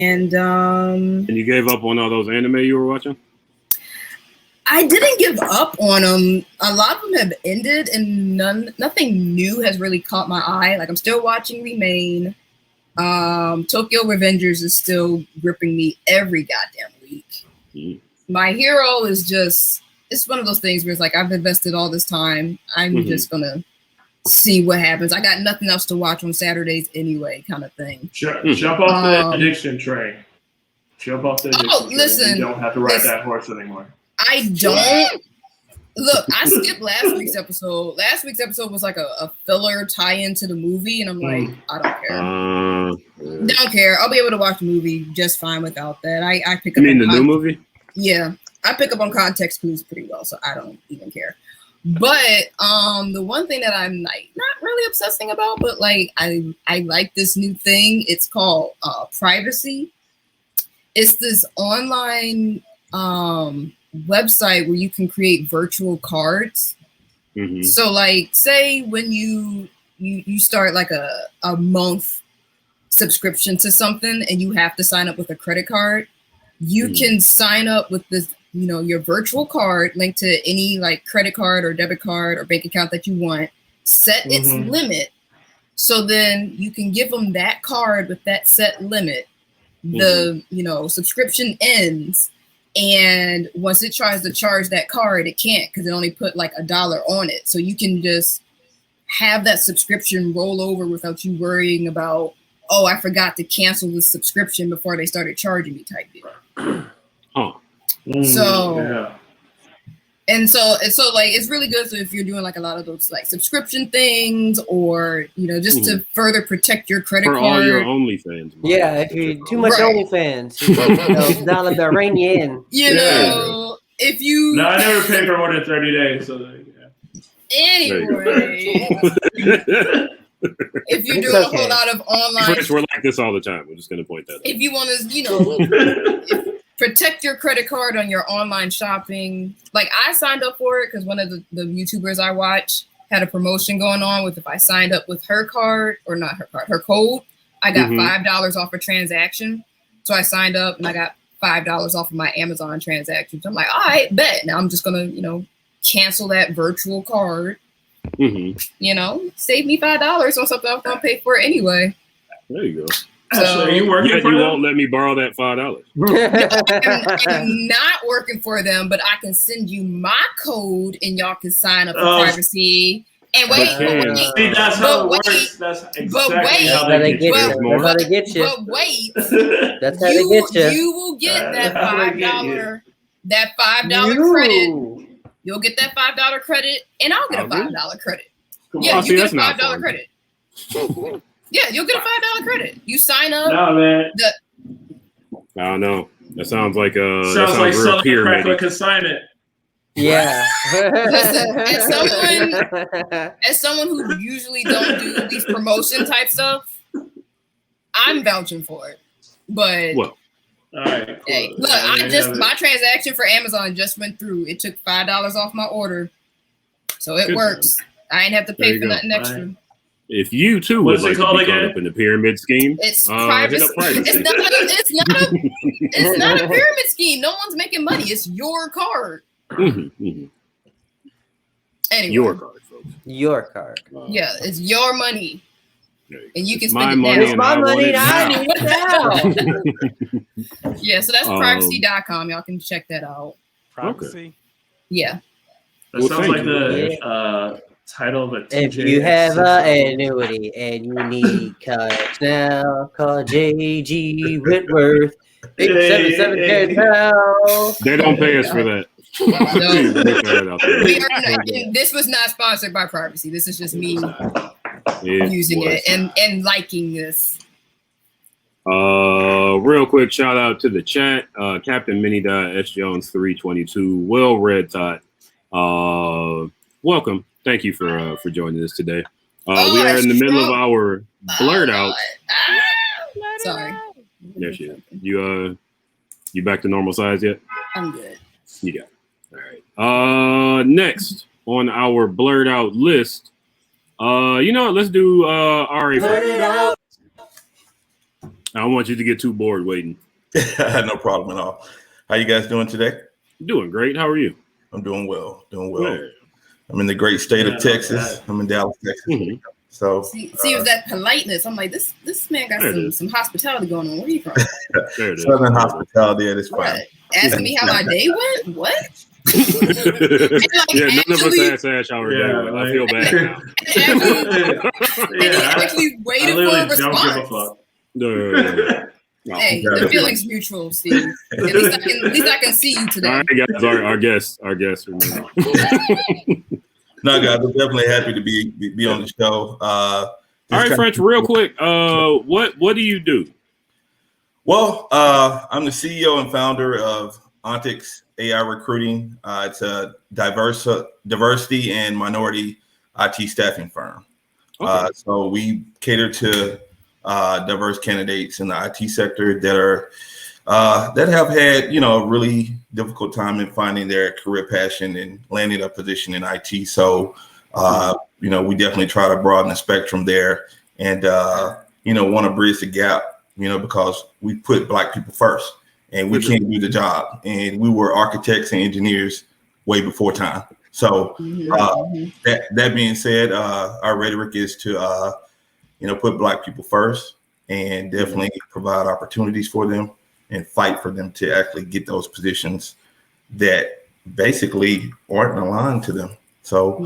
And And you gave up on all those anime you were watching? I didn't give up on them. A lot of them have ended, and nothing new has really caught my eye. Like I'm still watching Remain. Tokyo Revengers is still gripping me every goddamn week. My Hero is just, it's one of those things where it's like I've invested all this time. I'm just gonna see what happens. I got nothing else to watch on Saturdays anyway, kind of thing. Jump off the addiction train. Jump off the addiction train. Listen, you don't have to ride that horse anymore. I don't. Look, I skipped last week's episode. Last week's episode was like a filler tie-in to the movie, and I'm like, I don't care. Don't care. I'll be able to watch the movie just fine without that. I pick up. You mean the new movie? Yeah, I pick up on context clues pretty well, so I don't even care. But the one thing that I'm like not really obsessing about, but like I like this new thing. It's called Privacy. It's this online website where you can create virtual cards. So like say when you start like a month subscription to something and you have to sign up with a credit card, you can sign up with this, you know, your virtual card linked to any like credit card or debit card or bank account that you want, set its limit. So then you can give them that card with that set limit. The, you know, subscription ends. And once it tries to charge that card, it can't because it only put like $1 on it. So you can just have that subscription roll over without you worrying about, oh, I forgot to cancel the subscription before they started charging me type deal. So like it's really good. So if you're doing like a lot of those like subscription things, or you know, just to further protect your credit card. For all your OnlyFans. Yeah, if you're too much OnlyFans, $1 to rein you in. You know, if you. No, I never paid for more than 30 days. So anyway. If you're doing a whole lot of online, we're like this all the time. We're just gonna point that out. If you want to, you know, protect your credit card on your online shopping. Like I signed up for it because one of the YouTubers I watch had a promotion going on with if I signed up with her card, or not her card, her code, I got $5 off a transaction. So I signed up and I got $5 off of my Amazon transactions. I'm like, all right, bet. Now I'm just gonna, you know, cancel that virtual card. You know, save me $5 on something I'm gonna pay for anyway. There you go. So you working for you them? won't let me borrow that $5. I'm not working for them, but I can send you my code and y'all can sign up for Privacy. And wait, see, that's how it works. That's exactly how they get you. That's how they get you. But wait, that's how they get you. You will get that $5. That $5 credit. You'll get that $5 credit, and I'll get a $5 credit. Yeah, you get a $5 credit. Yeah, you'll get a $5 credit. You sign up. No, man. I don't know. That sounds like sounds like real selling crack on consignment. Yeah. Listen, as someone who usually don't do these promotion type stuff, I'm vouching for it. But well, all right, cool. Hey, look, my transaction for Amazon just went through. It took $5 off my order, so it works. I ain't have to pay for nothing extra. Right. If you too would like to be caught up in the pyramid scheme, it's Privacy. It's not a pyramid scheme. No one's making money. It's your card. Anyway. Your card, folks. Your card. Yeah, it's your money. And you can spend it now. It's my money and I need it now. Yeah, so that's privacy.com. Y'all can check that out. Privacy? Okay. Yeah. That sounds like the title of a TJ. If you have an annuity and you need coverage now, call JG Whitworth. 877 now. They don't pay us for that. This was not sponsored by Privacy. This is just me using it and liking this. Real quick shout out to the chat. Captain Mini S Jones 322. Will Red Tot. Welcome. Thank you for joining us today. We are in the middle of our blurred out. Sorry. There she is. You back to normal size yet? I'm good. You got it. All right. Next on our blurred out list. You know what? Let's do RA. I don't want you to get too bored waiting. No problem at all. How you guys doing today? Doing great. How are you? I'm doing well. Yeah. I'm in the great state of Texas. I'm in Dallas, Texas. Mm-hmm. So see with that politeness, I'm like, this man got some hospitality going on. Where are you from? There it is. Southern hospitality at this point. Right. Asking me how my day went? What? Yeah, none of us asked how our day went. I feel bad now. Actually waited for a response. Hey, the feeling's mutual, Steve. At least I can see you today. All right, guys, our guests. No, guys, I'm definitely happy to be on the show. All right, French, real quick. What do you do? Well, I'm the CEO and founder of Ontix AI Recruiting. It's a diversity and minority IT staffing firm. Okay. So we cater to diverse candidates in the IT sector that have had, a really difficult time in finding their career passion and landing a position in IT. So, we definitely try to broaden the spectrum there and, want to bridge the gap, because we put Black people first and we can't do the job. And we were architects and engineers way before time. So that being said, our rhetoric is to, put Black people first and definitely provide opportunities for them and fight for them to actually get those positions that basically aren't aligned to them. So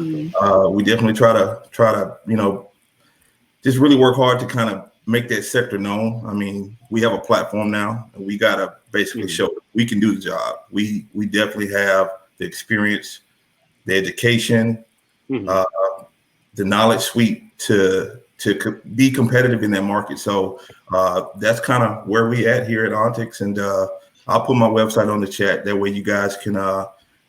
we definitely try to, just really work hard to kind of make that sector known. I mean, we have a platform now and we got to basically show we can do the job. We definitely have the experience, the education, the knowledge suite to be competitive in that market. So that's kind of where we at here at Ontix. And I'll put my website on the chat. That way you guys can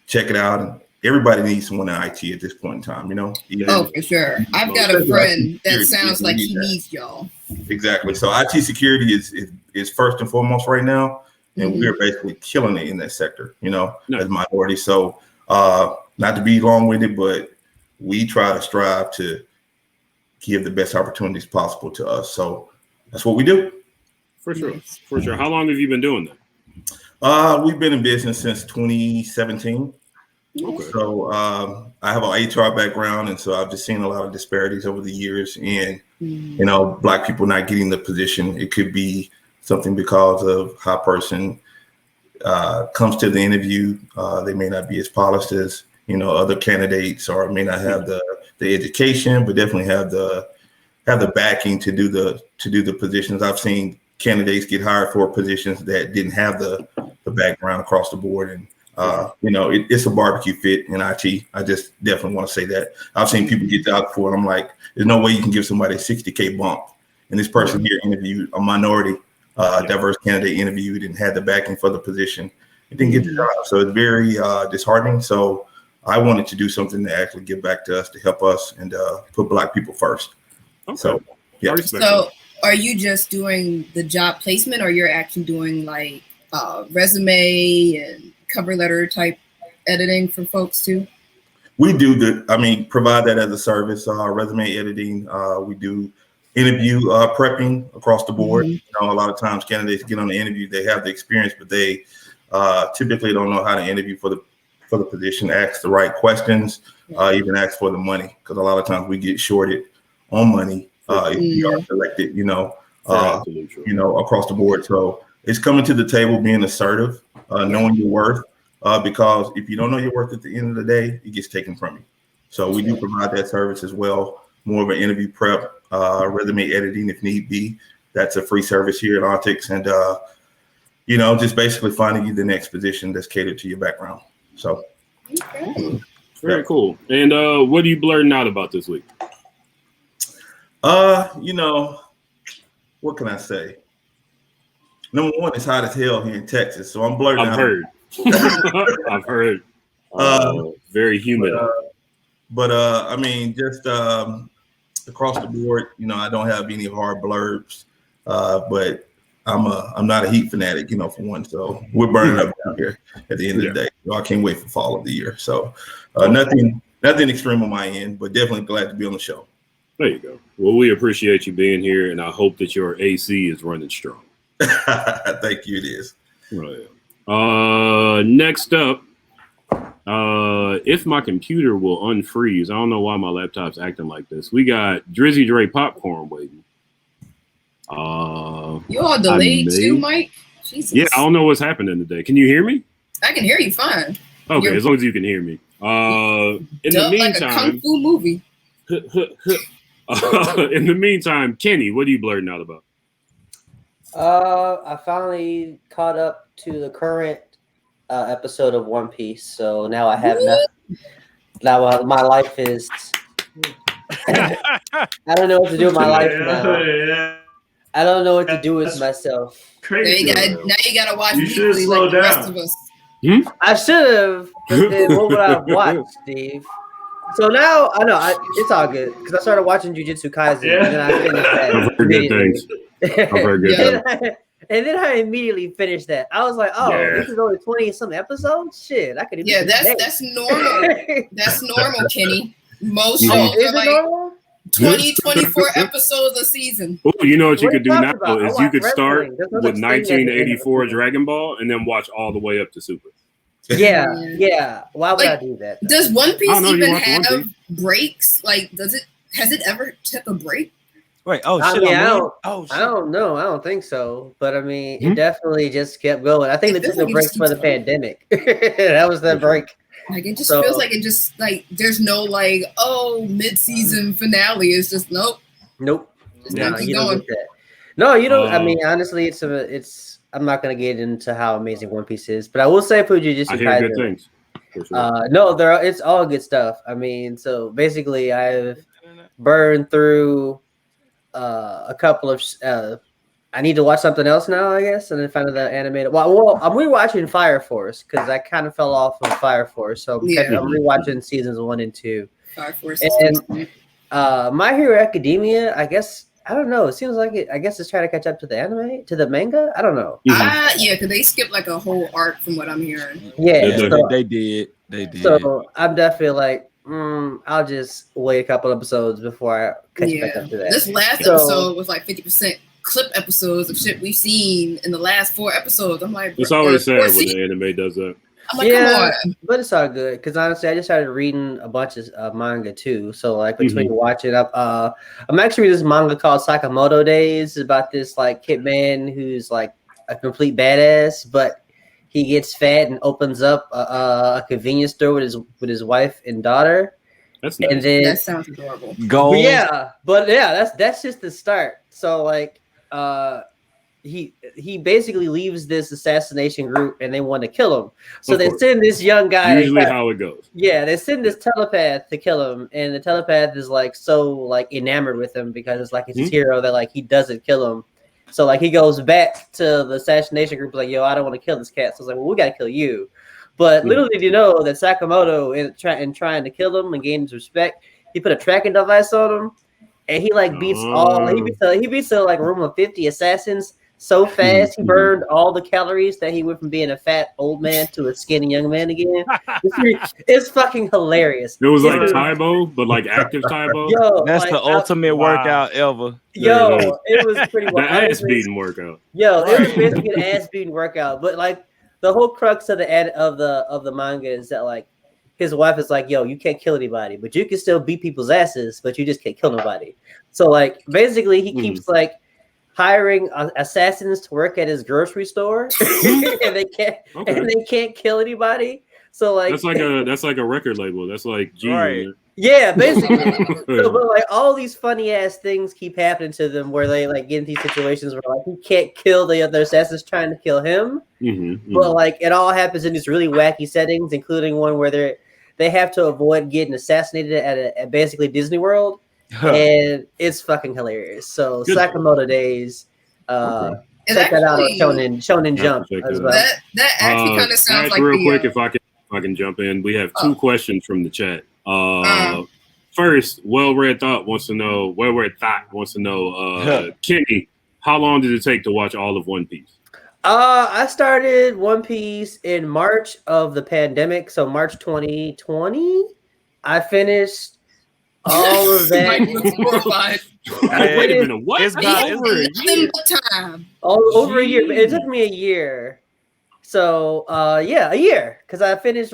check it out. And everybody needs someone in IT at this point in time, Oh, for sure. I've got a friend that sounds like he needs y'all. Exactly. So IT security is first and foremost right now. And we're basically killing it in that sector, as minority. So not to be long-winded, but we try to strive to give the best opportunities possible to us. So that's what we do. For sure. How long have you been doing that? We've been in business since 2017. Okay. So I have an HR background, and so I've just seen a lot of disparities over the years. And Black people not getting the position. It could be something because of how a person comes to the interview. They may not be as polished as other candidates, or may not have the education, but definitely have the backing to do the positions. I've seen candidates get hired for positions that didn't have the background across the board. And it's a barbecue fit in IT. I just definitely want to say that. I've seen people get out for it. I'm like, there's no way you can give somebody a $60K bump. And this person here interviewed a minority, diverse candidate, interviewed and had the backing for the position. It didn't get the job. So it's very disheartening. So I wanted to do something to actually give back to us, to help us and put Black people first. Okay. So, yeah. So are you just doing the job placement, or you're actually doing like resume and cover letter type editing for folks too? We do provide that as a service, resume editing. We do interview prepping across the board. A lot of times candidates get on the interview, they have the experience, but they typically don't know how to interview for the position, ask the right questions, even ask for the money. Because a lot of times we get shorted on money if you are selected, across the board. So it's coming to the table, being assertive, knowing your worth, because if you don't know your worth at the end of the day, it gets taken from you. So we do provide that service as well, more of an interview prep, resume editing if need be. That's a free service here at Ontix. And, just basically finding you the next position that's catered to your background. So very cool. And what are you blurting out about this week? What can I say? Number one, it's hot as hell here in Texas, so I'm blurting out. I've heard. Very humid. Just across the board, I don't have any hard blurbs, but I'm not a heat fanatic, for one. So we're burning up down here at the end of the day. I can't wait for fall of the year. So nothing extreme on my end, but definitely glad to be on the show. There you go. Well, we appreciate you being here, and I hope that your AC is running strong. Thank you. It is. Right. Next up, if my computer will unfreeze, I don't know why my laptop's acting like this. We got Drizzy Dre popcorn waiting. You all delayed too, Mike? Jesus. Yeah, I don't know what's happening today. Can you hear me? I can hear you fine. Okay, as long as you can hear me. In the meantime, like a kung fu movie. In the meantime, Kenny, what are you blurting out about? I finally caught up to the current episode of One Piece, so now I have nothing. Now my life is. I don't know what to do with my life now. I don't know what to do with myself. Crazy. Now you gotta watch. You should slow the down. rest of us. I should have, but then what would I have watched, Steve? So now I know it's all good because I started watching Jujutsu Kaisen and then I finished that. I've heard good things. I've heard good things. And then I immediately finished that. I was like, "Oh, this is only 20-some episodes. Shit, I could." Yeah, that's normal. That's normal, Kenny. Most shows is are like normal? 20, 24 episodes a season. Oh, you know what you What could do are you now talking about? is I you could watch start wrestling. There's no with such thing as an 1984 Dragon Ball and then watch all the way up to Super. Yeah. Why would I do that? Does One Piece know, even you watch One have Piece. breaks? Like, has it ever took a break? Wait, I don't know. I don't think so. But I mean, it definitely just kept going. I think they took a break for the pandemic. That was the break. Like, it just feels like there's no like, mid-season finale. It's just nope. Just No, keep you don't going. get that. No, you don't. I mean, honestly, it's. I'm not gonna get into how amazing One Piece is, but I will say for Jujutsu I hear good things. For sure. No, it's all good stuff. I mean, so basically, I've burned through a couple of. I need to watch something else now, I guess, and then find the animated. Well, I'm rewatching Fire Force because I kind of fell off of Fire Force, so I'm rewatching seasons 1 and 2. Fire Force. And My Hero Academia, I guess. I don't know. It seems like it. I guess it's trying to catch up to the anime, to the manga. I don't know. Yeah, because they skipped like a whole arc from what I'm hearing. Yeah, they did. So I'm definitely like, I'll just wait a couple episodes before I catch back up to that. This last episode was like 50% clip episodes of shit we've seen in the last 4 episodes. I'm like, it's always sad when the anime does that. I'm like, come on. But it's all good because honestly, I just started reading a bunch of manga too. So like between watching up, I'm actually reading this manga called Sakamoto Days. It's about this like hitman who's like a complete badass, but he gets fat and opens up a convenience store with his wife and daughter. That's nice. And then That sounds adorable. But that's just the start. So like he basically leaves this assassination group and they want to kill him. So they send this young guy. Usually how it goes. Yeah, they send this telepath to kill him, and the telepath is like so like enamored with him because it's like it's his hero that like he doesn't kill him. So like he goes back to the assassination group like, yo, I don't want to kill this cat. So it's like, well, we gotta kill you. But little did you know that Sakamoto in trying to kill him and gain his respect, he put a tracking device on him, and he like beats he beats a like room of 50 assassins so fast. He burned all the calories that he went from being a fat old man to a skinny young man again. It's fucking hilarious. It was like Taibo, but like active Taibo. Yo, that's like, the ultimate workout ever. Yo, it was pretty wild. The ass beating workout. Yo, it was basically an ass beating workout. But like the whole crux of the manga is that like his wife is like, yo, you can't kill anybody, but you can still beat people's asses, but you just can't kill nobody. So like basically he keeps like hiring assassins to work at his grocery store, and they can't kill anybody. So like that's like a record label. That's like G. Right. Yeah, basically. But like all these funny ass things keep happening to them where they like get in these situations where like he can't kill the other assassins trying to kill him. But like it all happens in these really wacky settings, including one where they have to avoid getting assassinated at basically Disney World. And it's fucking hilarious. So Sakamoto Days, check that out on Shonen Jump as well. That actually kind of sounds like real quick. If I can jump in, we have 2 questions from the chat. First, Well-Read Thought wants to know. Kenny, how long did it take to watch all of One Piece? I started One Piece in March of the pandemic, so March 2020. I finished all of that. Wait a minute. What? It's about over a year. Time. Over a year. It took me a year. So a year, because I finished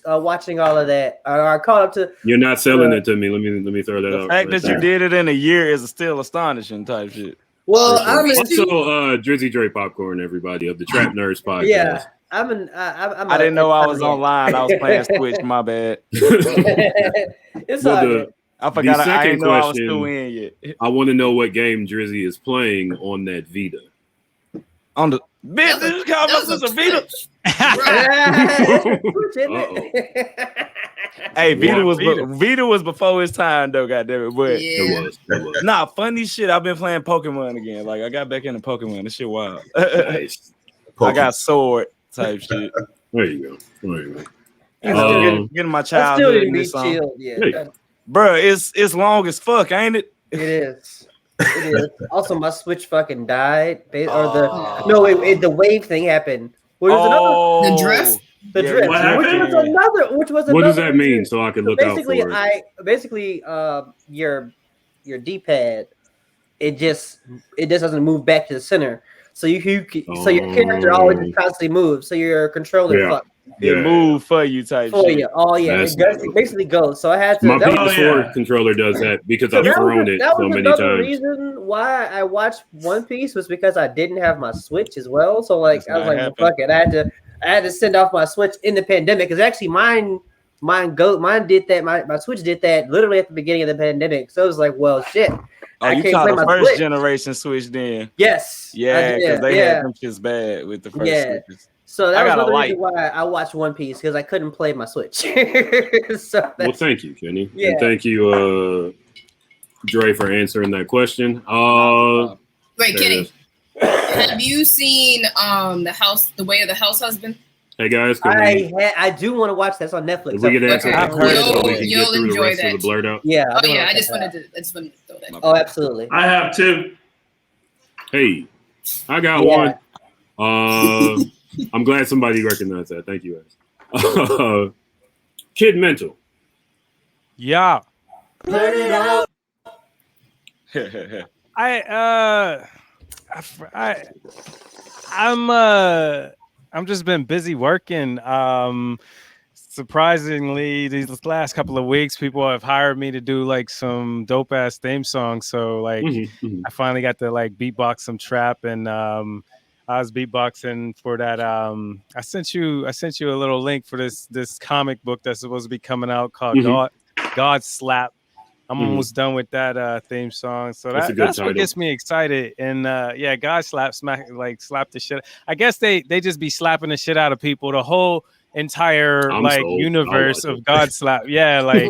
watching all of that. I caught up to. You're not selling it to me. Let me throw that out. The fact that you did it in a year is still astonishing type shit. Well, also Drizzy Dre Popcorn, everybody of the Trap Nerds podcast. Yeah, I didn't know I was online. I was playing Switch. My bad. It's all good. I forgot. I didn't know I was still in yet. I want to know what game Drizzy is playing on that Vita. On the business conference a Vita. Hey, Vita was before his time though, goddamn it. But it was. Nah, funny shit. I've been playing Pokemon again. Like I got back into Pokemon. This shit wild. Nice. I got sword type shit. There you go. Getting my childhood in this song. Bro, it's long as fuck, ain't it? It is. It is. Also, my Switch fucking died. The wave thing happened. The drift. The drift. Which was another. What does that mean? So I can look out for it. Basically, your D-pad, it just doesn't move back to the center. So so your character always constantly moves. So your controller fucked. It moved for you type shit. You. Oh yeah, it basically goes. So I had to. My PS4 controller does that because I've thrown it so many times. That was another reason why I watched One Piece was because I didn't have my Switch as well. So I was like, well, fuck it. I had to send off my Switch in the pandemic because actually mine did that. My Switch did that literally at the beginning of the pandemic. So it was like, well, shit. Oh, you caught the first generation Switch then? Yes. Yeah, because they had them shits bad with the first Switches. So that was another reason why I watched One Piece because I couldn't play my Switch. Well, thank you, Kenny. Yeah. And thank you, Dre, for answering that question. Wait, Kenny, have you seen The Way of the House Husband? Hey guys, I do want to watch that. It's on Netflix. If we could answer that question so we can get through the rest of the blurred out. Yeah. I just wanted to throw that. Oh, absolutely. I have two. Hey, I got one. I'm glad somebody recognized that. Thank you, guys. Kidmental. Yeah. Blurt it out. I'm just been busy working. Surprisingly, these last couple of weeks, people have hired me to do like some dope ass theme songs. So like, I finally got to like beatbox some trap, and I was beatboxing for that. I sent you a little link for this comic book that's supposed to be coming out called God Slap. I'm almost done with that theme song, so that's what gets me excited. And God slap the shit. I guess they just be slapping the shit out of people. The whole entire universe of God slap. Yeah, like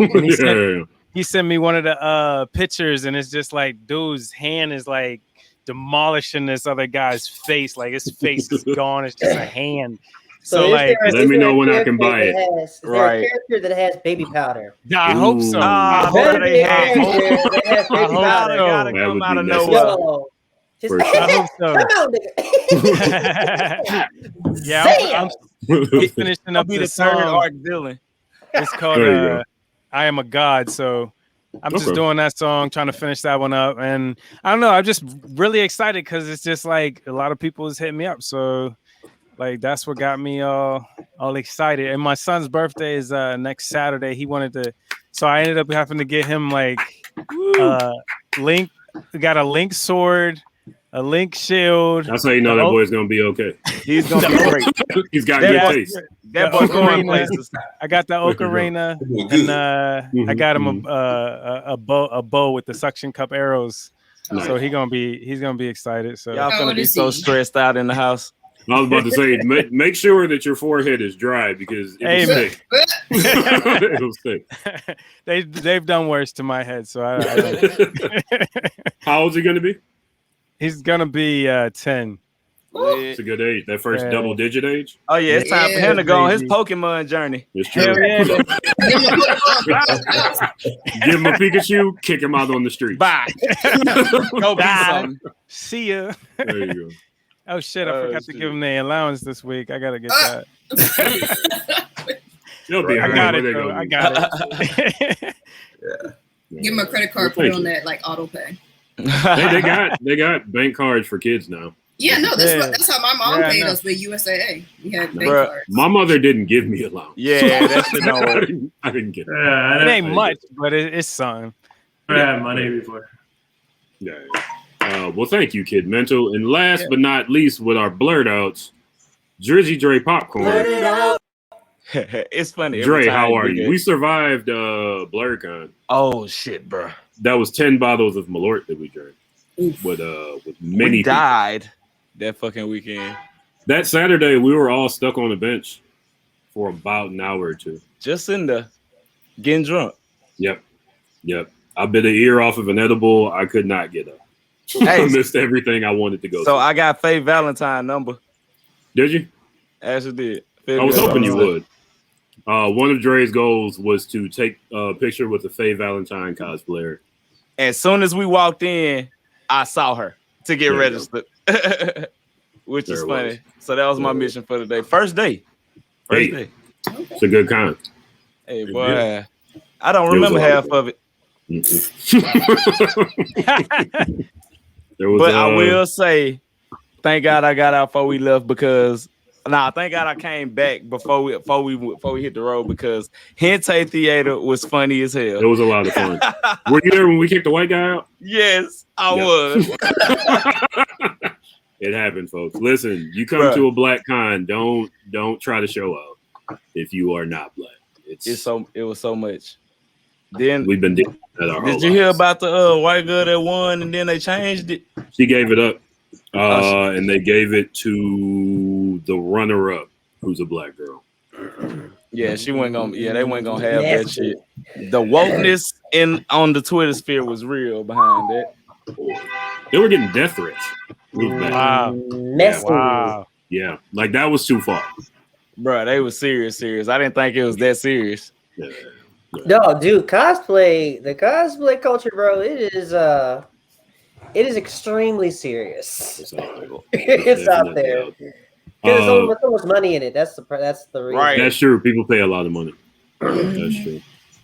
he sent me one of the pictures, and it's just like dude's hand is like demolishing this other guy's face. Like his face is gone. It's just a hand. So like, let me know when I can buy it. Is there a character that has baby powder? Yeah, I hope so. I hope they have. Gotta come out of nowhere. I hope so. Yeah, I'm finishing up the third arc villain. It's called I Am a God. So I'm just doing that song, trying to finish that one up. And I don't know, I'm just really excited because it's just like a lot of people is hitting me up. So like that's what got me all excited. And my son's birthday is next Saturday. He wanted to, so I ended up having to get him like Link. We got a Link sword, a Link shield. That's how you know that boy's gonna be okay. He's gonna be great. He's got good taste. That boy's going places. I got the ocarina, and I got him a bow with the suction cup arrows. Nice. So he's gonna be excited. So y'all gonna be so stressed out in the house. I was about to say, make sure that your forehead is dry because it'll stick. They've done worse to my head, so I How old is he going to be? He's going to be 10. It's a good age. That first double-digit age. Oh yeah, it's time for him to go on his Pokemon journey. It's true. Give him a Pikachu, kick him out on the street. Bye. Go bye. See ya. There you go. Oh shit! I forgot to give him the allowance this week. I gotta get that. I got it. Give him a credit card, put it on that like auto pay. They got bank cards for kids now. Yeah, no, that's how my mom paid us with USAA. We had bank cards. My mother didn't give me allowance. Yeah, that shit don't work. I didn't get it. It ain't much, but it's something. I had money before. Yeah. Well, thank you, Kid Mental. And last but not least, with our blurred outs, Jersey Dre Popcorn. Blurt it out. It's funny. Dre, how are you? We survived BlurdCon. Oh shit, bro. That was 10 bottles of Malort that we drank. With many. We died that fucking weekend. That Saturday, we were all stuck on a bench for about an hour or two. Just in there, getting drunk. Yep. I bit an ear off of an edible. I could not get up. Hey, I missed everything I wanted to go. So I got Faye Valentine number. Did you? Actually did. I was hoping you would. One of Dre's goals was to take a picture with a Faye Valentine cosplayer. As soon as we walked in, I saw her to get registered, which is funny. So that was my mission for the day. First day. It's a good con. Hey, boy. I don't remember half of it. But I will say, thank God I got out before we left because thank God I came back before we hit the road because Hentai Theater was funny as hell. It was a lot of fun. Were you there when we kicked the white guy out? Yes, I was. It happened, folks. Listen, you come to a black con, don't try to show out if you are not black. It was so much. Then we've been doing that our whole Did you hear about the white girl that won and then they changed it? She gave it up. And they gave it to the runner-up, who's a black girl. Yeah, they weren't gonna have that shit. The wokeness on the Twitter sphere was real behind that. They were getting death threats. Wow. Wow. Yeah, like that was too far. Bro, they was serious. I didn't think it was that serious. Yeah. No, dude, the cosplay culture, bro, it is extremely serious. It's out there. There's so much money in it. That's the reason. Right. That's true. People pay a lot of money. That's true.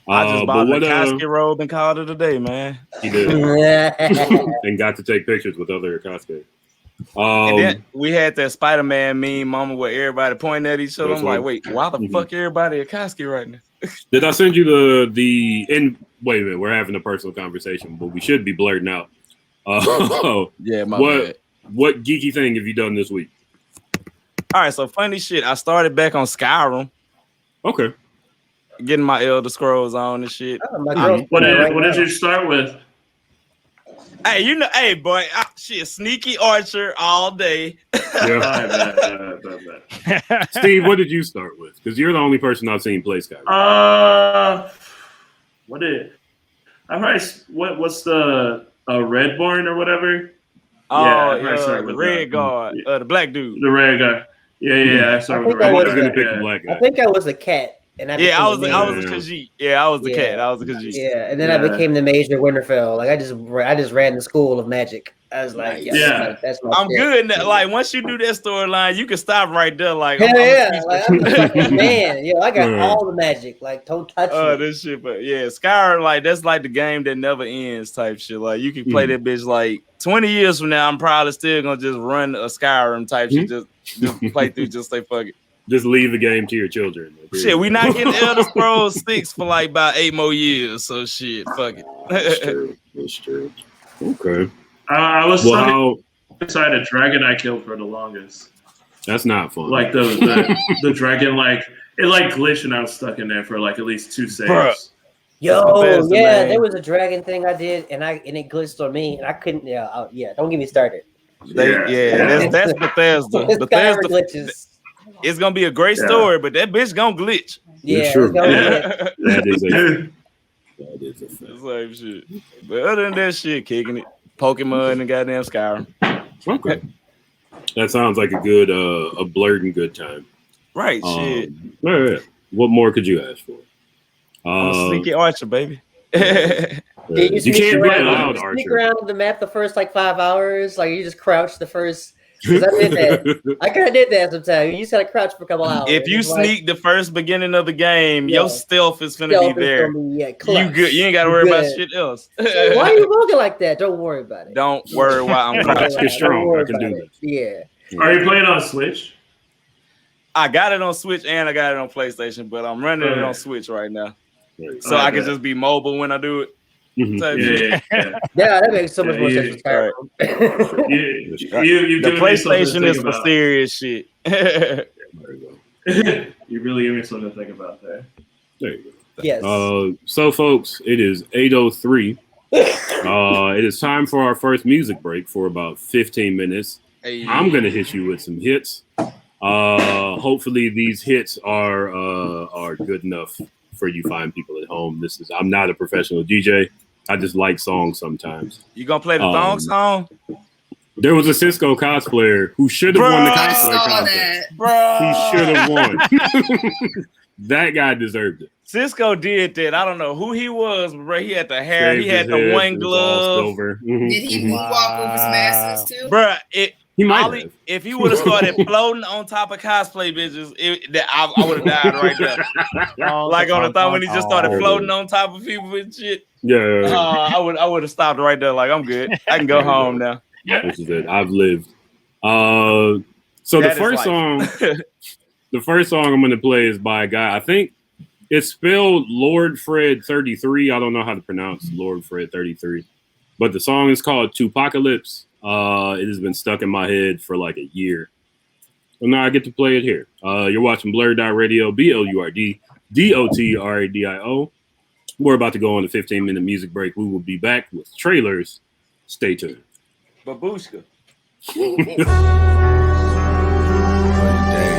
I just bought a casket robe and called it a day, man. He did. And got to take pictures with other cosplayers. And then we had that Spider-Man meme moment where everybody pointing at each other. I'm like, wait, why the fuck everybody a casket right now? Did I send you wait a minute, we're having a personal conversation, but we should be blurting out. Yeah, my bad. What geeky thing have you done this week? All right, so funny shit. I started back on Skyrim. Okay. Getting my Elder Scrolls on and shit. What did you start with? Hey, boy, shit, sneaky archer all day. Yeah. Steve, what did you start with? Because you're the only person I've seen play Skyrim. What's the Redborn or whatever? Oh, the red guard, the black dude. The red guy. Yeah. I started with the red guy. Gonna pick the black guy. I think I was a cat. And I was a Khajiit. Yeah, I was the cat. I was a Khajiit. Yeah, and then I became the Major Winterfell. Like I just ran the school of magic. I was like, that's my I'm good. Like once you do that storyline, you can stop right there. Like, man, I got all the magic. Like, don't touch me. Oh, this shit, but yeah, Skyrim, like that's like the game that never ends type shit. Like you can play that bitch like 20 years from now. I'm probably still gonna just run a Skyrim type shit. Just play through. Just say fuck it. Just leave the game to your children. Shit, we not getting Elder Scrolls 6 for like about 8 more years. So shit, fuck it. That's true. Okay. I was excited. Dragon I killed for the longest. That's not fun. Like the dragon, like it like glitched and I was stuck in there for like at least 2 saves. Bruh. Yo, there was a dragon thing I did and it glitched on me and I couldn't. Don't get me started. That's Bethesda. Bethesda glitches. It's gonna be a great story, but that bitch gonna glitch. Yeah, that is a same shit. But other than that shit, kicking it, Pokemon and goddamn Skyrim. Okay, that sounds like a good, a blurred and good time. Right, shit. Yeah. What more could you ask for? Sneaky Archer, baby. You can't be allowed Archer. Sneak around the map the first like 5 hours. Like you just crouch the first Because I did that. I kind of did that sometimes. You just gotta crouch for a couple hours. If you sneak the first beginning of the game, your stealth is gonna be there. You good. You ain't gotta worry about shit else. So why are you walking like that? Don't worry about it. Don't worry why I'm crouching. Strong. I can do that. Yeah. Are you playing on Switch? I got it on Switch and I got it on PlayStation, but I'm running it on Switch right now, so I can just be mobile when I do it. Yeah, that makes so much more sense. The PlayStation is for serious shit. You really give me something to think about there. There you go. Yes. So, folks, it is 8:03. It is time for our first music break for about 15 minutes. Hey. I'm gonna hit you with some hits. Hopefully, these hits are good enough for you fine people at home. I'm not a professional DJ. I just like songs sometimes. You gonna play the thong song? There was a Cisco cosplayer who should have won the cosplay contest. He should have won. That guy deserved it. Cisco did that. I don't know who he was, but bro, he had the hair. He had the one glove. Did he walk over some asses too? Bro, he might have. If he would have started floating on top of cosplay bitches, I would have died right there. Like on the time when he just started floating on top of people and shit. Yeah. I would have stopped right there. Like, I'm good. I can go home now. This is it. I've lived. So the first song I'm going to play is by a guy. I think it's spelled Lord Fred 33. I don't know how to pronounce Lord Fred 33, but the song is called Tupacalypse. It has been stuck in my head for like a year. So now I get to play it here. You're watching BlurdDotRadio, BlurdDotRadio. We're about to go on a 15-minute music break. We will be back with trailers. Stay tuned. Babushka. 40 days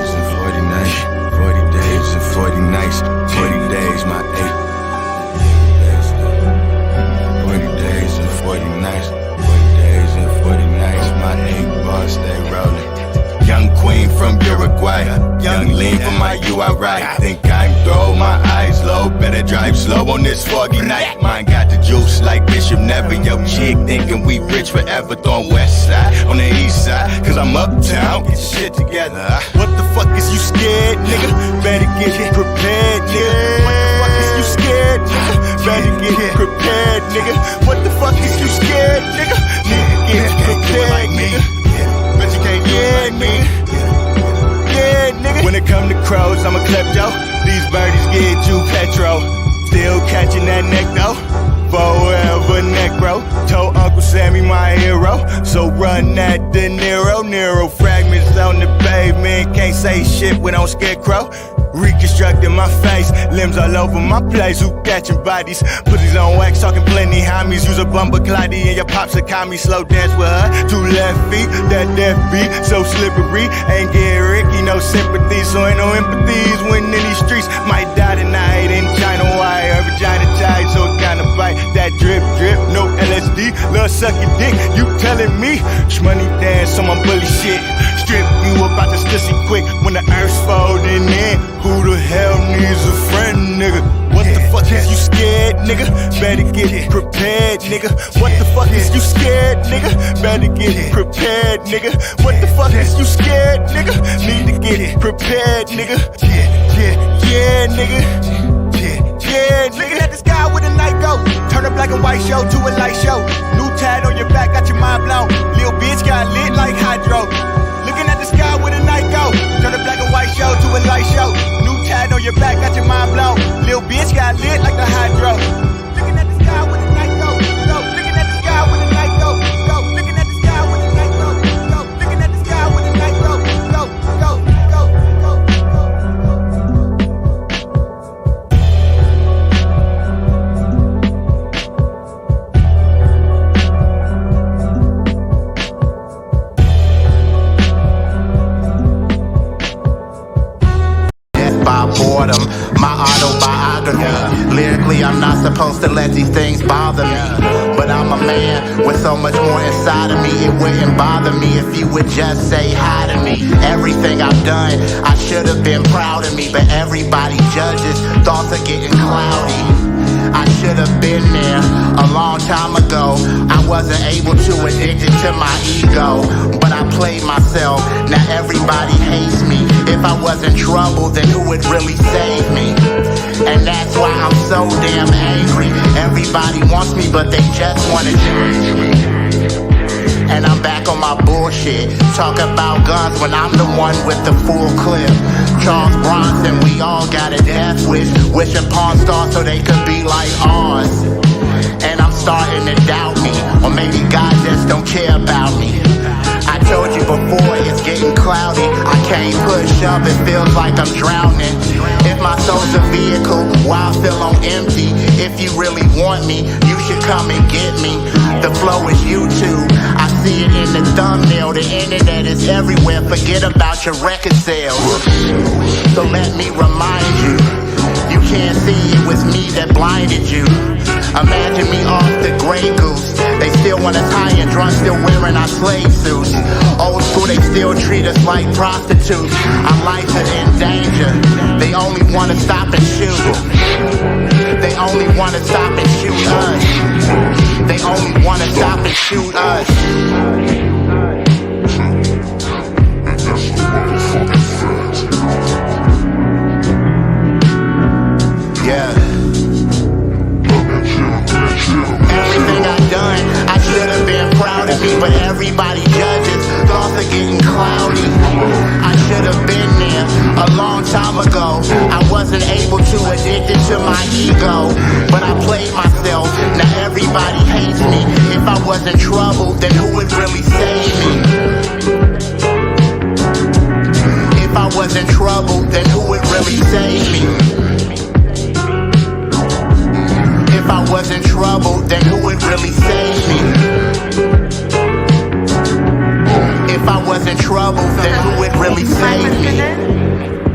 and 40 nights. 40 days and 40 nights. 40 days, my 8. 40 days and 40 nights. 40 days and 40 nights. My 8 bars stay rolling. Young queen from Uruguay. Young lean from my UI ride. Think I'm throw my eyes low. Better drive slow on this foggy night. Mine got the juice like Bishop Never. Yo chick thinking we rich forever. Throwing west side on the east side. Cause I'm uptown. Get your shit together. What the fuck is you scared, nigga? Better get prepared, nigga. What the fuck is you scared, nigga? Better get prepared, nigga. What the fuck is you scared, nigga? Nigga get prepared, nigga. Bet you can't get me. Yeah, nigga. When it come to crows, I'm a klepto. These birdies get you petrol. Still catching that neck though. Forever necro. Told Uncle Sammy my hero. So run that De Niro. Nero fragments on the pavement. Can't say shit without scarecrow. Reconstructing my face, limbs all over my place. Who catching bodies? Pussies on wax, talking plenty homies. Use a bumper clotty and your pops a commie. Slow dance with her, 2 left feet. That death beat, so slippery. Ain't get Ricky, no sympathy. So ain't no empathies when in these streets. Might die tonight in China wire. Vagina tight, so it kinda bite. That drip, drip, no LSD. Love sucking dick, you telling me? Shmoney dance on my bully shit. Strip you about this pussy quick when the earth's folding in. Who the hell needs a friend, nigga? What the fuck is you scared, nigga? Better get prepared, nigga. What the fuck is you scared, nigga? Better get prepared, nigga. What the fuck is you scared, nigga? Need to get prepared, nigga. Yeah, nigga. Yeah, nigga. At the sky with a night go. Turn a black and white show to a light show. New tat on your back, got your mind blown. Lil bitch got lit like hydro. Looking at the sky with a night go. Turn a black and white show to a light show. New tat on your back, got your mind blown. Lil bitch got lit like the hydro. Looking at the sky with a night go. Go. Looking at the sky with a night go. Go. Looking at the sky with a night go. Go. Looking at the sky with a night go. Go. Go. Boredom, my autobiography. Lyrically, I'm not supposed to let these things bother me, but I'm a man with so much more inside of me. It wouldn't bother me if you would just say hi to me. Everything I've done, I should have been proud of me, but everybody judges. Thoughts are getting cloudy. I should have been there a long time ago. I wasn't able to, addicted to my ego, but I played myself. Now everybody hates me. If I wasn't trouble, then who would really save me? And that's why I'm so damn angry. Everybody wants me, but they just wanna change me. And I'm back on my bullshit. Talk about guns when I'm the one with the full clip. Charles Bronson, we all got a death wish. Wish upon stars so they could be like ours. And I'm starting to doubt me, or maybe God just don't care about me. I told you before, it's getting cloudy. I can't push up, it feels like I'm drowning. If my soul's a vehicle, why I feel on empty? If you really want me, you should come and get me. The flow is YouTube, I see it in the thumbnail. The internet is everywhere, forget about your record sales. So let me remind you, you can't see it was me that blinded you. Imagine me off the Grey Goose. They still want us high and drunk, still wearing our slave suits. Old school, they still treat us like prostitutes. Our lives are in danger. They only want to stop and shoot. They only want to stop and shoot us. They only want to stop and shoot us. Yeah. Everything I've done, I should have been proud of me, but everybody judges, thoughts are getting cloudy. I should have been there a long time ago. I wasn't able to, addicted to my ego, but I played myself. Now everybody hates me. If I wasn't trouble, then who would really save me? If I wasn't trouble, then who would really save me? If I wasn't trouble, then who would really save me? If I wasn't trouble, then who would really save me?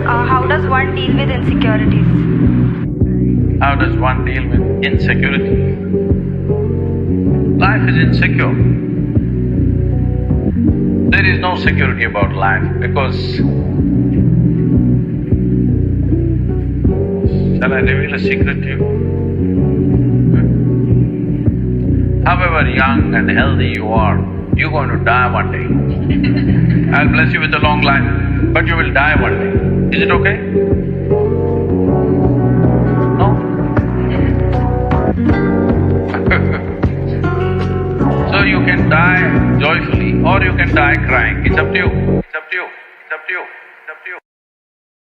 How does one deal with insecurities? How does one deal with insecurity? Life is insecure. There is no security about life because... Shall I reveal a secret to you? However young and healthy you are, you're going to die one day. I'll bless you with a long life, but you will die one day. Is it okay? No? So you can die joyfully or you can die crying. It's up to you. It's up to you. It's up to you. It's up to you.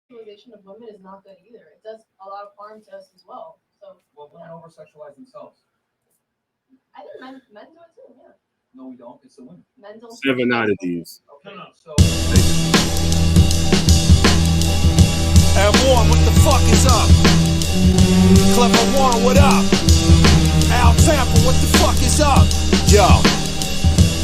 Sexualization of women is not good either. It does a lot of harm to us as well. So, well, women over-sexualize themselves. I think men do it too, yeah. No, we don't. It's the women. Men don't. 7 oddities. Okay, so... Airborne, what the fuck is up? Clever One, what up? Al Tampa, what the fuck is up? Yo,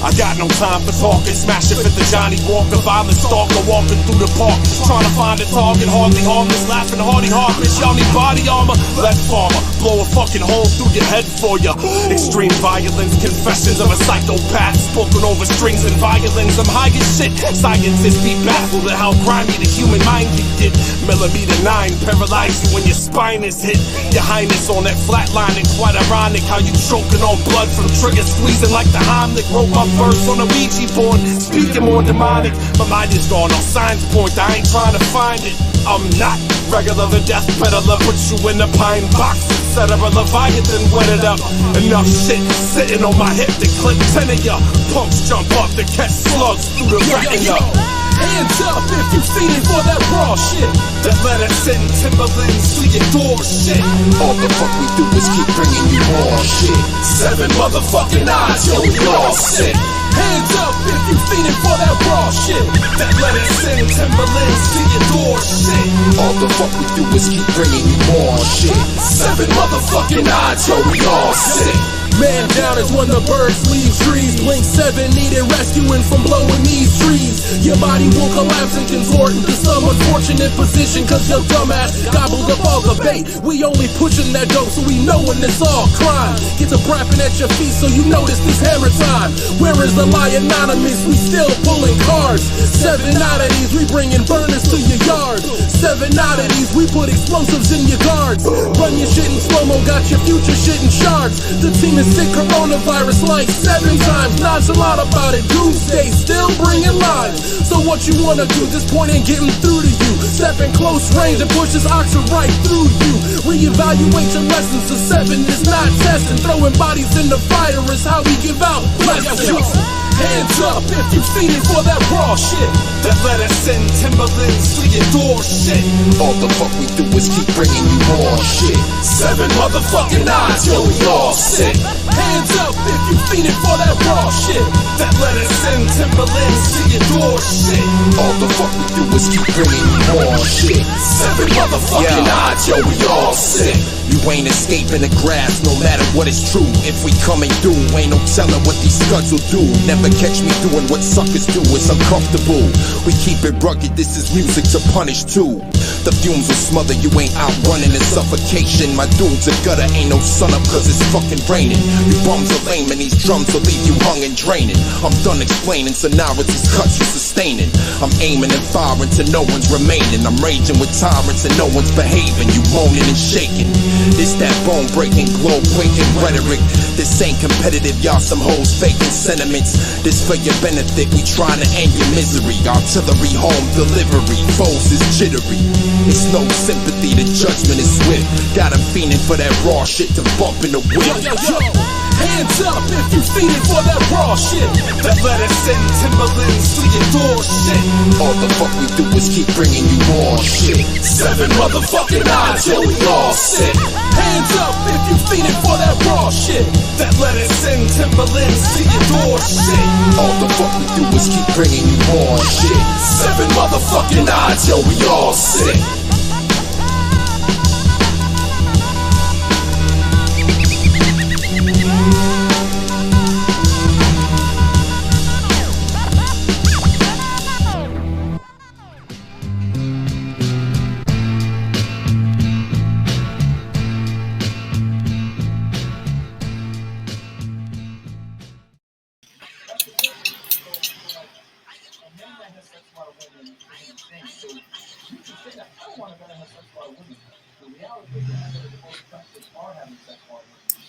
I got no time for talking, smash it for the Johnny Walker, violent stalker walking through the park, trying to find a target, hardly harmless, laughing hardy harpish, y'all need body armor, let farmer, blow a fucking hole through your head for ya. Extreme violence, confessions of a psychopath, spoken over strings and violins, I'm high as shit, scientists be baffled at how grimy the human mind can get. Millimeter 9, paralyze you when your spine is hit, your highness on that flat line, and quite ironic how you choking on blood from triggers squeezing like the Heimlich, rope my verse on a Ouija board, speaking more demonic. My mind is gone, all signs point, I ain't trying to find it. I'm not regular, the death peddler, put you in a pine box instead of a Leviathan, wet it up. Enough shit sitting on my hip to clip 10 of ya. Punks jump up to catch slugs through the retina. Hands up if you feeding for that raw shit. That let us in Timberlands to your door shit. All the fuck we do is keep bringing you more shit. 7 motherfucking eyes, yo, we all sick. Hands up if you feeding for that raw shit. That let us in Timberlands to your door shit. All the fuck we do is keep bringing you more shit. 7 motherfucking eyes, yo, we all sick. Man down is when the birds leave trees. Blink 7 needed rescuing from blowing these trees. Your body will collapse and contort into some unfortunate fortunate position, cause your dumbass gobbled up all the bait. We only pushing that dope, so we know when it's all crime. Get to brapping at your feet, so you notice this hammer time. Where is the lie anonymous? We still pulling cards. 7 oddities, we bringing burners to your yard. 7 oddities, we put explosives in your guards. Run your shit in slow-mo, got your future shit in shards. The team is sick, coronavirus like 7 times. Nonchalant about it, doomsday, still bringing lives. So what you wanna do? This point ain't getting through to you. Step in close range and push this oxen right through you. Reevaluate your lessons, the 7 is not testing. Throwing bodies in the fire is how we give out blessings. Hands up if you feeding for that raw shit. That let us send Timberlands to your door shit. All the fuck we do is keep bringing you more shit. 7 motherfucking odds, yo, we all sick. Hands up if you feeding for that raw shit. That let us send Timberlands to your door shit. All the fuck we do is keep bringing you more shit. 7 motherfucking odds, yo, we all sick. You ain't escaping the grass, no matter what is true. If we coming through, ain't no telling what these scuds will do. Never catch me doing what suckers do, it's uncomfortable. We keep it rugged, this is music to punish too. The fumes will smother, you ain't outrunning the suffocation. My dude's a gutter, ain't no sun up cause it's fucking raining. You bums are lame and these drums will leave you hung and draining. I'm done explaining, so now it's these cuts you sustaining. I'm aiming and firing till no one's remaining. I'm raging with tyrants and no one's behaving. You moaning and shaking. This that bone breaking, globe quaking rhetoric. This ain't competitive, y'all some hoes faking sentiments. This for your benefit, we trying to end your misery. Artillery, home delivery, foes is jittery. It's no sympathy, the judgment is swift. Got 'em fiending for that raw shit to bump in the whip. Hands up if you feeding for that raw shit. That let us send Timberlands to your door shit. All the fuck we do is keep bringing you more shit. 7 motherfucking odds, yo, we all sick. Hands up if you feeding for that raw shit. That let us send Timberlands to your door shit. All the fuck we do is keep bringing you more shit. 7 motherfucking odds, yo, we all sick.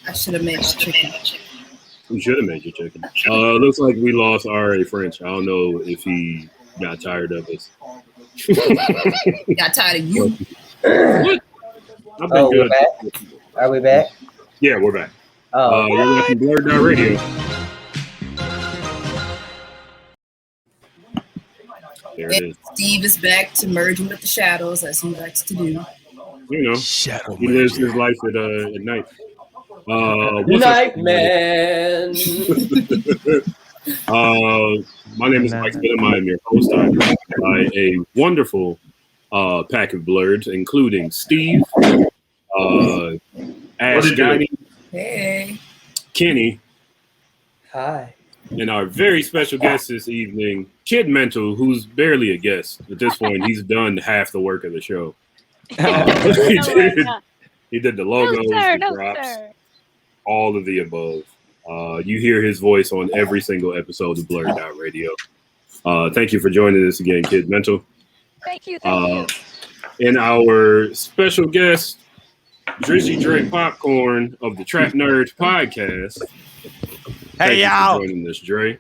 I should have made chicken. We should have made your chicken. Looks like we lost R.A. French. I don't know if he got tired of us. Got tired of you. What? I've been good. We're back? Are we back? Yeah, we're back. Oh, you're watching BlurdDotRadio. There it is. Steve is back to merging with the shadows, as he likes to do. You know, he lives his life at night. Night man. My name is Mike Spinham. I am your host. I'm joined by a wonderful pack of blurs, including Steve, Ash Guiney, hey, Kenny, hi, and our very special guest this evening, kidmental, who's barely a guest at this point. He's done half the work of the show. He did the logos, the drops, all of the above. You hear his voice on every single episode of BlurdDotRadio. Thank you for joining us again, kidmental. Thank you. Thank you. And our special guest, Drizzy Drake Popcorn of the Trap Nerds podcast. Hey, y'all. Joining us, Dre.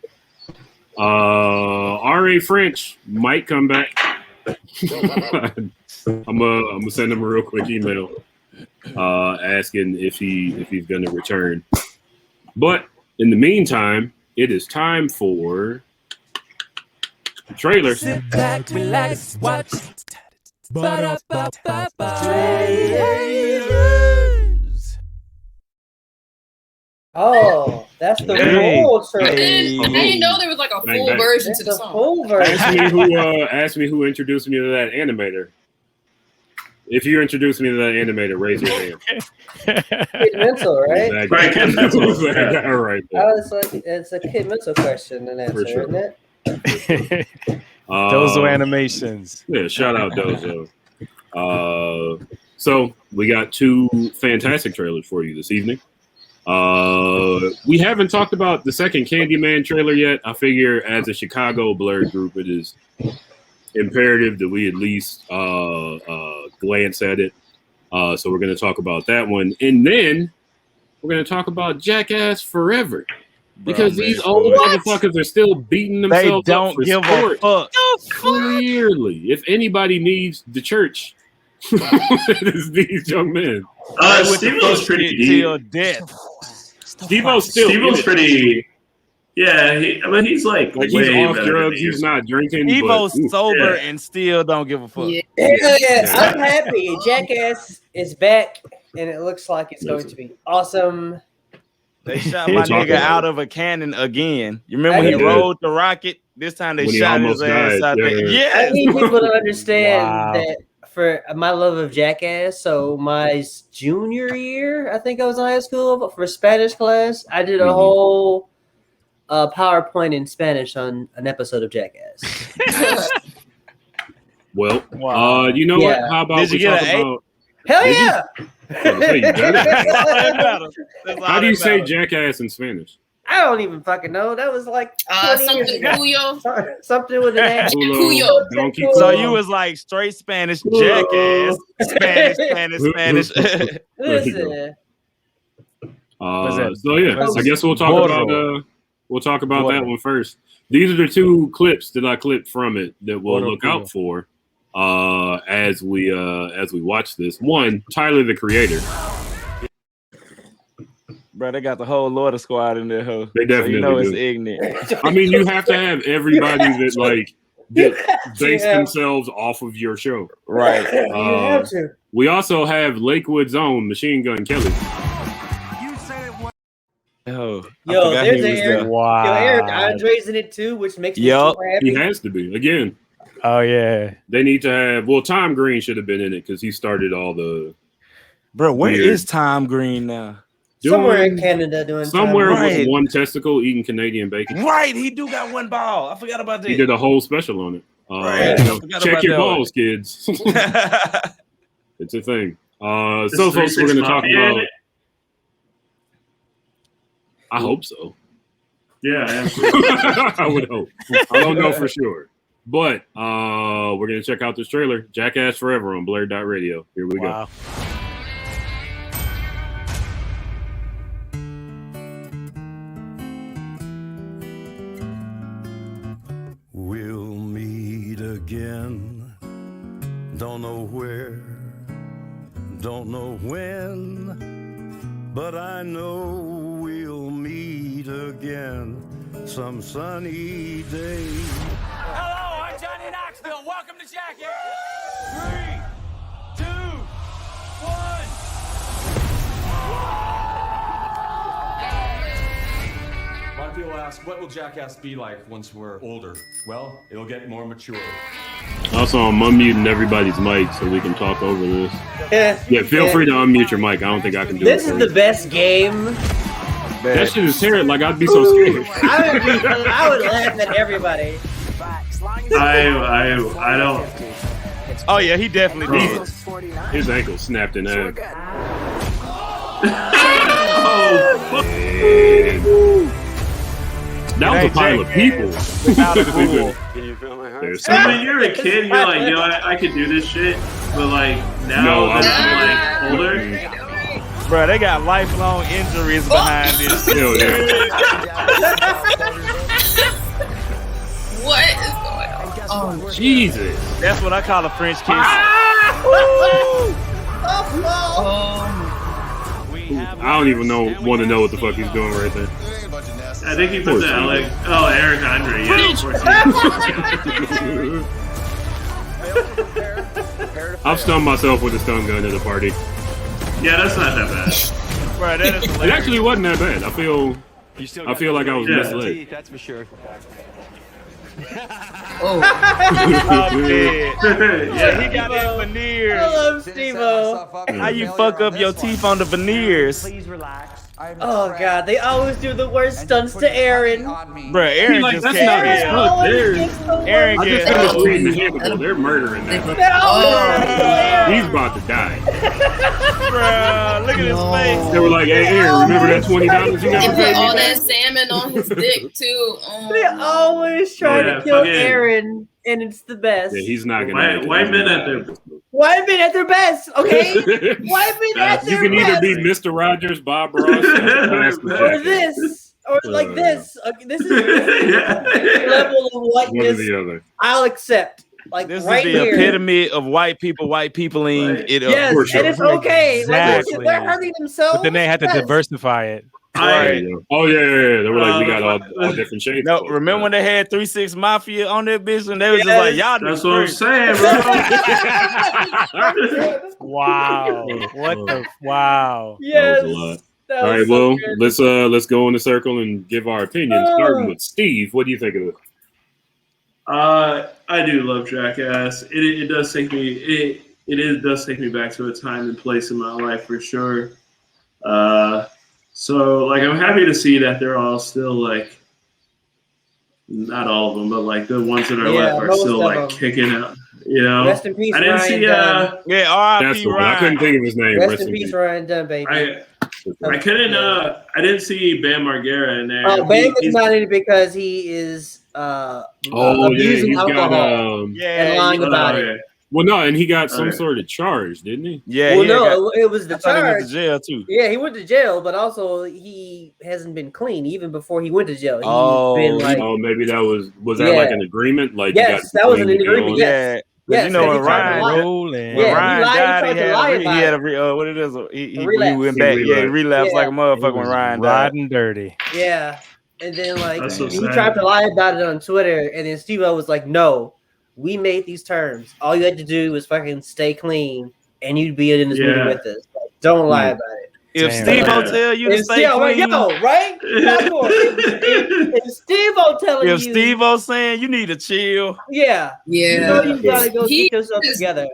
R.A. French might come back. I'm gonna send him a real quick email asking if he's gonna return. But in the meantime, it is time for the trailer. Sit back, relax, watch. Oh, that's the full trailer. I didn't know there was like a full version to the song. Full version. Ask me who introduced me to that animator. If you introduce me to that animator, raise your hand. Kidmental, right? Right, Kidmental. All right. I was like, it's a Kidmental question and answer, isn't it? Dozo Animations. Yeah, shout out Dozo. So we got 2 fantastic trailers for you this evening. We haven't talked about the second Candyman trailer yet. I figure as a Chicago Blurred group, it is imperative that we at least glance at it. So we're going to talk about that one. And then we're going to talk about Jackass Forever. Because these old motherfuckers are still beating themselves up for sport. Clearly. If anybody needs the church, it's these young men. Steve-O's pretty deep. Steve-O's pretty... Yeah, he's like he's off drugs. He's not drinking. Evo's sober and still don't give a fuck. Yeah. I'm happy. Jackass is back, and it looks like it's going to be awesome. They shot my nigga out of a cannon again. You remember when he rolled the rocket? This time they shot his ass out there. I need people to understand that for my love of Jackass. So my junior year, I think I was in high school for Spanish class. I did a whole PowerPoint in Spanish on an episode of Jackass. Well, you know what? How about we talk about? Hell yeah! How do you say Jackass in Spanish? I don't even fucking know. That was like something with an ass. So you was like straight Spanish, Jackass, Spanish. Listen. So yeah, I guess we'll talk about that one first. These are the 2 clips that I clipped from it that we'll look out for as we watch this. One, Tyler the Creator. Bro, they got the whole Lorda squad in there. They definitely do. It's ignorant. I mean, you have to have everybody that base themselves off of your show, right? You have to. We also have Lakewood's own Machine Gun Kelly. Yo, there's Eric. Wow. Yo, Eric Andre's in it too, which makes me super happy. He has to be again. Oh yeah. They need to have. Well, Tom Green should have been in it because he started all the. Bro, where is Tom Green now? Somewhere in Canada doing somewhere with one testicle eating Canadian bacon. Right, he do got one ball. I forgot about that. He did a whole special on it. Check your balls, kids. It's a thing. So folks, we're going to talk about. I hope so. Yeah, I would hope. I don't know for sure, but we're going to check out this trailer, Jackass Forever on BlurdDotRadio. Here we go. We'll meet again. Don't know where, don't know when, but I know we'll meet again some sunny day. Hello, I'm Johnny Knoxville. Welcome to Jackass. 3, 2, 1. A lot of people ask, what will Jackass be like once we're older? Well, it'll get more mature. Also, I'm unmuting everybody's mic so we can talk over this. Yeah, feel free to unmute your mic. I don't think I can do this it. This is the best game. That shit is terrible. Like, I'd be so scared. I would laugh at everybody. I don't. Oh, yeah, he definitely did. His ankle snapped in half. That was a pile of people. When you're a kid, you're like, yo, I could do this shit. But like now that I'm like older, bro, they got lifelong injuries behind this. What is going on? Oh Jesus! That's what I call a French kiss. I don't even want to know what the fuck he's doing right there. I think he put that like, oh, Eric Andre, yeah, of course. I've stunned myself with a stun gun at a party. Yeah, that's not that bad. Bro, that is it actually wasn't that bad. I feel like I was misled. That's for sure. Oh yeah, he got that veneers. I love Steve-O. How you fuck up your teeth on the veneers? Please relax. Oh god, they always do the worst stunts to Aaron. Bro, Aaron like, just that's can't. not the Yeah. stunt. Aaron I just get finished reading the handle. They're murdering that. He's about to die. Bro, look at his face. They were like, "Hey, Aaron, remember that $20 you They never put paid all me that back?" salmon on his dick too. They always try Yeah, to kill fucking- Aaron, and it's the best. Yeah, he's not gonna make it. White men at their White men at their best, okay? White men at You their can either best. be Mr. Rogers, Bob Ross, Or this, or like this. Okay, this is the level of one or whiteness the other. I'll accept. Like This right is the here. epitome of white peopling it up. Yes, and it's okay. Exactly. Like, they're hurting themselves. But then they had to Yes. diversify it. Right. Oh yeah. They were like, we got all different shades. No, remember when they had 3-6 Mafia on that bitch and they was just like, y'all. That's what I'm saying, bro. Wow. What the wow. Yes. That was a lot. That All was right, so well, good. let's go in the circle and give our opinions. Starting with Steve, what do you think of this? I do love Jackass. It does take me does take me back to a time and place in my life for sure. So like I'm happy to see that they're all still like, not all of them, but like the ones that are left are still like kicking out. You know, Rest in peace, I didn't Ryan see. Dunn. Yeah, R.I.P. That's the one. I Ryan. couldn't think of his name. Rest in peace, Ryan Dunn, baby. I couldn't. I didn't see Bam Margera in there. Oh, Bam is not in it because he is abusing he's alcohol got and lying about it. Well, no, and he got some sort of charge, didn't he? Yeah. Well, no, it was the I thought he charge. went to jail too. Yeah, he went to jail, but also he hasn't been clean even before he went to jail. He's Oh, been like, maybe that was that like an agreement? Like, yes, that was an agreement. Yes. Yes, you know when Ryan rolling. When Ryan died, he had a what it is. He relapse. went back. Yeah, he relapsed like a motherfucker when Ryan died. Riding dirty. Yeah, and then like That's so he sad. tried to lie about it on Twitter, and then Steve-O was like, "No, we made these terms. All you had to do was fucking stay clean, and you'd be in this movie with us. Like, don't lie about it." If Steve-O tell you to stay clean, right? If Steve-O telling you, if Steve-O saying you need to chill, Yeah. you know you gotta go get yourself together.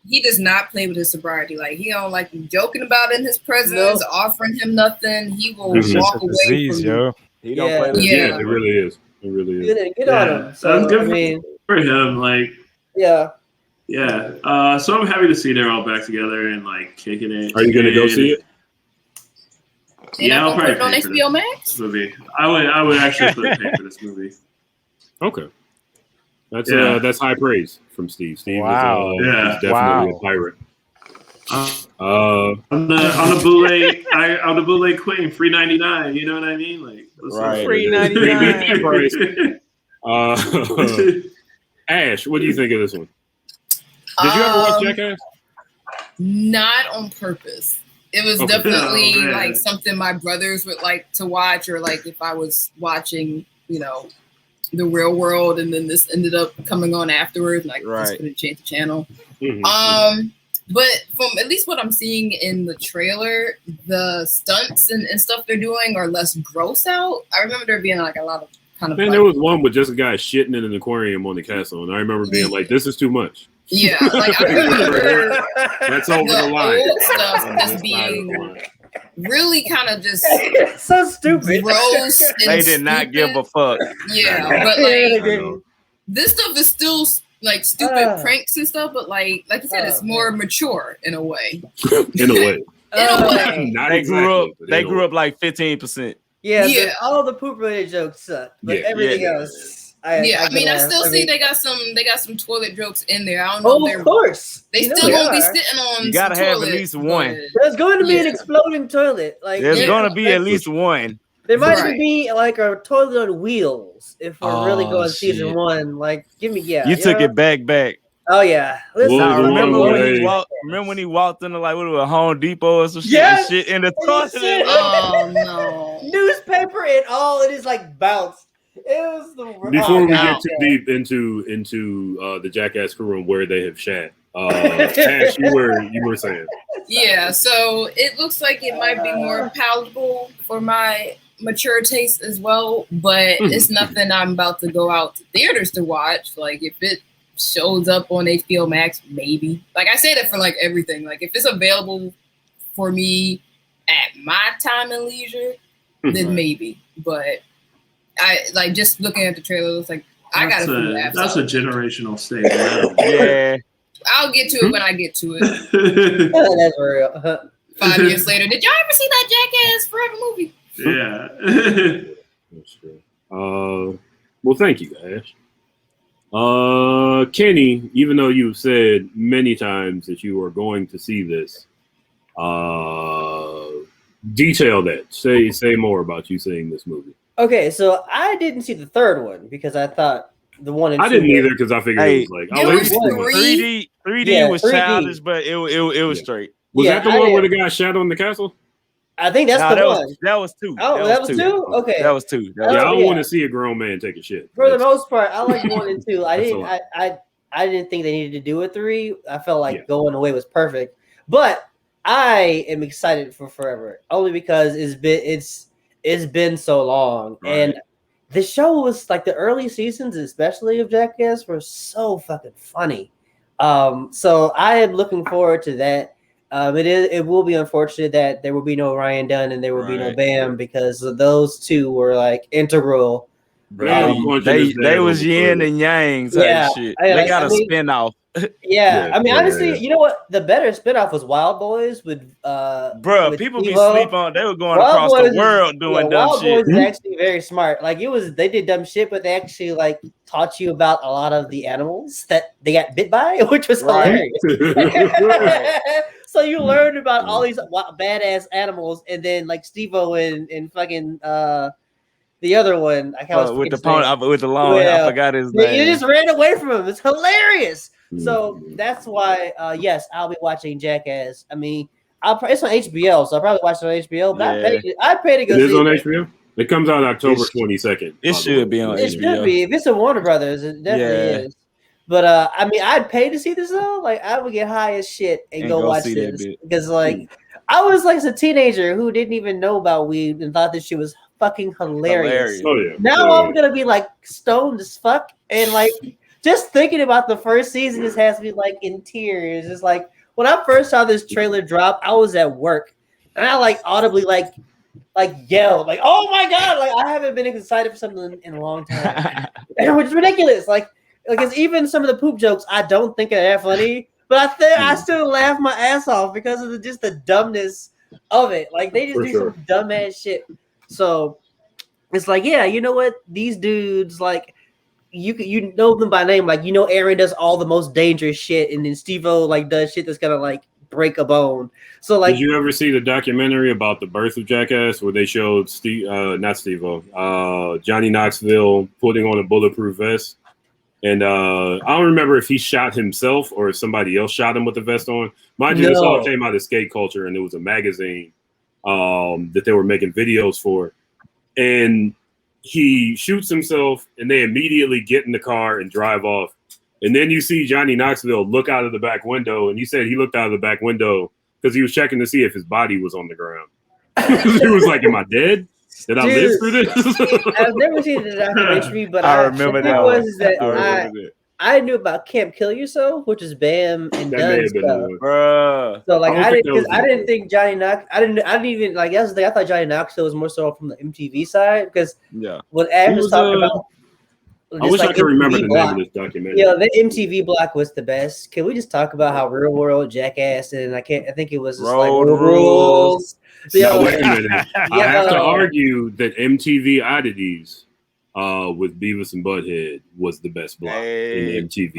He does not play with his sobriety. Like, he don't like you joking about it in his presence, offering him nothing. He will walk away disease, from yo. He don't play with Yeah, it really is. It really is. Get on him. So, That's good I mean, for him. Like, yeah. So I'm happy to see they're all back together and like kicking it. Are you gonna go see it? Yeah, I'll probably put it on pay for HBO Max. this movie. I would actually pay for this movie. Okay. That's high praise from Steve. Steve Wow. is definitely a pirate. On the bootleg, on the bootleg Queen, free 99. You know what I mean? Like, Right. Free 99. Ash, what do you think of this one? Did you ever watch Jackass? Not on purpose. It was Okay. definitely Oh, man. like something my brothers would like to watch, or like if I was watching, The Real World, and then this ended up coming on afterwards, and I just couldn't change the channel. Mm-hmm. But from at least what I'm seeing in the trailer, the stunts and stuff they're doing are less gross out. I remember there being like a lot of kind of. Man, there was one with just a guy shitting in an aquarium on the castle, and I remember being like, "This is too much." Yeah, like I remember that's over the line. Old stuff just being really kind of just so stupid, gross. And they did not give a fuck. Yeah, but like this stuff is still like stupid pranks and stuff, but like you said, it's more mature in a way. In a way. Not they grew up like 15%. Yeah. All the poop related jokes suck, but everything else. I still see they got some toilet jokes in there. I don't know. Oh, of course. They still gonna be sitting on. You gotta have at least one. There's going to be an exploding toilet. Like there's gonna be at least one. There might even be like a toilet on wheels if we're really going season one. Like, give me You took it back. Oh yeah. Listen, remember when he walked into like what was a Home Depot or some shit in the toilet? Oh no. Newspaper and all. It is like bounced. It was the Before we get too deep into the Jackass crew and where they have shat, Ash, you were saying. Yeah, so it looks like it might be more palatable for my mature taste as well, but it's nothing I'm about to go out to theaters to watch. Like if it shows up on HBO Max, maybe. Like I say that for like everything. Like if it's available for me at my time and leisure, then maybe. But I like just looking at the trailer. It was like That's a generational statement. Yeah, I'll get to it when I get to it. That's real. 5 years later, did y'all ever see that Jackass Forever movie? Yeah. That's true. Well, thank you, guys. Kenny, even though you've said many times that you are going to see this, detail that. Say more about you seeing this movie. Okay, so I didn't see the third one because I thought the one and I two didn't either because I figured it was like, oh, it was 3D was 3D. Childish, but it was straight. Was that the one where the guy shot on the castle? I think that's the one. That was 2. Oh, that was 2? Okay. That was 2. I don't want to see a grown man take a shit. For the most part, I like 1 and 2. I didn't think they needed to do a 3. I felt like going away was perfect. But I am excited for Forever only because it's been so long. Right. And the show was like the early seasons, especially of Jackass, were so fucking funny. So I am looking forward to that. It will be unfortunate that there will be no Ryan Dunn and there will be no Bam because those two were like integral. They was yin and yang type shit. They got a spinoff. I mean, honestly, you know what? The better spinoff was Wild Boys with with people Evo. be sleep on. They were going across the world doing dumb Wild shit. Boys is actually very smart. Like they did dumb shit, but they actually like taught you about a lot of the animals that they got bit by, which was hilarious. So you learned about all these badass animals, and then like Steve-O and fucking the other one, I can't with the long, I forgot his name. You just ran away from him. It's hilarious. So that's why, yes, I'll be watching Jackass. I mean, it's on HBO, so I'll probably watch it on HBO. But I'd pay to go. It is on HBO. It comes out October 22nd. It should be on HBO. It should be. If it's a Warner Brothers, it definitely is. But I mean, I'd pay to see this though. Like, I would get high as shit and go watch this because, like, I was like a teenager who didn't even know about weed and thought this shit was fucking hilarious. Oh, yeah. Now I'm gonna be like stoned as fuck and like just thinking about the first season just has me like in tears. It's like when I first saw this trailer drop, I was at work and I like audibly like yelled like, "Oh my god!" Like I haven't been excited for something in a long time, which is ridiculous. Like it's even some of the poop jokes I don't think are that funny, but I still laugh my ass off because of just the dumbness of it. Like they just do some dumb ass shit. So it's like, yeah, you know what? These dudes, like, you know them by name. Like, you know, Aaron does all the most dangerous shit, and then Steve-O like does shit that's gonna like break a bone. So like, did you ever see the documentary about the birth of Jackass where they showed Johnny Knoxville putting on a bulletproof vest? And I don't remember if he shot himself or if somebody else shot him with the vest on. Mind you, this all came out of skate culture, and it was a magazine that they were making videos for. And he shoots himself, and they immediately get in the car and drive off. And then you see Johnny Knoxville look out of the back window, and he said he looked out of the back window because he was checking to see if his body was on the ground. He was like, "Am I dead? Did I live through this?" I've never seen the documentary, but I remember that. I knew about Camp Kill Yourself, which is Bam and Dunn stuff. So like I didn't think Johnny Knox. I didn't even like. That's the thing. I thought Johnny Knoxville was more so from the MTV side because what Adam was talking about. I wish I could remember the name of this documentary. Yeah, the MTV block was the best. Can we just talk about how Real World, Jackass, and I think it was just Road Rules. Now, wait a minute. I have to argue that MTV Oddities with Beavis and Butthead was the best block in MTV.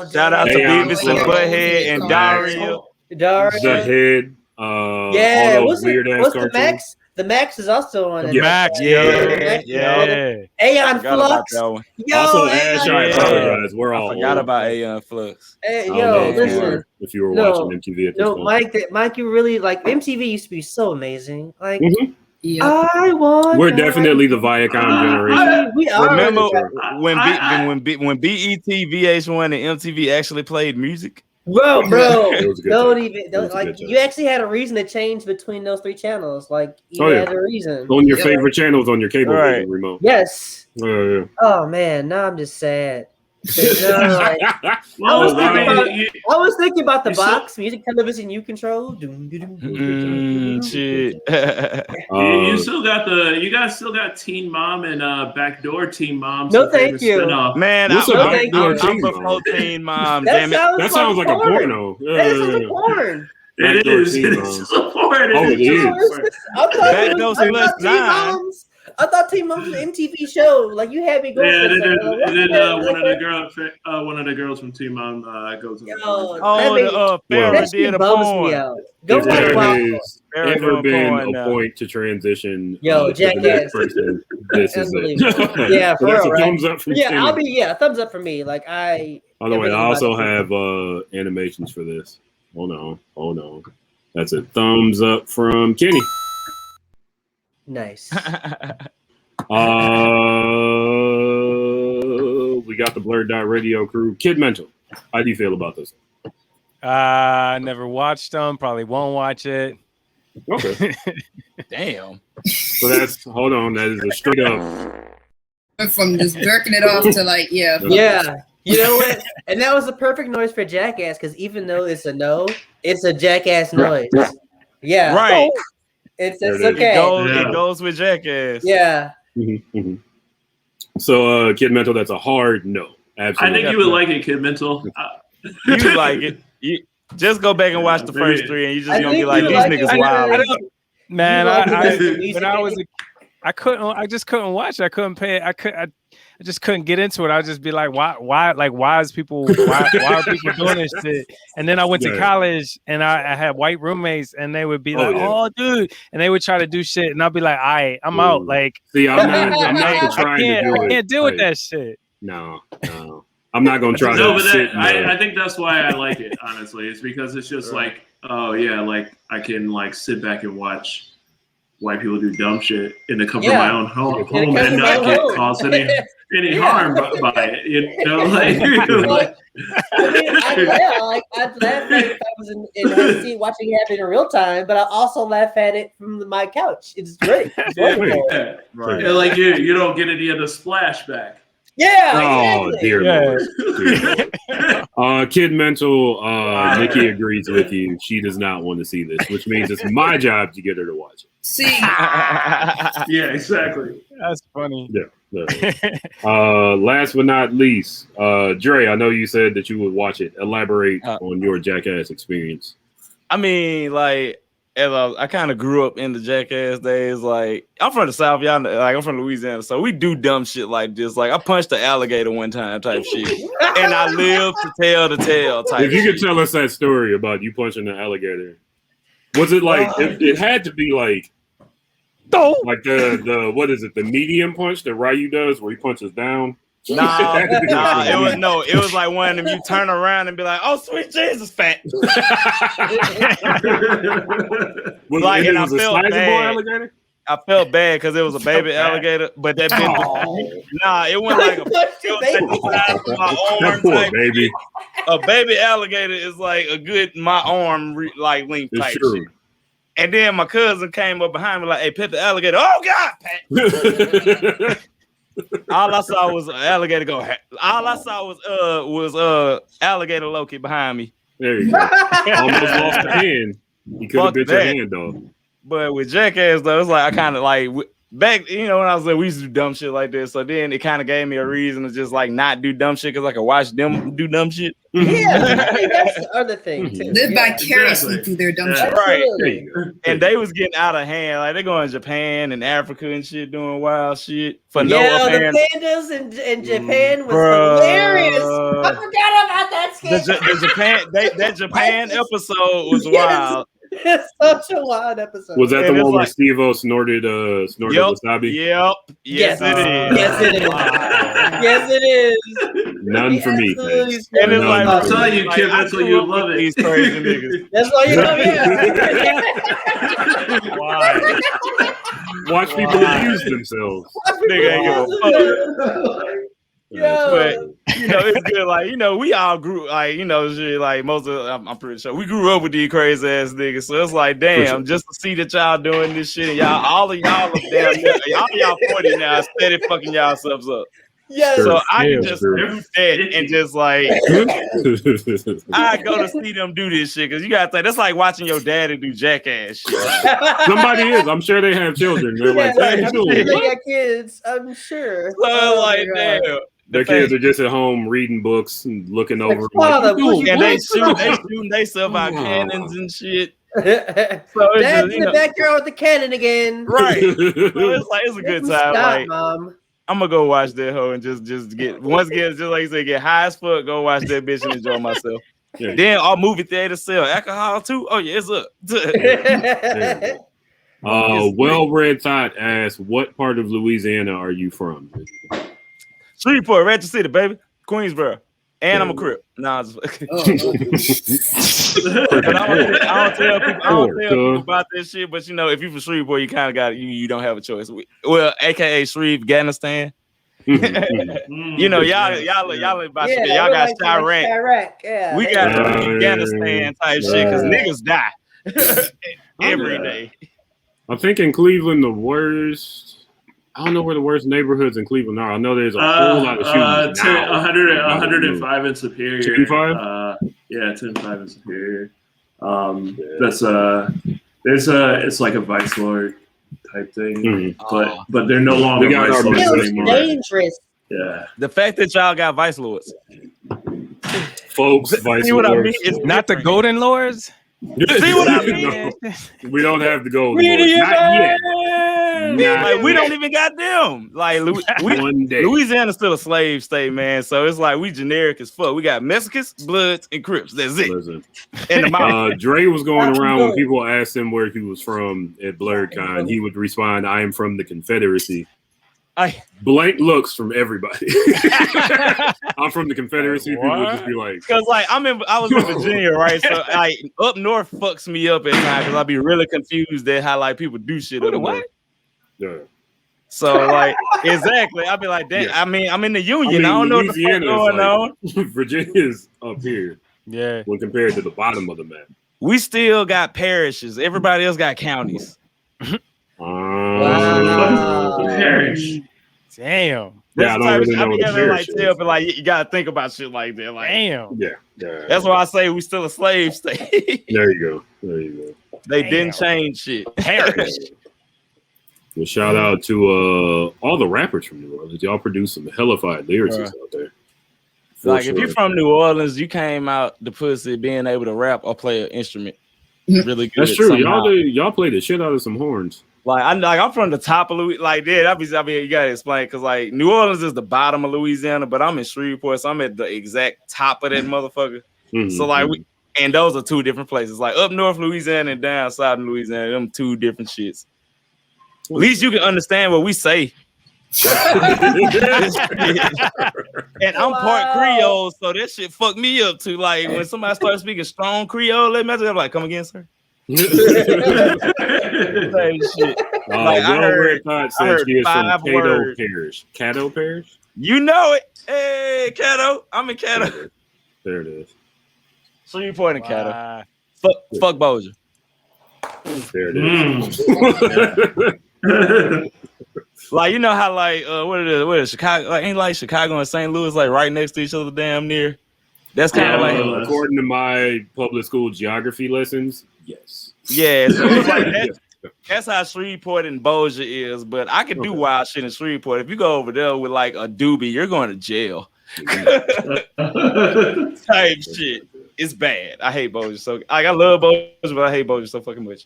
Shout out to Beavis and Butthead and Dario. The Head. All those weird ass cartoons. The Max is also on it. Max, Aeon Flux. Also, Ash, I apologize. We're all forgot about Aeon Flux. Listen. If you were watching MTV at this point. Mike, you really like MTV used to be so amazing. Like, I want. We're definitely the Viacom generation. We are. Remember when BET, VH1, and MTV actually played music? Bro, you actually had a reason to change between those three channels. Like you had a reason on your favorite channels on your cable remote. Yes. Oh man, now I'm just sad. I was thinking about the box, music, television, you control. Shit. You still got still got Teen Mom and Backdoor Teen Mom. No, thank you, man. I'm before Teen Mom. Damn it, that sounds like a porno. That sounds like porn. It is. It's a porn. Oh, it is. I thought Teen Mom's was an MTV show. Like you had me going. Yeah, one of the girls from Teen Mom goes. Farrah did a porn. If there has ever been a point to transition, Jackass. to the next person, this is it. Yeah, so that's a thumbs up from Timmy. Thumbs up for me. Like I. By the way, I also have animations for this. Hold on. That's a thumbs up from Kenny. Nice. We got the BlurdDotRadio crew. Kidmental. How do you feel about this? Never watched them. Probably won't watch it. Okay. Damn. So that is a straight up from just jerking it off to like, yeah. You know what? And that was the perfect noise for Jackass because even though it's a no, it's a Jackass noise. Yeah. Right. It's okay. It goes with Jackass. Yeah. Mm-hmm. So, Kidmental, that's a hard no. Absolutely. I think you would like it, Kidmental. You like it. You just go back and watch the first three, and you're just gonna be like, these niggas wild. Man, I just couldn't watch it. I couldn't pay it. I just couldn't get into it. I would just be like, why are people doing this shit? And then I went to college and I had white roommates and they would be like, oh dude, and they would try to do shit and I'll be like, all right, I'm out. Like, see, I'm not trying to do it. I can't deal with that shit. No. I'm not gonna try to sit. I think that's why I like it, honestly. It's because it's just like, oh yeah, like I can like sit back and watch white people do dumb shit in the comfort of my own home and not get caused any harm by it, you know, like. I'd laugh at it if I was in watching it happen in real time, but I also laugh at it from my couch. It's great. It's right. And like you don't get any of the splashback. Yeah. Oh, dear Lord. Kidmental, Nikki agrees with you. She does not want to see this, which means it's my job to get her to watch it. See. Yeah, exactly. That's funny. Yeah. Last but not least, Dre, I know you said that you would watch it. Elaborate on your Jackass experience. I mean, like, I kind of grew up in the Jackass days. Like, I'm from the South, y'all. Like, I'm from Louisiana, so we do dumb shit like this. Like, I punched an alligator one time, type shit, and I live to tell the tale. Type. If you could tell us that story about you punching the alligator, was it like it had to be like the what is it? The medium punch that Ryu does, where he punches down. It was like one of them. You turn around and be like, "Oh, sweet Jesus, fat!" Like, and I felt bad. I felt bad because it was a baby alligator, but that bitch, it wasn't like my arm type baby. A baby alligator is like a good my arm like length type shit. And then my cousin came up behind me like, "Hey, pet the alligator!" Oh God, Pat. All I saw was alligator go. All I saw was alligator Loki behind me. There you go. Almost lost the hand. You could have bit your hand though. But with Jackass though, it's like I kind of like back, when I was like, we used to do dumb shit like this. So then it kind of gave me a reason to just like not do dumb shit because I could watch them do dumb shit. Yeah, I think that's the other thing too. Live vicariously through their dumb shit. Right. And they was getting out of hand. Like they're going to Japan and Africa and shit, doing wild shit for no apparent. The pandas in Japan was hilarious. I forgot about that sketch. That Japan episode was wild. It's such a wild episode. Was that the one where Steve-O snorted wasabi? Yep. Yes, it is. Yes, it is. Yes, it is. None for me. And it's like, I'll tell you, Kim, that's why you love it. These crazy niggas. That's why you love it. Why? Watch people abuse themselves. Nigga ain't give a fuck. But it's good. Like, we all grew shit. Like most of, I'm pretty sure we grew up with these crazy ass niggas. So it's like, damn, just to see that y'all doing this shit, and all of y'all are damn, y'all 40 now, steady fucking y'all selves up. Yes. So I can just do that and just like I go to see them do this shit because you gotta think that's like watching your daddy do jackass shit. Somebody is. I'm sure they have children. They're like, I'm "Hey, sure they got kids. I'm sure. So like, damn. Their kids are just at home reading books and looking over. Father, and they shooting themselves out cannons and shit. So Dad's in the backyard with the cannon again. Right. So it's like it's a good time. Stop, like, Mom. I'm gonna go watch that hoe and just get just like you said, get high as fuck. Go watch that bitch and enjoy myself. Yeah. Then all movie theaters sell alcohol too. Oh yeah, it's up. Well-read Todd asks, "What part of Louisiana are you from?" Shreveport, Ratchet City, baby, Queensboro, and I'm a Crip. Nah, I don't tell people about this shit, but you know, if you from Shreveport, you kind of got you don't have a choice. Well, AKA Shreve, Afghanistan. You know, y'all about shit. Y'all got like Chirac. Yeah, we got Afghanistan type shit because niggas die every day. I think in Cleveland, the worst. I don't know where the worst neighborhoods in Cleveland are. I know there's a whole lot of shootings now. 105 in Superior. 10-5? Yeah, 10-5 in Superior. It's like a vice lord type thing, but they're no longer vice lords anymore. Dangerous. Yeah. The fact that y'all got vice lords, folks, vice see what lords. I mean? It's not the golden lords. See what I mean? No, we don't have the golden lords. Not yet. Like, we don't even got them. Like Louisiana's still a slave state, man. So it's like we generic as fuck. We got Mexicans, Bloods, and Crips. That's it. And the Dre was going around when people asked him where he was from at BlurdCon. He would respond, "I am from the Confederacy." Blank looks from everybody. I'm from the Confederacy. People would just be like, because like I was in Virginia, right? So like up north fucks me up at times because I'll be really confused at how like people do shit up north. Yeah. So like exactly, I'll be like, damn. Yeah. I mean, I'm in the Union. I don't know what's going on. Virginia's up here. Yeah. When compared to the bottom of the map, we still got parishes. Everybody else got counties. Parish. Damn. Yeah, I don't really know what a parish is. But like you gotta think about shit like that. Like, damn. Yeah. That's why I say we still a slave state. There you go. They didn't change shit. Parish. Well, shout out to all the rappers from New Orleans. Y'all produce some hellified lyricists out there. Like if you're from New Orleans, you came out the pussy being able to rap or play an instrument really good. That's true. Y'all play the shit out of some horns. Like I'm from the top of Louisiana. Like, I mean, you gotta explain because like New Orleans is the bottom of Louisiana, but I'm in Shreveport, so I'm at the exact top of that motherfucker. So like and those are two different places. Like up north Louisiana and down south Louisiana, them two different shits. At least you can understand what we say. And I'm part Creole, so that shit fucked me up too. Like when somebody starts speaking strong Creole, let me I'm like, come again, sir. Shit. Like, I heard 5 words. Caddo Parish? You know it. Hey, Caddo. I'm in Caddo. There it is. So you pointing Caddo. Fuck Bossier. There it is. Like, you know how like what is Chicago? Like ain't like Chicago and St. Louis like right next to each other damn near. That's kind of like according to my public school geography lessons, yes. Yeah, so it's like that's how Shreveport and Bossier is, but I can do wild shit in Shreveport. If you go over there with like a doobie, you're going to jail. Type shit. It's bad. I hate Bossier. So I love Bossier, but I hate Bossier so fucking much.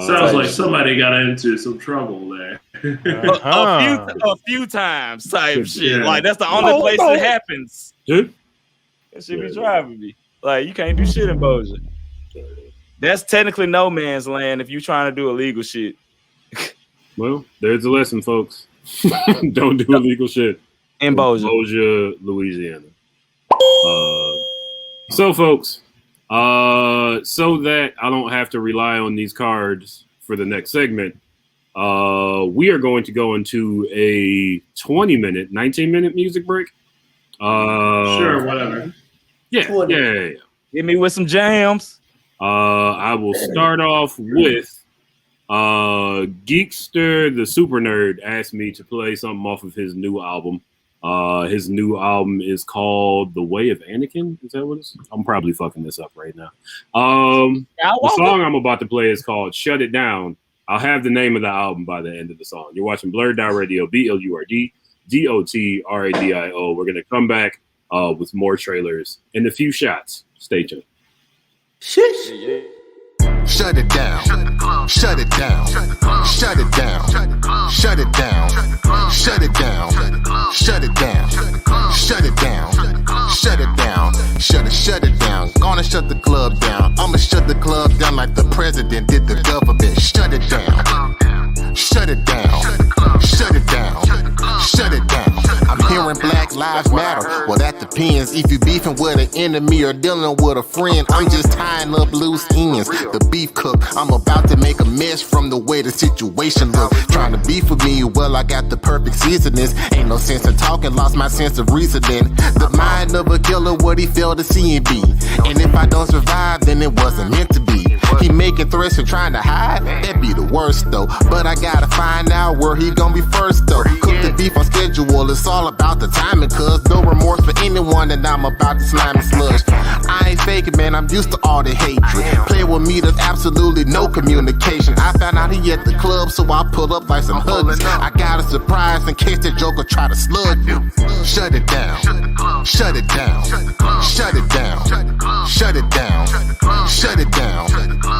Sounds like somebody got into some trouble there. A few times type shit. Like that's the only place it happens. That shit be driving me. Like you can't do shit in Bossier. That's technically no man's land if you're trying to do illegal shit. Well, there's a lesson, folks. Don't do illegal shit in Bossier, Louisiana. So, folks, so that I don't have to rely on these cards for the next segment, we are going to go into a 20-minute, 19-minute music break. Sure, whatever. Yeah. Hit me with some jams. I will start off with Geekster the Super Nerd asked me to play something off of his new album. His new album is called The Way of Anakin. Is that what it's? I'm probably fucking this up right now. The song I'm about to play is called Shut It Down. I'll have the name of the album by the end of the song. You're watching BlurdDotRadio, BlurdDotRadio. We're going to come back with more trailers and a few shots. Stay tuned. Shush. Shut it down. Shut it down. Shut it down. Shut it down. Shut it down. Shut it down. Shut it down. Shut it down. Shut it down. Gonna shut the club down. I'ma shut the club down like the president did the government. Shut it down. Shut it down. Shut it down. Shut it down. I'm hearing Black Lives Matter. Well, that depends. If you beefing with an enemy or dealing with a friend, I'm just tying up loose ends. The beef cook, I'm about to make a mess from the way the situation looks. Trying to beef with me, well, I got the perfect seasonings. Ain't no sense in talking, lost my sense of reasoning. The mind of a killer, what he failed to see and be. And if I don't survive, then it wasn't meant to be. He making threats and trying to hide, that'd be the worst though. But I gotta find out where he gonna be first though. Cook the beef on schedule, it's all about the timing. Cause no remorse for anyone that I'm about to slime and slush. I ain't faking, man, I'm used to all the hatred. Play with me, there's absolutely no communication. I found out he at the club, so I pull up like some huggies. I got a surprise in case that joker try to slug you. Shut it down. Shut it down. Shut it down. Shut it down. Shut it down.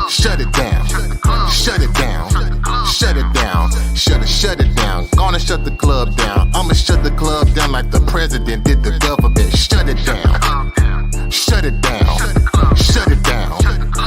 Shut it down. Shut it down. Shut it down. Shut it down. Gonna shut the club down. I'ma shut the club down like the president did the government. Shut it down. Shut it down. Shut it down.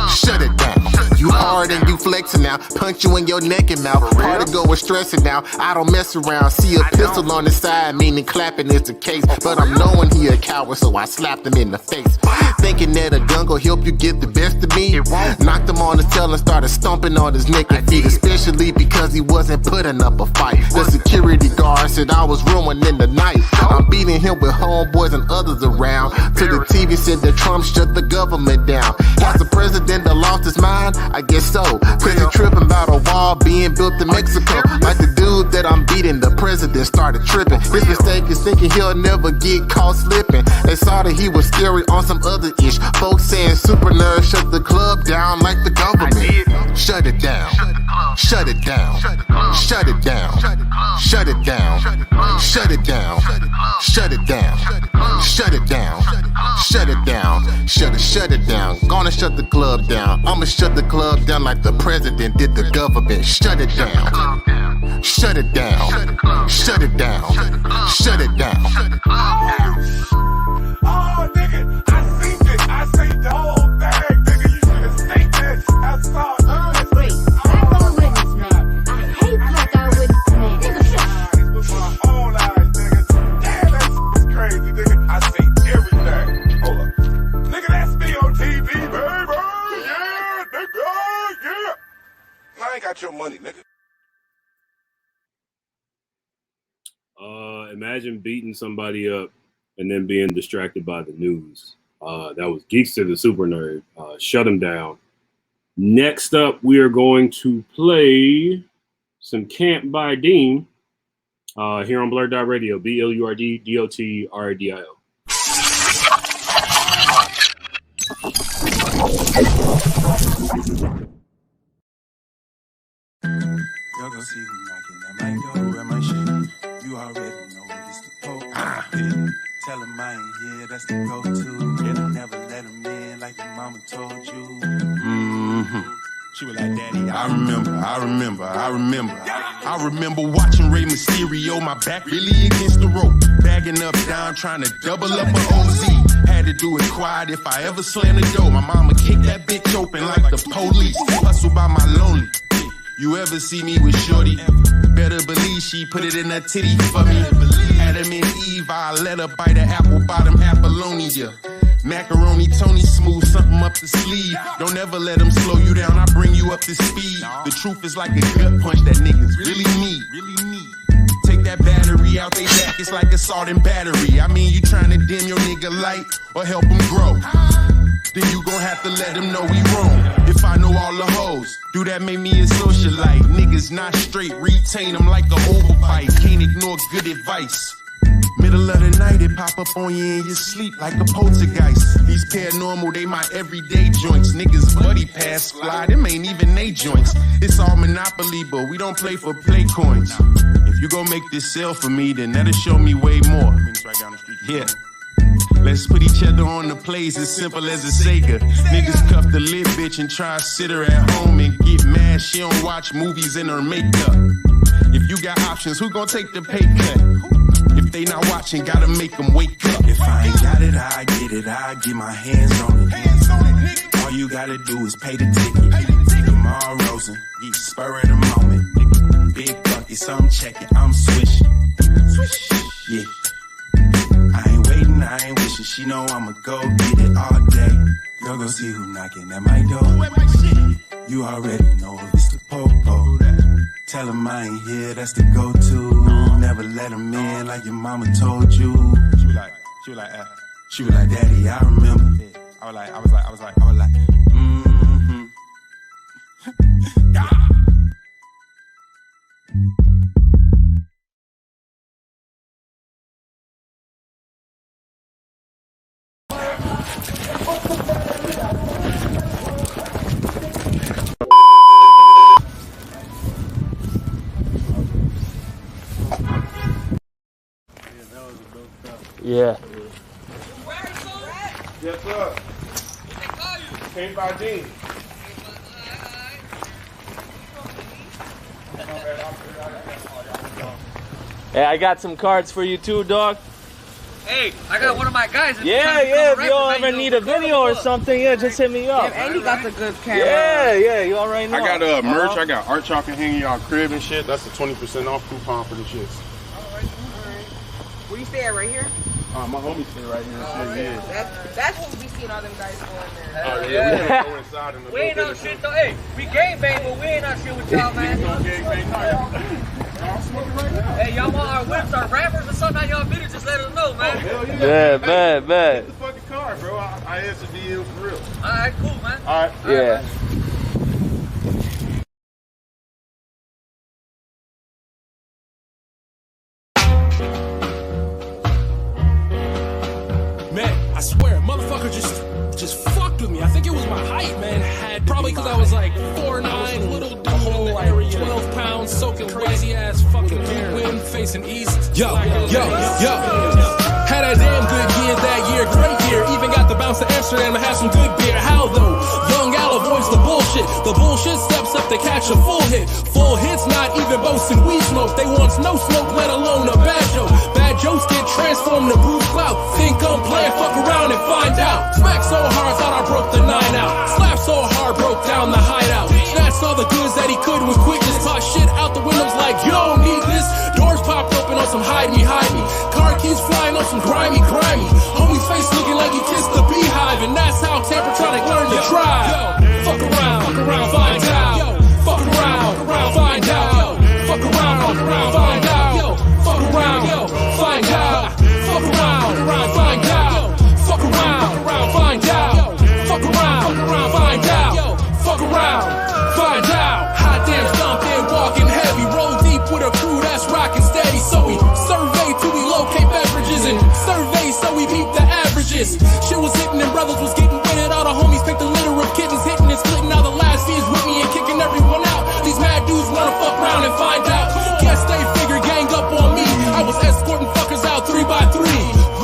Shut it down. You hard and you flexing now. Punch you in your neck and mouth. Hard to go with stressing now. I don't mess around. See a pistol on the side, meaning clapping is the case. But I'm knowing he a coward, so I slapped him in the face. Thinking that a gun gon' help you get the best of me. Knocked him on his tail and started stomping on his neck and feet. Especially because he wasn't putting up a fight. The security guard said I was ruining the night. I'm beating him with homeboys and others around. Till the TV said that Trump shut the government down. Has the president that lost his mind? I guess so. Cause he tripping about a wall being built in Mexico. Like the dude that I'm beating, the president started tripping. His mistake is thinking he'll never get caught slipping. They saw that he was scary on some other ish. Folks saying Super Nerd shut the club down like the government. Shut it down. Shut it down. Shut it down. Shut it down. Shut it down. Shut it down. Shut it down. Shut it down. Shut it down. Gonna shut the club down. I'ma shut the club down like the president did the government. Shut it down. Shut it down. Shut it down. Shut it down. Oh, nigga, I seen it. I seen the whole thing, nigga. You should have seen this. I saw it. Great. Black eyewitness, man. I hate black eyewitness, man. Nigga, shut With my own eyes, nigga. Damn, that's crazy, nigga. I seen everything. Hold up. Nigga, that's me on TV, baby. Yeah, nigga, yeah. I ain't got your money, nigga. Imagine beating somebody up and then being distracted by the news. That was Geekster the Super Nerd. Shut him down. Next up, we are going to play some Camp by Dean here on BlurdDotRadio. BlurdDotRadio. Y'all gonna see who knocking at my door at my shit. You already know it's the poke. Tell him I ain't here, that's the go-to. And I never let him in like the mama told you. She was like, Daddy, I remember watching Rey Mysterio, my back really against the rope. Bagging up down, trying to double up an OZ. Had to do it quiet if I ever slam the door. My mama kicked that bitch open like the police. Hustle by my lonely. You ever see me with shorty? Better believe she put it in her titty for me. Adam and Eve, I let her bite the apple bottom Apollonia. Macaroni Tony, smooth something up the sleeve. Don't ever let them slow you down, I bring you up to speed. The truth is like a gut punch that niggas really need. Take that battery out they back, it's like assault and battery. I mean, you trying to dim your nigga light or help him grow. then you gon' have to let them know we wrong. If I know all the hoes, do that make me a socialite? Niggas not straight, retain them like a overbite. Can't ignore good advice. Middle of the night, it pop up on you in your sleep like a poltergeist. These paranormal, they my everyday joints. Niggas buddy pass fly, them ain't even they joints. It's all Monopoly, but we don't play for play coins. If you gon' make this sell for me, then that'll show me way more. Yeah. Let's put each other on the plays as simple as a Sega. Niggas cuff the lit bitch and try to sit her at home and get mad she don't watch movies in her makeup. If you got options, who gon' take the pay cut? If they not watching, gotta make them wake up. If I ain't got it, I get it, I get my hands on it. All you gotta do is pay the ticket. Tomorrow Rosen, spur of the moment. Big buckets, I'm checking, I'm swishing. Yeah. I ain't waiting, I ain't wishing. She know I'ma go get it all day. Girl, go see who knocking at my door. You already know if it's the po-po. Tell him I ain't here, that's the go-to. Never let him in like your mama told you. She was like, Daddy, I remember. I was like, mm-hmm. Yeah. Yes, sir. Came by Dean. Hey, I got some cards for you too, dog. Hey, I got one of my guys. Yeah, if y'all ever need a video or something, yeah, just hit me up. And he got the good camera. Yeah, you already know. I got merch. I got art y'all can hang in y'all crib and shit. That's a 20% off coupon for the shits. All right. Where you stay at, right here? My homie stay right here. That's what we seen all them guys going there. Oh yeah, we gonna go inside in the We ain't on shit though. Hey, we gangbang, but we ain't on shit with y'all, man. Hey, y'all want our whips, our rappers, or something? How y'all beat it? Just let us know, man. Hell yeah. Bad. Get the fucking car, bro. I answer DMs for real. All right, cool, man. All right. Yeah. Man, I swear, motherfucker just fucked with me. I think it was my height, man. Probably because I was like 4'9", little dude in the area, 12 pounds, soaking crazy ass fucking wind facing east. Yo. Had a damn good year that year, great year. Even got the bounce to Amsterdam and had some good beer. How though? Young Al avoids the bullshit. The bullshit steps up to catch a full hit. Full hits, not even boasting weed smoke. They want no smoke, let alone a bad joke. Bad jokes get transformed to Bruce Clout. Think I'm playing, fuck around and find out. Smack so hard, thought I broke the 9 out. Slap so hard, broke down the hideout. Snatched all the goods that he could with quickness. Tossed shit out the windows like, you don't need this. Doors popped open on some hide me. Car keys flying on some grimy. Homie's face looking like he kissed the beehive. And that's how Tampertronic learned to drive. Fuck around, find out. Fuck around, find out. Fuck around, find out. Fuck around, find out. Fuck around, find out. Fuck around, find out. Fuck around, find out. Fuck around, find out. Hot damn stomping, walking heavy. Roll deep with a crew that's rocking steady. So we survey till we locate beverages and survey so we beat the averages. Shit was hitting and brothers was getting with it. All the homies picked a litter of kittens, hitting and splitting. Now the last fees with me and kicking everyone out. These mad dudes wanna fuck around and find out. Guess they figure gang up on me. I was escorting fuckers out 3 by 3.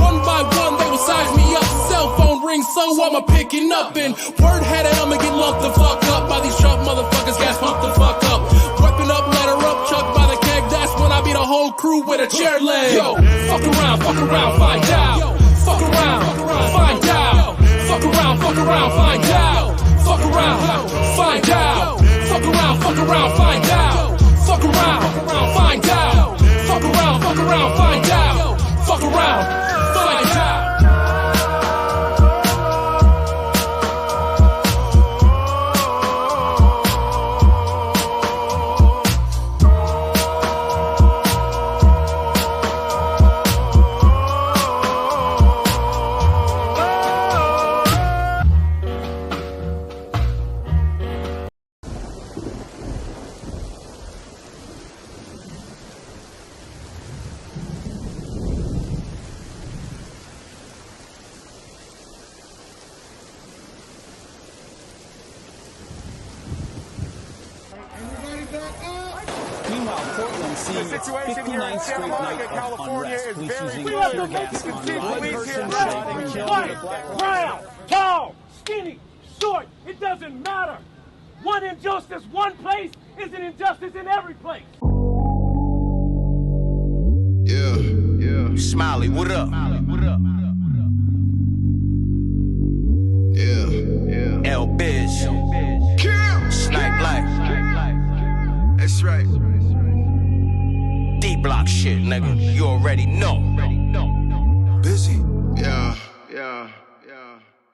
One by one they would size me up. Cell phone rings, so I'ma picking up. And word had it, I'ma get lumped the fuck up by these Trump motherfuckers. Gas pumped the fuck up. Weapon up, let her up, chucked by the keg. That's when I beat a whole crew with a chair leg. Yo, fuck around, find out. Fuck around, find out. Fuck around, find out. Fuck around, find out. Fuck around, find out. Fuck around, find out. Fuck around, find out. Fuck around, find out. Meanwhile, Portland seeing its 59th straight night of unrest. Police using tear gas on one person shot and killed with a black Brown, tall, skinny, short, it doesn't matter. One injustice, one place is an injustice in every place. Yeah. Smiley, what up? Yeah. L Biz. Snipe Life. That's right. D-block shit, nigga. You already know. Busy. Yeah.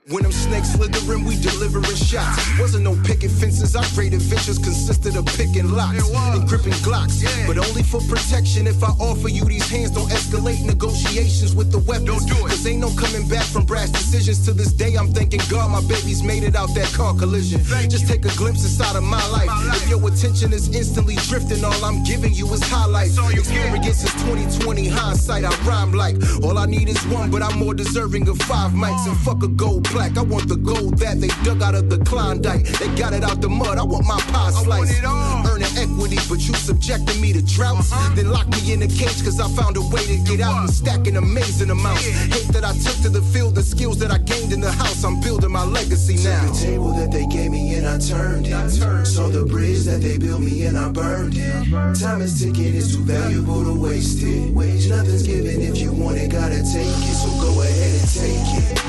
When them snakes slithering, we delivering shots. Wasn't no picket fences, our great adventures consisted of picking locks and gripping Glocks. But only for protection. If I offer you these hands, don't escalate negotiations with the weapons. Cause ain't no coming back from brash decisions. To this day, I'm thanking God my babies made it out that car collision. Just take a glimpse inside of my life. If your attention is instantly drifting, all I'm giving you is highlights. Experience is 20/20 hindsight, I rhyme like all I need is one, but I'm more deserving of 5 mics. And fuck a gold plaque. I want the gold that they dug out of the Klondike. They got it out the mud, I want my pie slice. Earning equity, but you subjecting me to droughts. Then lock me in a cage cause I found a way to get out and stacking amazing amounts. Hate that I took to the field, the skills that I gained in the house. I'm building my legacy now. The table that they gave me and I turned it. Saw the bridge that they built me and I burned it. Time is ticking, it's too valuable to waste it. Nothing's given, if you want it, gotta take it. So go ahead and take it.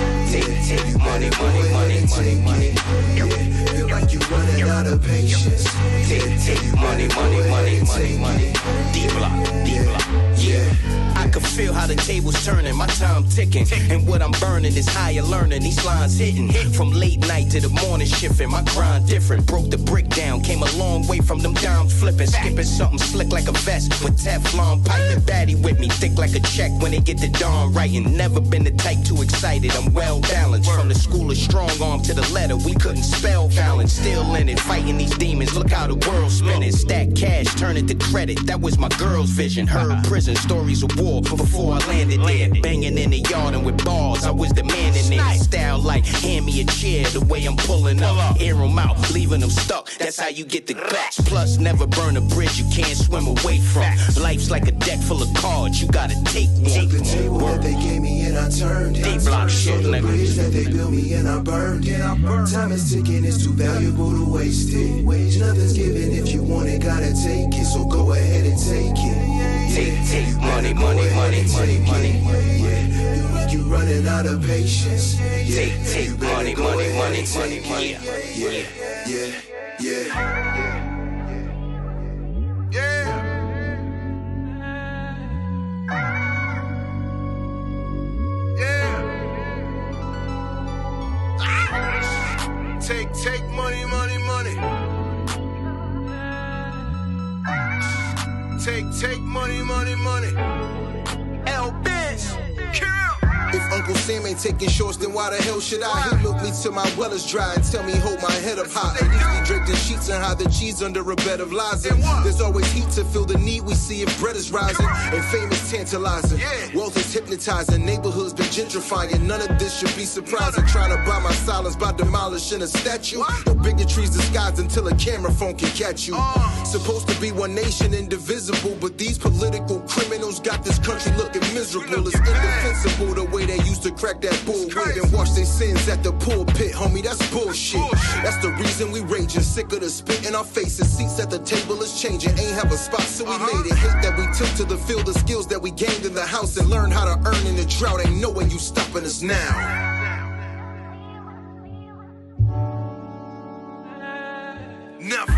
Take money. Yeah, feel like you're running out of patience. Take money. D-block. Yeah. I can feel how the table's turning, my time ticking. And what I'm burning is higher learning, these lines hitting. From late night to the morning shifting, my grind different. Broke the brick down, came a long way from them dimes flipping. Skipping something slick like a vest with Teflon pipe and baddie with me. Thick like a check when they get the dawn writing. Never been the type too excited, I'm well balanced. From the school of strong arm to the letter, we couldn't spell balance. Still in it, fighting these demons, look how the world's spinning. Stack cash, turn it to credit, that was my girl's vision. Heard prison stories of war before I landed there. Banging in the yard and with balls, I was the man in there. Style like, hand me a chair, the way I'm pulling up. Air them out, leaving them stuck, that's how you get the clash. Plus, never burn a bridge you can't swim away from. Life's like a deck full of cards, you gotta take one. The table that they gave me and I turned it. D-block shit, the nigga. bridge that they built me and I burned it. Time is ticking, it's too valuable to waste it. Nothing's given, if you want it, gotta take it. So go ahead and take it. Take money. Yeah, you running out of patience. Take money. Take money. Take money. L-Biz. If Uncle Sam ain't taking shorts, then why the hell should I? He milk me till my well is dry and tell me hold my head up high. At least we draped in sheets and hide the cheese under a bed of lies. And there's always heat to fill the need we see if bread is rising. And fame is tantalizing. Wealth is hypnotizing. Neighborhoods been gentrifying. None of this should be surprising. Trying to buy my silence by demolishing a statue. No bigotry's disguised until a camera phone can catch you. Supposed to be one nation, indivisible, but these political criminals got this country looking miserable. It's indefensible the way they used to crack that bullwhip and wash their sins at the pulpit, homie, that's bullshit. That's the reason we raging, sick of the spit in our faces. Seats at the table is changing, ain't have a spot, so we made it. Hate that we took to the field the skills that we gained in the house and learned how to earn in the drought. Ain't no way you stopping us now. Never.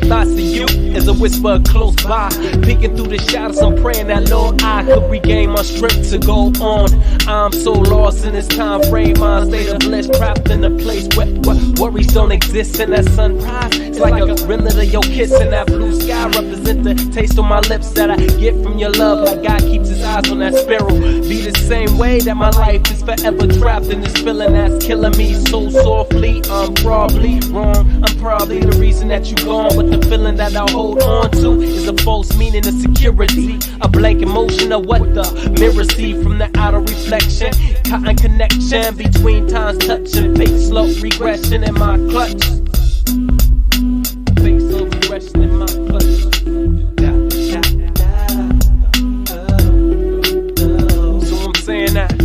thoughts of you as a whisper close by. Peeking through the shadows, I'm praying that Lord I could regain my strength to go on. I'm so lost in this time frame, my state of bliss, trapped in a place where worries don't exist. And that sunrise, it's like a remnant of your kiss, and that blue sky represent the taste on my lips that I get from your love. Like God keeps his eyes on that sparrow. Be the same way that my life is forever trapped in this feeling that's killing me so softly. I'm probably wrong, I'm probably the reason that you gone, but the feeling that I hold on to is a false meaning of security, a blank emotion of what the mirror see from the outer reflection. Cotton connection between times touching, fake slow regression in my clutch. Fake slow regression in my clutch. So I'm saying that.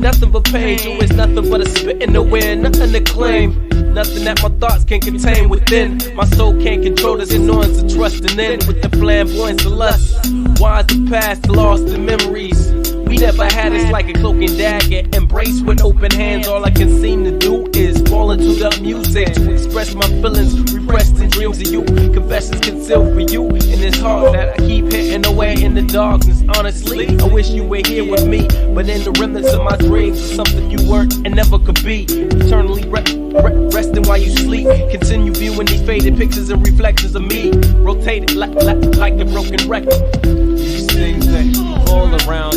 Nothing but page, you is nothing but a spit in the wind, nothing to claim. Nothing that my thoughts can contain within. My soul can't control this annoyance of trusting in. With the flamboyance of lust, why is the past lost in memories? We never had it's like a cloak and dagger, embrace with open hands. All I can seem to do is fall into the music to express my feelings, repressed in dreams of you. Confessions concealed for you in this heart that I keep hitting away in the darkness. Honestly, I wish you were here with me, but in the remnants of my dreams is something you weren't and never could be. Eternally resting while you sleep. Continue viewing these faded pictures and reflections of me, rotated like a broken record. These things that all around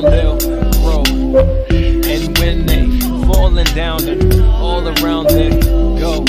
they'll grow, and when they falling down, then all around they go.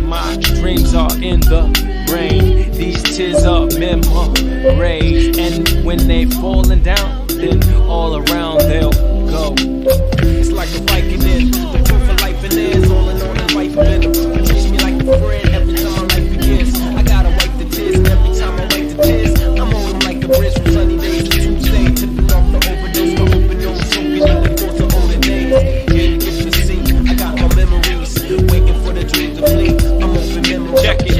My dreams are in the rain, these tears are memories, and when they falling down, then all around they'll go. It's like a Vicodin, the proof of life and is all in all in life venom. You treat me like a friend every time my life begins. I gotta wipe the tears, and every time I wipe the tears, I'm on them like a bridge from sunny days to Tuesday, tipping off the overdose, my open nose, soaking in the course of older days. Can't get to see, I got my memories, waiting for the dream to flee. I'm open memory. Check it.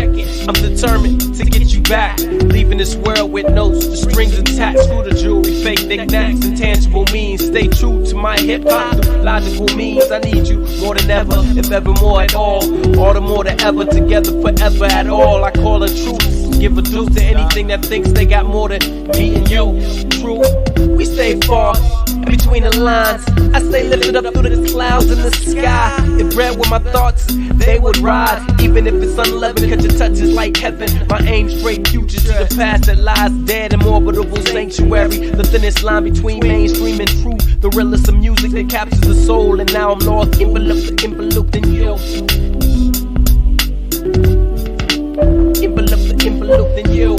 I'm determined to get you back, leaving this world with notes, the strings attached, screw the jewelry, fake knickknacks, intangible means. Stay true to my hip-hop, logical means. I need you more than ever, if ever more at all the more than ever, together forever at all. I call it truth, give a due to anything that thinks they got more than me and you. True, we stay far between the lines. I stay lifted up through the clouds in the sky. If bred with my thoughts, they would rise. Even if it's unleavened, cause your touch is like heaven. My aim straight future to the past that lies dead. Immortal sanctuary, the thinnest line between mainstream and truth. The realest of music that captures the soul. And now I'm lost, enveloped in you. Enveloped in you.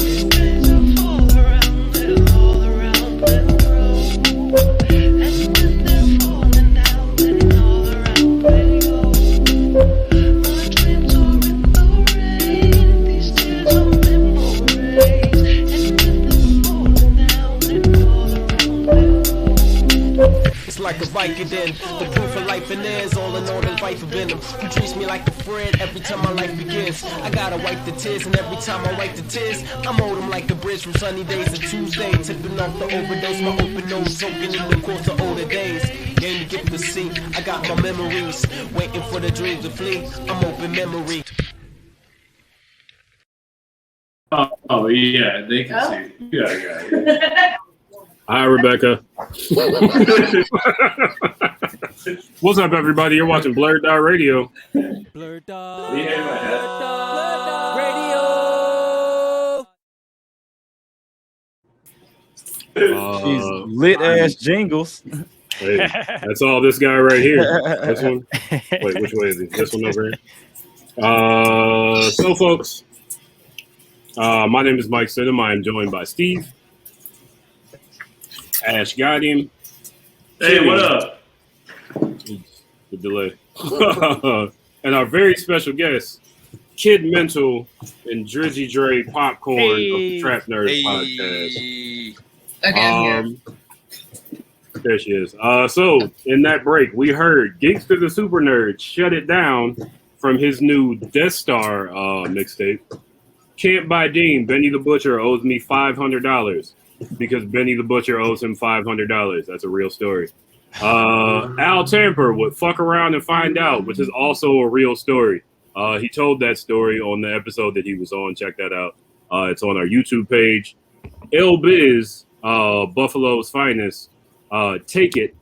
Like a Vicodin, the proof of life and is all in all in life of venom. You treat me like a friend every time my life begins. I gotta wipe the tears, and every time I wipe the tears, I'm on them like a bridge from sunny days to Tuesday, tipping off the overdose, my open nose, soaking in the course of older days. Game to get to see, I got my memories, waiting for the dreams to flee. I'm open memory. Oh yeah, they can see. Yeah. Hi, Rebecca. What's up, everybody? You're watching BlurdDotRadio. BlurdDotRadio. Lit ass jingles. Hey, that's all this guy right here. This one. Wait, which way is it? This one over here. So, folks, My name is Mike Sidham. I am joined by Steve. Ash got him. Hey, what up? The delay. And our very special guest, Kidmental and Drizzy Dre Popcorn of the Trap Nerds podcast. Okay, I'm here. There she is. So in that break, we heard Gangsta the Super Nerd shut it down from his new Death Star mixtape. Can't Buy Dean, Benny the Butcher owes me $500 because Benny the Butcher owes him $500. That's a real story. Al Tamper would fuck around and find out, which is also a real story. He told that story on the episode that he was on. Check that out. It's on our YouTube page. Il Biz, Buffalo's Finest, Take It.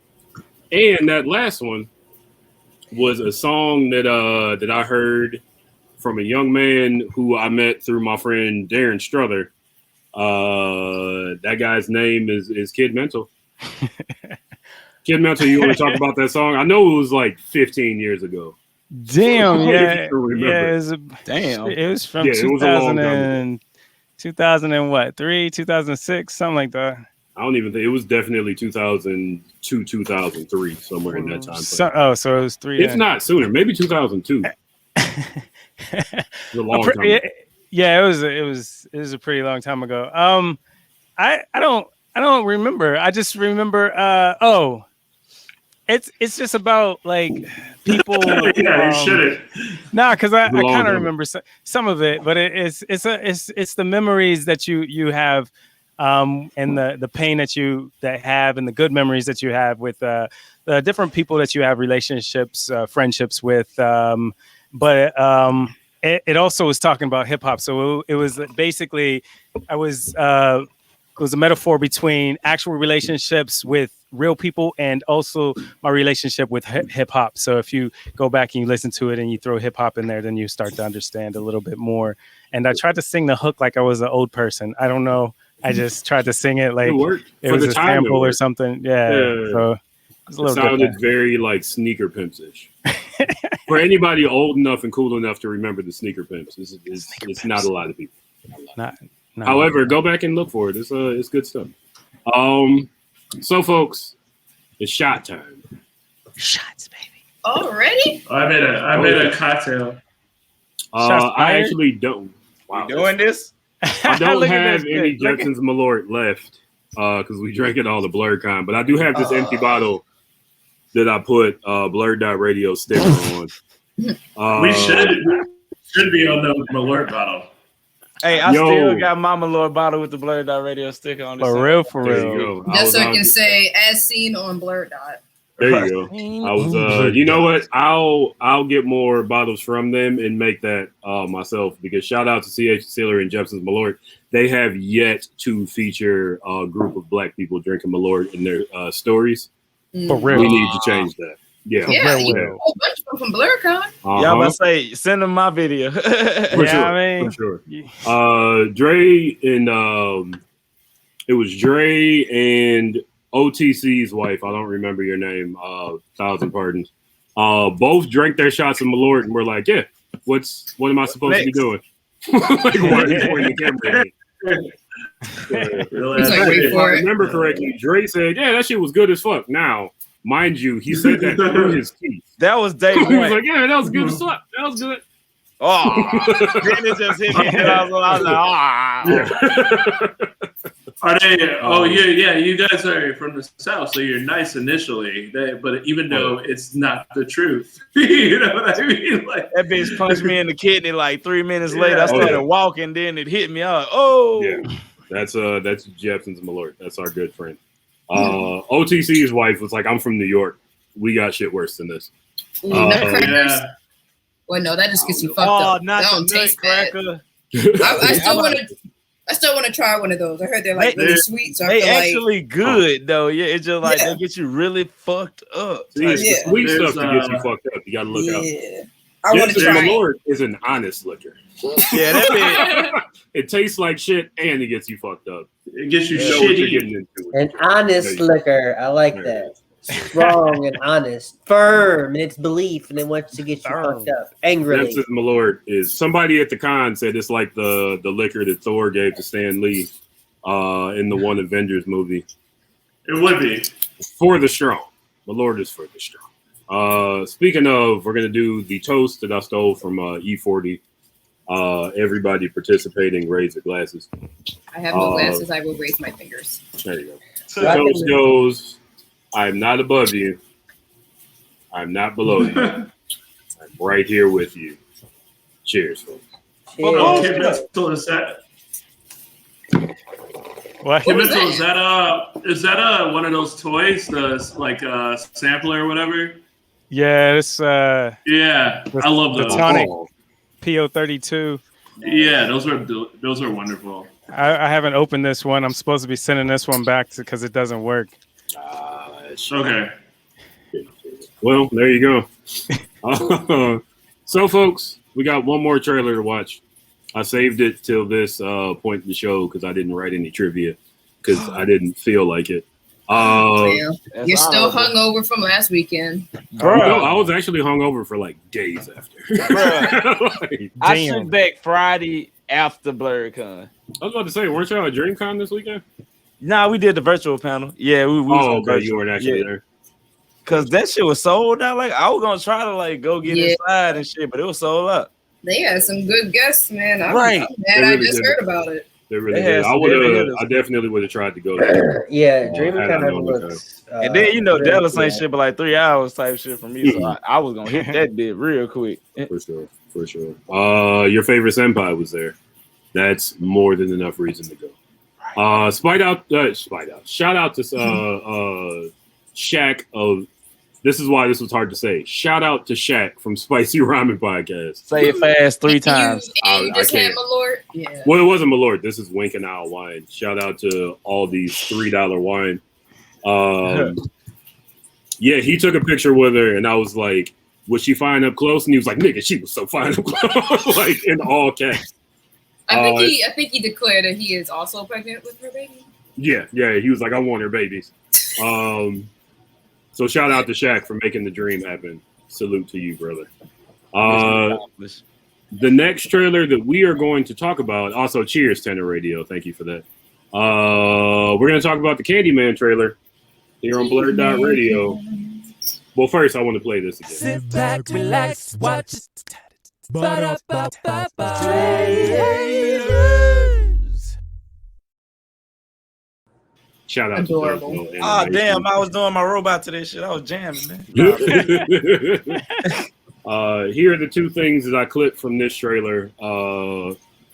And that last one was a song that I heard from a young man who I met through my friend Darren Struther. That guy's name is Kidmental. Kidmental, you want to talk about that song? I know it was like 15 years ago. Damn, yeah. It was from 2003, 2006, something like that. I don't even think it was definitely 2002, 2003, somewhere in that time. So it was 3. If not sooner, maybe 2002. A long time ago. Yeah, it was a pretty long time ago. I don't remember. I just remember. It's just about like people. Yeah, you shouldn't. Nah, because I kind of remember some of it, but it's the memories that you have, and the pain that you have, and the good memories that you have with the different people that you have relationships, friendships with. But it also was talking about hip hop, so it was basically it was a metaphor between actual relationships with real people and also my relationship with hip hop. So if you go back and you listen to it and you throw hip hop in there, then you start to understand a little bit more. And I tried to sing the hook like I was an old person. I don't know. I just tried to sing it like it was a sample or something. Yeah. So it sounded very like Sneaker Pimps-ish. For anybody old enough and cool enough to remember the Sneaker Pimps, it's not a lot of people. However, go back and look for it. It's good stuff. So folks, it's shot time. Shots, baby. Already? I made a cocktail. I actually don't. Wow, doing this? I don't have any Jetsons Malort left because we drank it all the BlurdCon, but I do have this empty bottle that I put BlurdDotRadio sticker on. We should be on the Malort bottle. Hey, I still got my Malort bottle with the BlurdDotRadio sticker on. For real. Just so I can say, as seen on Blurred Dot. There you go. I was, you know what? I'll get more bottles from them and make that myself, because shout out to CH Sealer and Jepson's Malort. They have yet to feature a group of black people drinking Malort in their stories. For real. We need to change that. Yeah, you get a whole bunch of them from BlurCon. Y'all about to say, send them my video. For sure. Dre and it was Dre and OTC's wife. I don't remember your name. 1,000 pardons. Both drank their shots of Malort and were like, "Yeah, what am I supposed to be doing?" Like, why are you pointing the camera at me? If I remember correctly, Dre said, "Yeah, that shit was good as fuck." Now, mind you, he said that through his teeth. That was day one. He was like, "Yeah, that was good as fuck. That was good." Oh, then it just hit me, and I was like, Are they? Oh yeah. You guys are from the South, so you're nice initially. But even though it's not the truth, you know what I mean? Like, that bitch punched me in the kidney. Like 3 minutes later, I started walking. Then it hit me. I was like, oh, yeah. That's Jepson's Malort. That's our good friend. OTC's wife was like, "I'm from New York. We got shit worse than this." Nutcrackers? Well, no, that just gets you fucked up. Not that don't taste bad. I still want to try one of those. I heard they're like really sweet. So they actually good though. Yeah, it's just like they get you really fucked up. See, it's the sweet stuff that gets you fucked up. You gotta look out. I want to try. Malort is an honest liquor. Yeah, that it tastes like shit and it gets you fucked up. It gets you shitty. An honest liquor. I like that. strong and honest, firm in its belief, and it wants to get you fucked up angrily. That's my lord. Is somebody at the con said it's like the liquor that Thor gave to Stan Lee in the one Avengers movie. It would be for the strong. My lord is for the strong. Speaking of, we're gonna do the toast that I stole from E40. Everybody participating, raise their glasses. I have no glasses. I will raise my fingers. There you go. The toast goes, I'm not above you. I'm not below you. I'm right here with you. Cheers, folks. Kidmental, is that? What? Kidmental, is that one of those toys, the like sampler or whatever? Yeah, it's yeah, I love those. The tonic PO32. Yeah, those are wonderful. I haven't opened this one. I'm supposed to be sending this one back because it doesn't work. Okay. Well, there you go. So, folks, we got one more trailer to watch. I saved it till this point in the show because I didn't write any trivia because I didn't feel like it. You're still hungover from last weekend. Bro, I was actually hungover for like days after. Like, I sent back Friday after BlurdCon. I was about to say, weren't y'all at DreamCon this weekend? Nah, we did the virtual panel. Yeah, we okay, you weren't actually there. Cause that shit was sold out. Like I was gonna try to like go get inside and shit, but it was sold out. They had some good guests, man. I'm Right. mad I just heard about it. They really did. I definitely would have tried to go there. Yeah, DreamCon looks. And then you know Dallas ain't shit but like 3 hours type shit for me. So I was gonna hit that bit real quick. For sure. Your favorite senpai was there. That's more than enough reason to go. Shout out to Shaq of. This is why this was hard to say. Shout out to Shaq from Spicy Ramen Podcast. Say it fast 3 times. You just had Malort? Yeah. Well, it wasn't Malort. This is Wink and Owl wine. Shout out to all these $3 wine. Yeah, he took a picture with her, and I was like, was she fine up close? And he was like, nigga, she was so fine up close. Like, in all caps. I think he declared that he is also pregnant with her baby. Yeah. He was like, I want her babies. So shout out to Shaq for making the dream happen. Salute to you, brother. The next trailer that we are going to talk about, also cheers, Tenor Radio. Thank you for that. We're going to talk about the Candyman trailer here on BlurdDotRadio. Well, first, I want to play this again. Sit back, relax, watch it. Shout out Adorable. to damn, I was doing my robot to this shit. I was jamming, man. Here are the two things that I clipped from this trailer.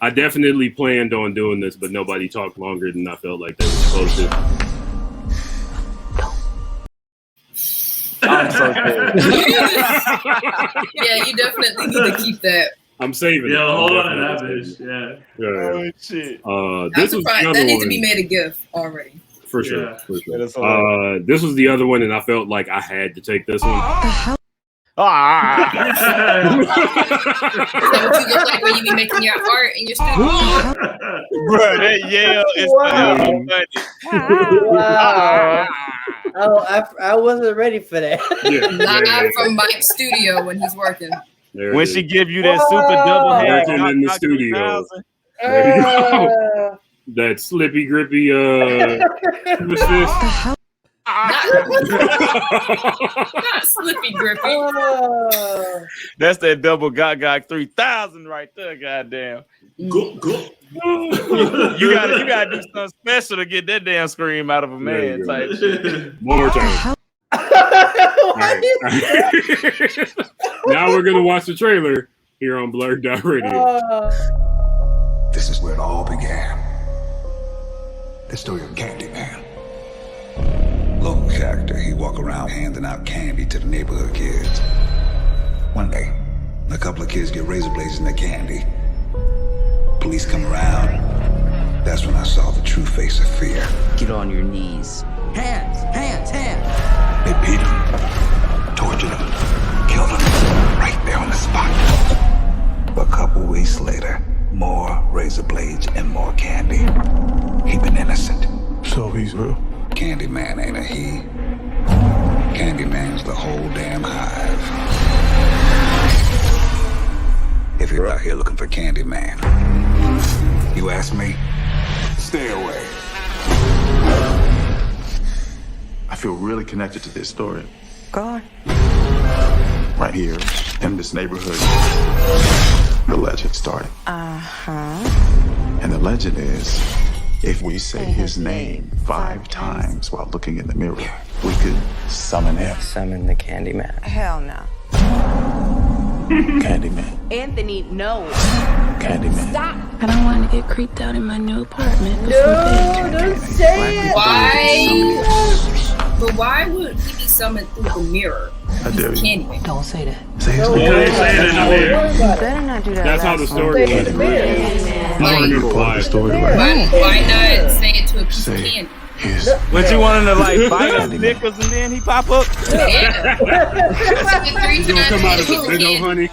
I definitely planned on doing this, but nobody talked longer than I felt like they were supposed to. I'm so good. Yeah, you definitely need to keep that. I'm saving it. Yeah, hold on to that bitch. Yeah. Oh shit. This was that another needs one. to be made a GIF already. For sure. Yeah. For sure. This was the other one, and I felt like I had to take this one. Ah. So what you look like when you be making your art in your studio? Bro, that yell is funny. Wow. Oh, I wasn't ready for that. Live from Mike's studio when he's working. When she give you that super double hand in the studio. There you go. That slippy grippy Not slippy grippy. That's that double gog 3000 right there, goddamn. Go. You gotta do something special to get that damn scream out of a man type shit. One more time. Right. Now we're gonna watch the trailer here on BlurdDotRadio. This is where it all began. The story of Candyman. Local character, he walk around handing out candy to the neighborhood kids. One day, a couple of kids get razor blades in their candy. Police come around. That's when I saw the true face of fear. Get on your knees. Hands. They beat him, tortured him, killed him right there on the spot. A couple weeks later, more razor blades and more candy. He been innocent. So he's real? Candyman ain't a he. Candyman's the whole damn hive. If you're out here looking for Candyman, you ask me, stay away. I feel really connected to this story. Go on. Right here, in this neighborhood, the legend started. And the legend is, if we say his name 5 times while looking in the mirror, we could summon him. Summon the Candyman. Hell no. Candyman. Anthony, no. Candyman. Stop. I don't want to get creeped out in my new apartment. No, don't say it. Why? But why would he be summoned through the mirror? I dare you. Candyman. Don't say that. Say his Don't name. say it in the mirror. You better not do that. That's how the story was. I don't remember why. The story Why not say it to a piece of Say candy? his When you want him to like bite his Snickers and then he pop up? Yeah. He's gonna come out as a big old honey.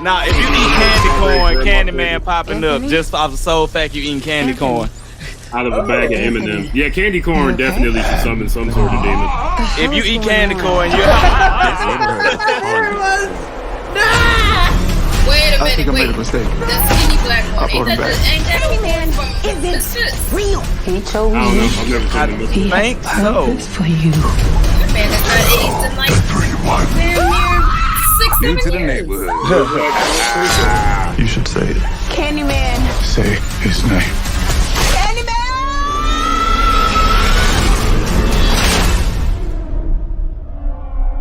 Nah, if you eat candy corn, Candyman popping up just off the sole fact you eating candy corn. Out of a bag of M&Ms. Yeah, candy corn definitely should summon some sort of demon. If you eat candy corn, you Wait a I think I minute, made a mistake. the skinny black I one. brought him back. Ain't that Candyman Real. He told I me. don't know. I've never seen I this. think so. Purpose for you. man that's not aged in like damn near 6, 7 years. Neighborhood. You should say it. Candyman. Say his name.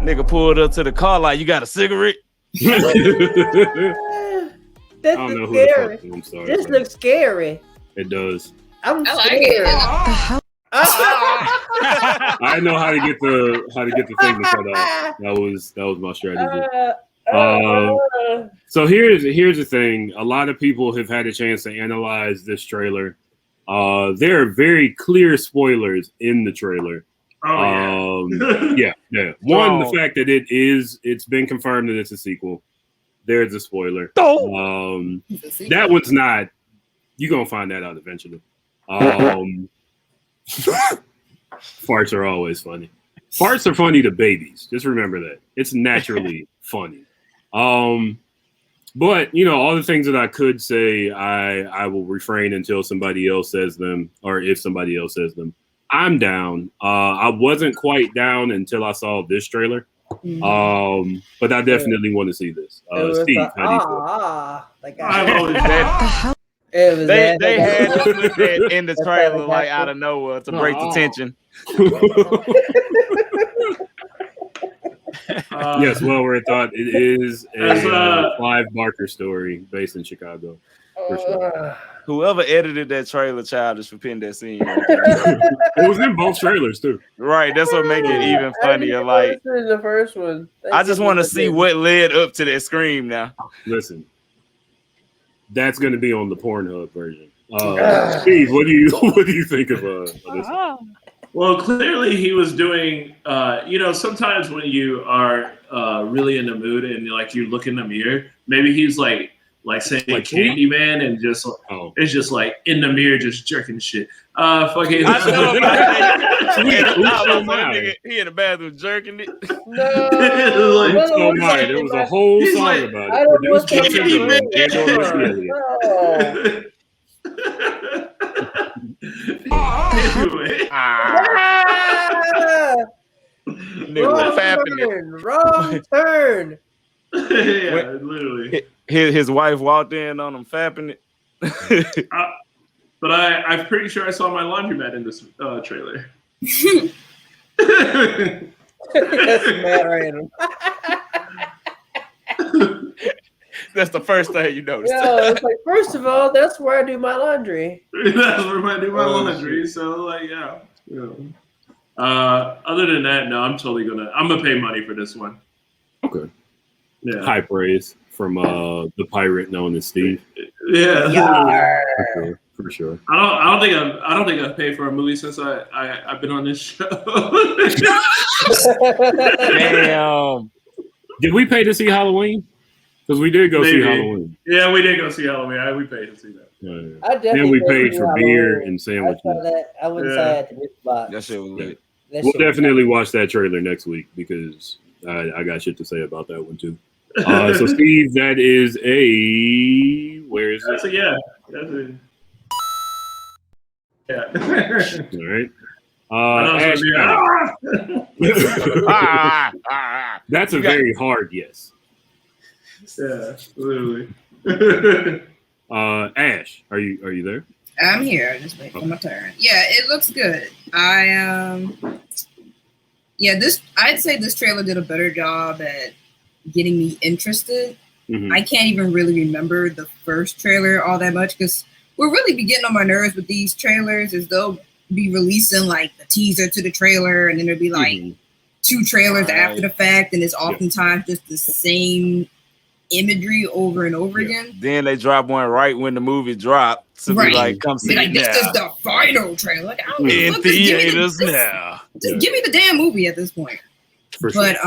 Nigga pulled up to the car like, you got a cigarette? That's I don't know who the scary. fuck. I'm sorry. This bro. looks scary. It does. I'm I like scared. it. I know how to get the thing to cut out. That was my strategy. So here's the thing. A lot of people have had a chance to analyze this trailer. There are very clear spoilers in the trailer. Yeah. One, the fact that it's been confirmed that it's a sequel. There's a spoiler. That one's not. You're gonna find that out eventually. Farts are always funny. Farts are funny to babies. Just remember that. It's naturally funny. But all the things that I could say, I will refrain until somebody else says them, or if somebody else says them. I'm down. I wasn't quite down until I saw this trailer. But I definitely want to see this. Steve, how do you feel? I've always said they had to put that in the trailer like out of nowhere to break the tension. Yes, well worth thought. It is a Clive Barker story based in Chicago. For sure. Whoever edited that trailer, childish for putting that scene. It was in both trailers too. Right, that's what make it even funnier. Like the first one. I just want to see what led up to that scream. Now, listen, that's going to be on the Pornhub version. Steve, what do you think of this? Well, clearly he was doing. Sometimes when you are really in the mood and you look in the mirror, maybe he's like Candyman and just it's just like in the mirror just jerking shit. Fucking. I know about that. He in the bathroom jerking it. No, there was a whole song about it. Produced by Timberland and Wrong turn. Yeah, literally. His wife walked in on him fapping it. But I'm pretty sure I saw my laundromat in this trailer. That's mad random. That's the first thing you notice. Yeah, it's like, first of all, that's where I do my laundry. That's where I do my laundry. So yeah. Other than that, no, I'm gonna pay money for this one. Okay. Yeah. High praise from the pirate known as Steve. Yeah. For sure. I don't think I've paid for a movie since I've been on this show. Damn. Did we pay to see Halloween? Because we did go see Halloween. Yeah, we did go see Halloween. We paid to see that. Then we paid for beer and sandwiches. I wouldn't say I had to miss box. That shit was lit. We'll definitely watch that trailer next week because I got shit to say about that one too. So Steve, that is where is it? Yeah. That's a, yeah. All right. That's a very hard yes. Yeah, literally. Ash, are you there? I'm here. Just wait for my turn. Yeah, it looks good. I'd say this trailer did a better job at getting me interested. Mm-hmm. I can't even really remember the first trailer all that much because we're really be getting on my nerves with these trailers, as they'll be releasing like the teaser to the trailer, and then there'll be like 2 trailers after the fact, and it's oftentimes just the same imagery over and over again. Then they drop one right when the movie dropped to be like, come see it now. This is the final trailer. Like, I don't in theaters now. Just give me the damn movie at this point. But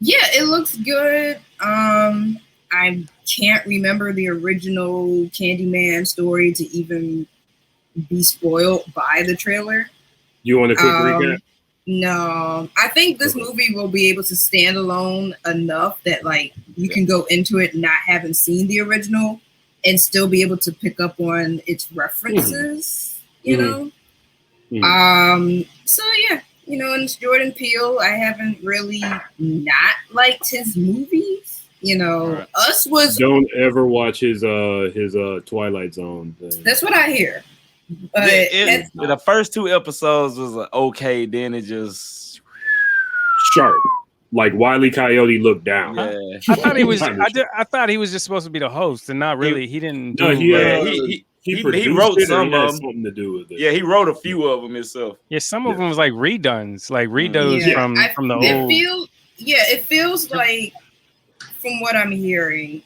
yeah, it looks good. I can't remember the original Candyman story to even be spoiled by the trailer. You want a quick recap? No, I think this movie will be able to stand alone enough that like you can go into it not having seen the original and still be able to pick up on its references, you know? So yeah, you know, and it's Jordan Peele. I haven't really not liked his movies. You know, Us was... Don't ever watch his Twilight Zone thing. That's what I hear. The first 2 episodes was okay, then it just sharp, like Wile E. Coyote looked down. I thought he was. I thought he was just supposed to be the host, and not really. He didn't. No, he wrote some of them. Something to do with it. Yeah, he wrote a few of them himself. Yeah, some of them was like redos from the old. It feels like, from what I'm hearing,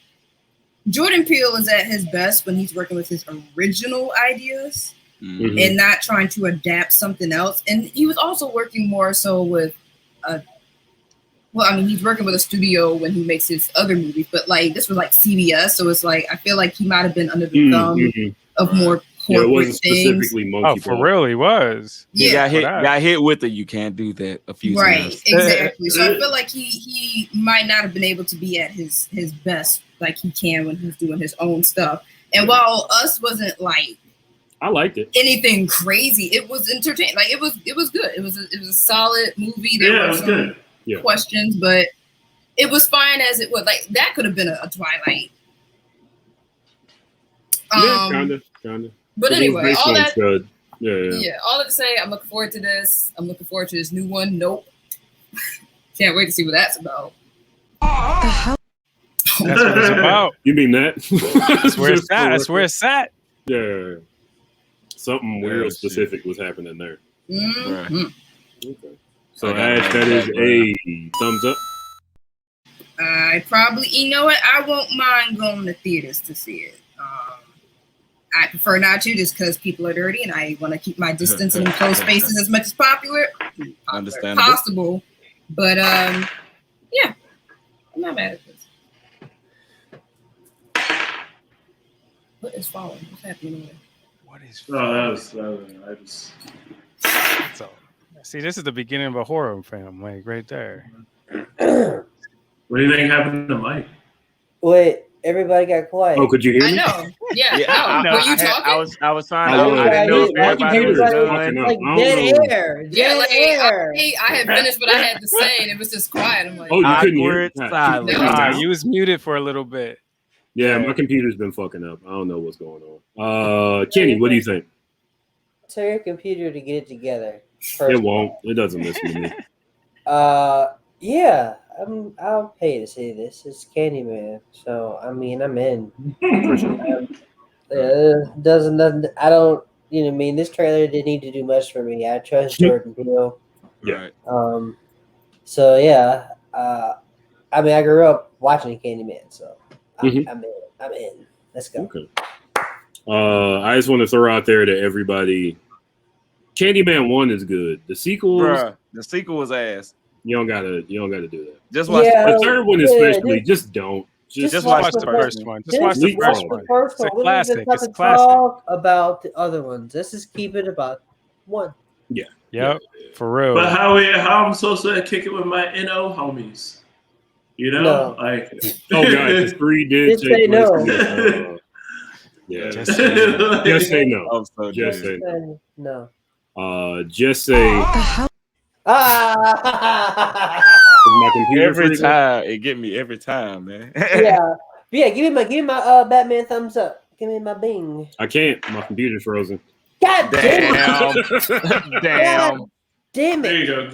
Jordan Peele is at his best when he's working with his original ideas and not trying to adapt something else. And he was also working more so with he's working with a studio when he makes his other movies, but like this was like CBS, so it's like I feel like he might have been under the thumb of more corporate it wasn't things. Specifically Monkey for real, he was. Yeah, got hit with the "you can't do that" a few times. Right, exactly. So I feel like he might not have been able to be at his best like he can when he's doing his own stuff. And while Us wasn't like, I liked it, anything crazy, it was entertaining. Like it was good. It was a solid movie. There were some questions, but it was fine as it was. Like that could have been a Twilight. Kinda. But anyway, all that. Good. All that to say, I'm looking forward to this. I'm looking forward to this new one. Nope. Can't wait to see what that's about. The hell? That's what it's about. You mean that? That's where it's at. That's where it's at. Yeah. Something weird specific was happening there. Mm-hmm. Okay. So Ash, that is a thumbs up. I probably, you know what? I won't mind going to theaters to see it. I prefer not to, just because people are dirty, and I want to keep my distance in close spaces as much as possible. But yeah, I'm not mad at this. What is falling? What's happening there? What is? I just. So, see, this is the beginning of a horror film, like right there. What do you think happened to Mike? Wait, everybody got quiet. Oh, could you hear me? I know. Yeah. Were you talking? I was trying to. I didn't know if everybody was done. Like dead air. Dead air. I had finished what I had to say, and it was just quiet. I'm like, oh, you couldn't hear it? You was muted for a little bit. Yeah, my computer's been fucking up. I don't know what's going on. Kenny, what do you think? Tell your computer to get it together. It won't. It doesn't listen to me. Yeah, I'll pay to see this. It's Candyman, so I mean, I'm in. Doesn't. I don't. You know, what I mean, this trailer didn't need to do much for me. I trust Jordan Peele. Yeah. So yeah. I mean, I grew up watching Candyman, so I'm in. Let's go. Okay. I just want to throw out there to everybody. Candyman 1 is good. The sequel was ass. You don't gotta do that. Just watch the third one, especially. Just don't. Just watch the first one. Just watch the first one. It's a classic. It's a classic. Talk about the other ones. Let's just keep it about one. Yeah. Yep. For real. But how I'm supposed to kick it with my NO homies? You know, like guys, the 3 did Just take say place. no. Yeah. Just say no. Just say no. I'm so Just dead. say No. Just say. My computer Every time it get me every time, man. Yeah. Give me my Batman thumbs up. Give me my Bing. I can't. My computer's frozen. God damn. Damn. God damn it. There you go.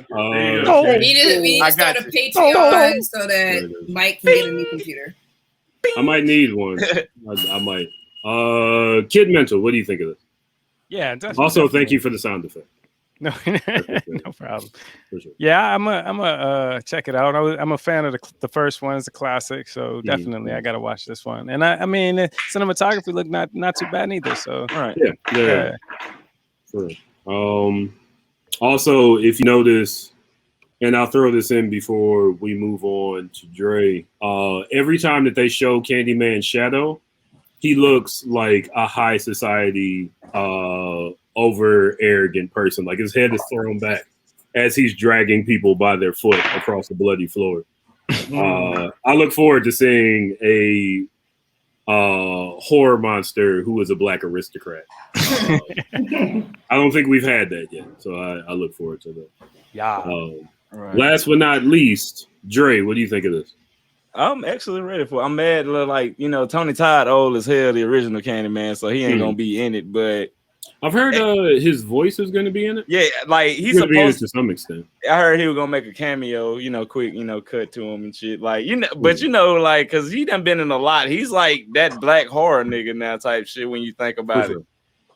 We need to start a Patreon so that Mike can get a new computer. I might need one. I might. Kidmental, what do you think of this? Yeah, definitely. Also, thank you for the sound effect. No, no problem. Sure. Yeah, I'm a check it out. I'm a fan of the first one. It's a classic, so definitely I gotta watch this one. And I mean, cinematography looked not too bad either. So all right, yeah. Sure. Also, if you notice, and I'll throw this in before we move on to Dre. Every time that they show Candyman's shadow, he looks like a high society over arrogant person. Like his head is thrown back as he's dragging people by their foot across the bloody floor. I look forward to seeing a horror monster who is a black aristocrat. I don't think we've had that yet, so I look forward to that. Yeah. Right. Last but not least, Dre, what do you think of this? I'm actually ready for it. I'm mad, like, Tony Todd old as hell, the original Candyman, so he ain't gonna be in it. But I've heard his voice is gonna be in it. Yeah, like he's supposed supposed to some extent. I heard he was gonna make a cameo, quick, cut to him and shit. Like, but like, cause he done been in a lot. He's like that black horror nigga now type shit when you think about it.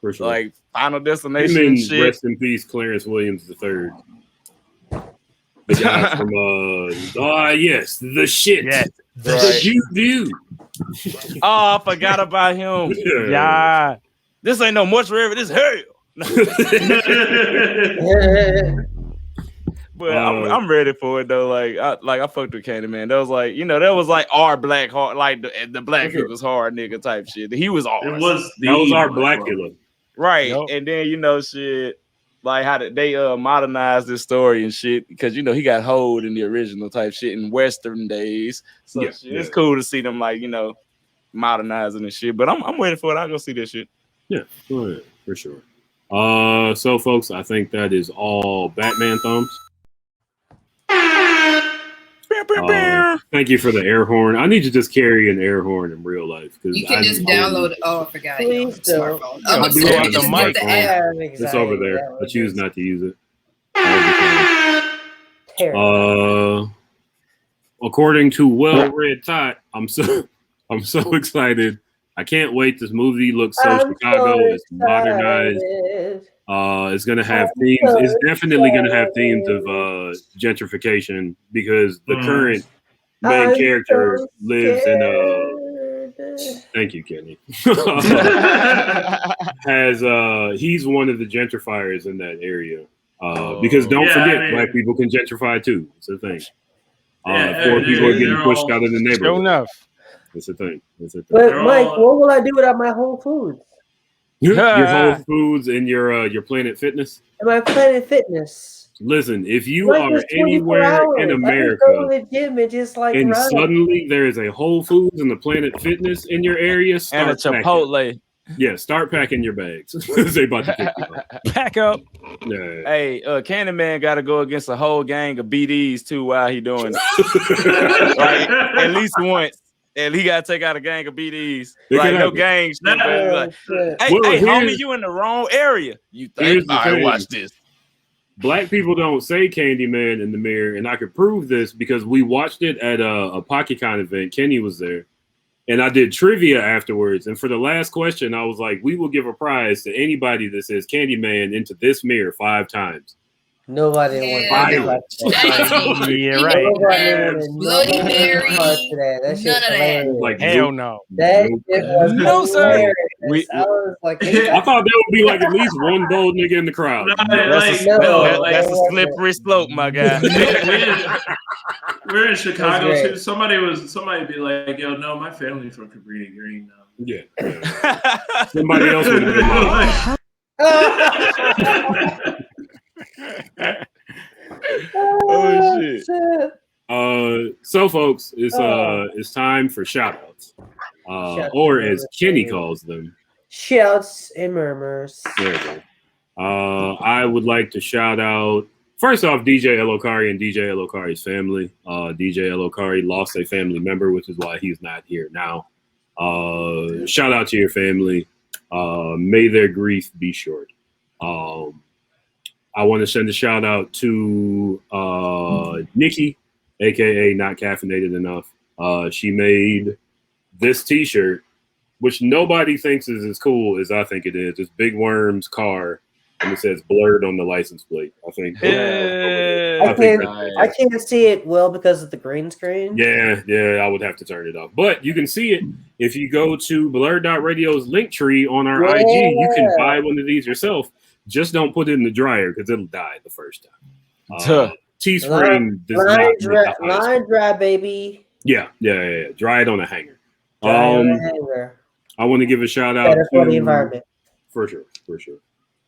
For sure. Like Final Destination and shit. Rest in peace, Clarence Williams III. The guy from yes, the shit. Yeah, right. You do. Oh, I forgot about him. Yeah. This ain't no mortuary, this hell. But I'm ready for it though. I fucked with Candyman. That was like, that was like our black hard, like the black people's hard nigga type shit. He was ours. It was that was our Blackula. Right. Yep. And then shit. Like how they modernized this story and shit because he got hold in the original type shit in Western days. So it's cool to see them modernizing and shit. But I'm waiting for it. I'll go see this shit. Yeah, for sure. So folks, I think that is all Batman thumbs. Thank you for the air horn. I need to just carry an air horn in real life because you can just download it. Oh, I forgot. Smartphone. It's over there. I choose not to use it. According to Well-Read Tot, I'm so excited. I can't wait. This movie looks so Chicago. It's modernized. It's gonna have themes. It's definitely gonna have themes of gentrification because the current main character lives in thank you, Kenny. He's one of the gentrifiers in that area. Because don't forget, black people can gentrify too. It's a thing. Poor people are getting pushed out of the neighborhood. Sure enough. It's a thing. But Mike, what will I do without my Whole Foods? Your Whole Foods and your Planet Fitness. And my Planet Fitness. Listen, if you are anywhere in America, I go to the gym and just and suddenly there is a Whole Foods and the Planet Fitness in your area, and a Chipotle. Yeah, start packing your bags. They about to pick you up. Pack up. Yeah. Hey, Candyman got to go against a whole gang of BDs too while he doing it. Like, at least once. And he got to take out a gang of BDs. Like, no gangs. Hey, homie, you in the wrong area. You think I watch this. Black people don't say Candyman in the mirror, and I could prove this because we watched it at a PocketCon event. Kenny was there, and I did trivia afterwards. And for the last question, I was like, we will give a prize to anybody that says Candyman into this mirror 5 times. Nobody wants that. Yeah, right. Bloody Mary. That shit None of that. Like, hell no. That was no, sir. I was like, I thought there would be like at least one bold nigga in the crowd. That's a slippery slope, my guy. We're in Chicago too. Somebody be like, "Yo, no, my family's from Cabrini Green now." Yeah. Somebody else would have been like, So, folks, it's time for shout-outs. Or as Kenny calls them. Shouts and murmurs. There it is. I would like to shout out, first off, DJ Elokari and DJ Elokari's family. DJ Elokari lost a family member, which is why he's not here now. Shout out to your family. May their grief be short. I want to send a shout out to Nikki, aka Not Caffeinated Enough. She made this t-shirt, which nobody thinks is as cool as I think it is. It's Big Worm's car, and it says Blurred on the license plate. I think. I can't see it well because of the green screen. Yeah, I would have to turn it off. But you can see it if you go to BlurdDotRadio's link tree on our IG. You can buy one of these yourself. Just don't put it in the dryer because it'll die the first time. Teespring does not line dry, baby. Yeah. Dry it on a hanger. I want to give a shout out for the environment. For sure.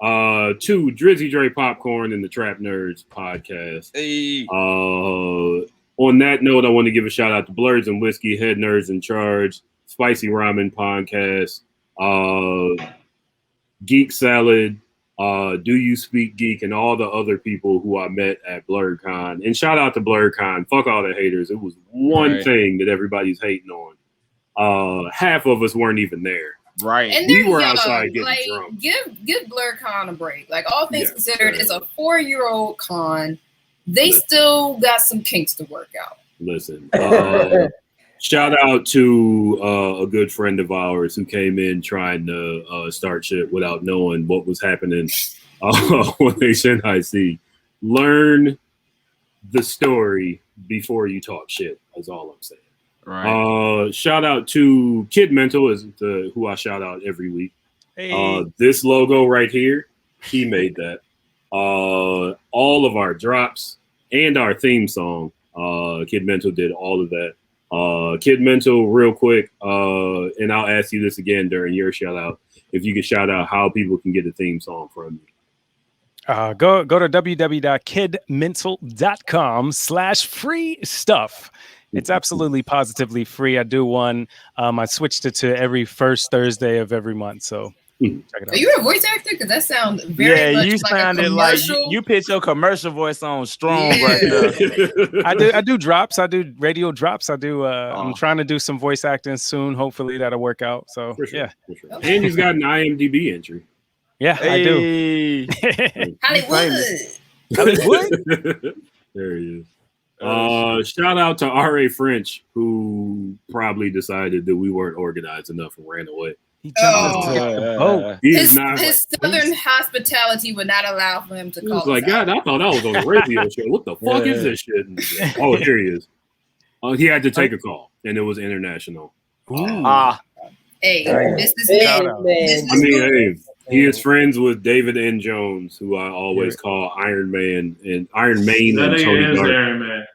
To Drizzy Dre Popcorn and the Trap Nerds podcast. Hey. On that note, I want to give a shout out to Blurs and Whiskey, Head Nerds in Charge, Spicy Ramen Podcast, Geek Salad, Do You Speak Geek, and all the other people who I met at BlurredCon. And shout out to BlurredCon. Fuck all the haters. It was one thing that everybody's hating on. Half of us weren't even there. Right. And we were outside getting drunk. Give BlurredCon a break. Like, all things considered, it's a 4-year-old con. They still got some kinks to work out. Listen, shout out to a good friend of ours who came in trying to start shit without knowing what was happening when they sent IC. Learn the story before you talk shit, is all I'm saying. Right. Shout out to kidmental, is who I shout out every week. Hey. This logo right here, he made that. All of our drops and our theme song, kidmental did all of that. Kidmental, real quick, and I'll ask you this again during your shout out, if you could shout out how people can get a theme song from you. Go to www.kidmental.com/free stuff. It's absolutely positively free. I do one. I switched it to every first Thursday of every month. So check it out. Are you a voice actor? Because that sounds very much you like sounded a like commercial. you pitch your commercial voice on strong right there. I do drops. I do radio drops. I do. I'm trying to do some voice acting soon. Hopefully that'll work out. So for sure. Okay. And he's got an IMDb entry. Yeah, I do. Hollywood. There he is. Shout out to R.A. French, who probably decided that we weren't organized enough and ran away. He jumped His southern hospitality would not allow for him to call us like, God, I thought I was on a radio show. What the fuck is this shit? Oh, here he is. He had to take a call, and it was international. Hey, businessman. He is friends with David N. Jones, who I always call Iron Man and Iron Main and Tony Dark. Iron Man.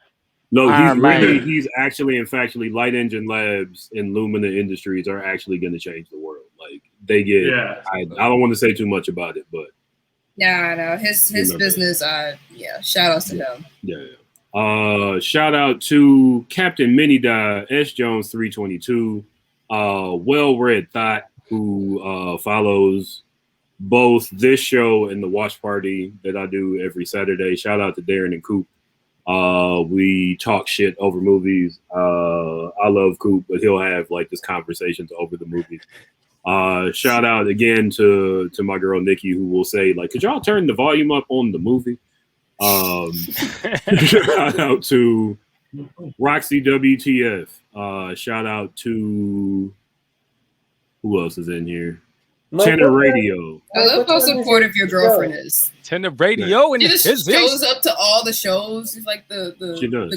No, he's actually and factually, Light Engine Labs and Lumina Industries are actually going to change the world. Like they get. Yeah. I don't want to say too much about it, but no, his business. Shout out to him. Yeah. Shout out to Captain Minidie S Jones 322. Well read thought, who follows both this show and the watch party that I do every Saturday. Shout out to Darren and Coop. We talk shit over movies. I love Coop, but he'll have like this conversations over the movies. Shout out again to my girl Nikki, who will say like, could y'all turn the volume up on the movie? Shout out to Roxy WTF. Shout out to who else is in here? Tenor Radio. I love how supportive your girlfriend is. Tenor Radio and she just shows up to all the shows. She's like the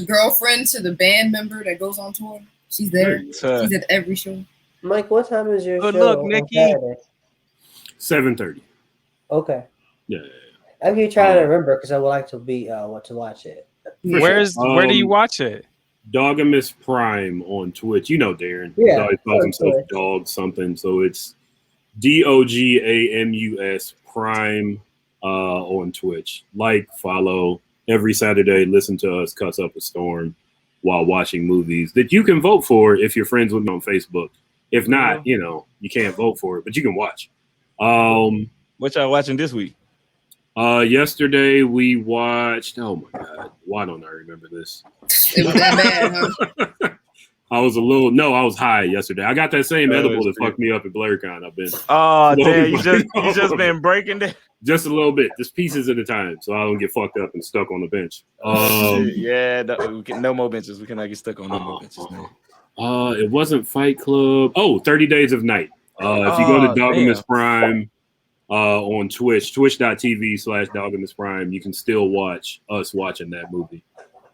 girlfriend to the band member that goes on tour. She's there. She's at every show. Mike, what time is your show? Good luck, Nikki. 7:30. Okay. Yeah. I'm gonna try to remember because I would like to be to watch it. Where do you watch it? Dogamus Prime on Twitch. You know Darren. Yeah, he always calls himself Dog something. So it's DOGAMUS Prime on Twitch. Like, follow every Saturday. Listen to us cuss up a storm. while watching movies that you can vote for if you're friends with me on Facebook. If not, you know, you can't vote for it, but you can watch. What y'all watching this week? Yesterday we watched. Oh my god, why don't I remember this? It was that bad, huh? I was high yesterday. I got that same edible that fucked me up at BlurdCon. I've been. Oh damn, you just been breaking that. Just a little bit, just pieces at a time, so I don't get fucked up and stuck on the bench. No more benches. We cannot get stuck on no more benches, man. It wasn't Fight Club. 30 Days of Night. If you go to Dogmas Prime on Twitch, twitch.tv/Dogmas Prime, you can still watch us watching that movie.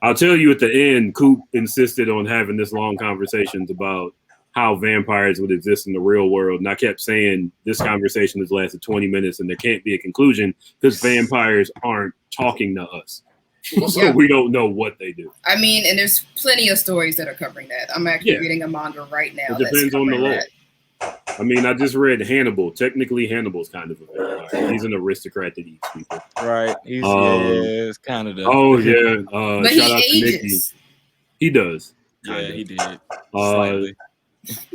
I'll tell you at the end, Coop insisted on having this long conversations about how vampires would exist in the real world. And I kept saying this conversation has lasted 20 minutes and there can't be a conclusion because vampires aren't talking to us. So we don't know what they do. I mean, and there's plenty of stories that are covering that. I'm actually reading a manga right now. It depends on the law. I mean, I just read Hannibal. Technically, Hannibal's kind of a vampire. He's an aristocrat that eats people. Right. He's it's kind of the. Oh, yeah. But shout out he to ages. Nikki. He does. Yeah, he did. Slightly.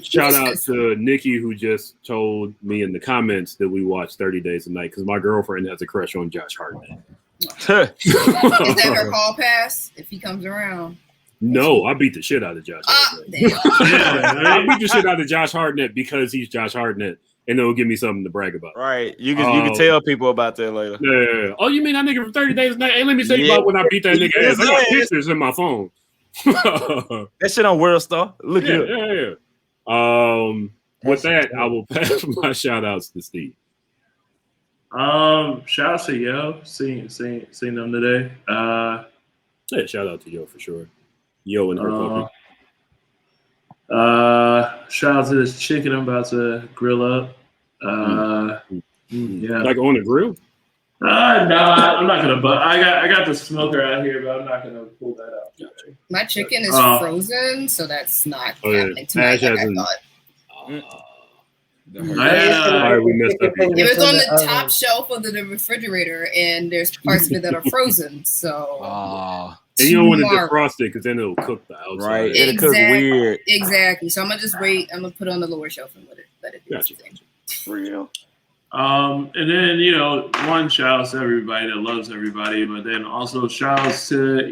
Shout out to Nikki, who just told me in the comments that we watched 30 Days a Night because my girlfriend has a crush on Josh Hartnett. Is that her call pass if he comes around? No, I beat the shit out of Josh Hartnett. I beat the shit out of Josh Hartnett because he's Josh Hartnett, and it'll give me something to brag about. Right. You can tell people about that later. Yeah. Oh, you mean that nigga from 30 Days a Night? Hey, let me tell you about when I beat that nigga ass. I got pictures in my phone. That shit on World Star. Look at it. Yeah. With that, I will pass my shout outs to Steve. Shout out to Yo. Seen them today. Yeah, shout out to Yo for sure. Yo and her puppy. Shout out to this chicken I'm about to grill up. Yeah, like on the grill. No, I'm not gonna. But I got the smoker out here, but I'm not gonna pull that out. Today. My chicken is frozen, so that's not happening tonight. Like I thought. We messed up. It was on the top shelf of the refrigerator, and there's parts of it that are frozen. So, and you don't want to defrost it because then it'll cook the outside. Right, it'll cook weird. Exactly. So I'm gonna just wait. I'm gonna put it on the lower shelf and let it do its thing. For real. And then one shout out to everybody that loves everybody, but then also shout outs to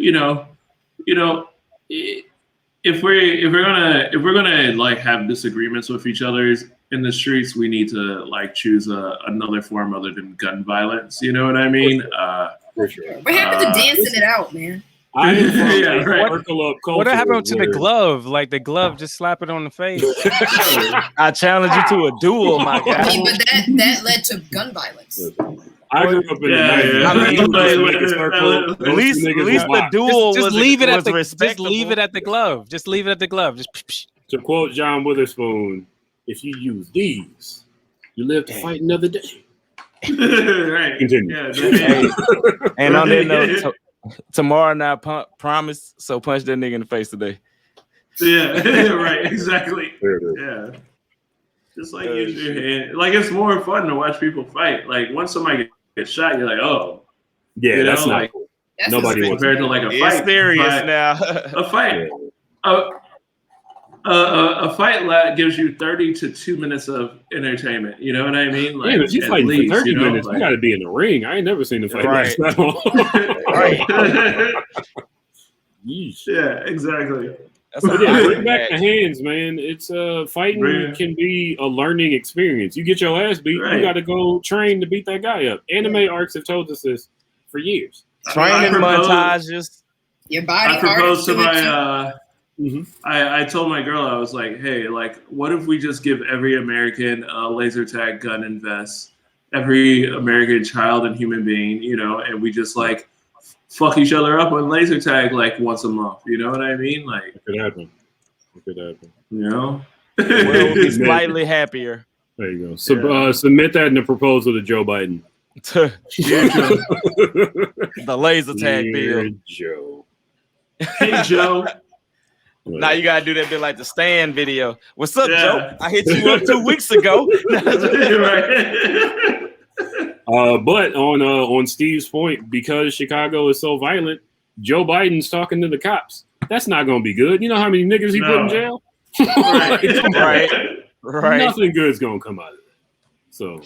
if we're gonna like have disagreements with each other in the streets, we need to like choose another form other than gun violence. You know what I mean? For sure. What happened to dancing it out, man? What happened to the glove? Like the glove, just slap it on the face. I challenge you to a duel, my guy. I mean, but that led to gun violence. I grew up in the 90s. At least the duel just was leave it at the respectable. Just leave it at the glove. Just leave it at the glove. Just to quote John Witherspoon, if you use these, you live to fight another day. Right. Continue. Hey, and on that note, tomorrow night promise. So punch that nigga in the face today. Yeah. Right. Exactly. Yeah. Just like use your hand. Like it's more fun to watch people fight. Like once somebody gets shot, you're like, oh. Yeah, that's not cool. Nobody wants compared to like a fight. It's serious now. A fight. A fight gives you 30 to 2 minutes of entertainment. You know what I mean? Like, if you fight for 30 minutes, you got to be in the ring. I ain't never seen a fight right. like that. Right. Yeah, exactly. Bring back the hands, man. It's fighting can be a learning experience. You get your ass beat, you got to go train to beat that guy up. Anime arcs have told us this for years. Training montages. Your body. I proposed to my. I told my girl, I was like, hey, like, what if we just give every American a laser tag gun and vest, every American child and human being, and we just like fuck each other up on laser tag like once a month. You know what I mean? Like it could happen. We'll be slightly happier. There you go. So submit that in the proposal to Joe Biden. The laser tag bill. Joe. Hey Joe. Now you gotta do that bit like the stand video. What's up, Joe? I hit you up 2 weeks ago. But on Steve's point, because Chicago is so violent, Joe Biden's talking to the cops. That's not gonna be good. You know how many niggas he put in jail? Right. Nothing good's gonna come out of it. So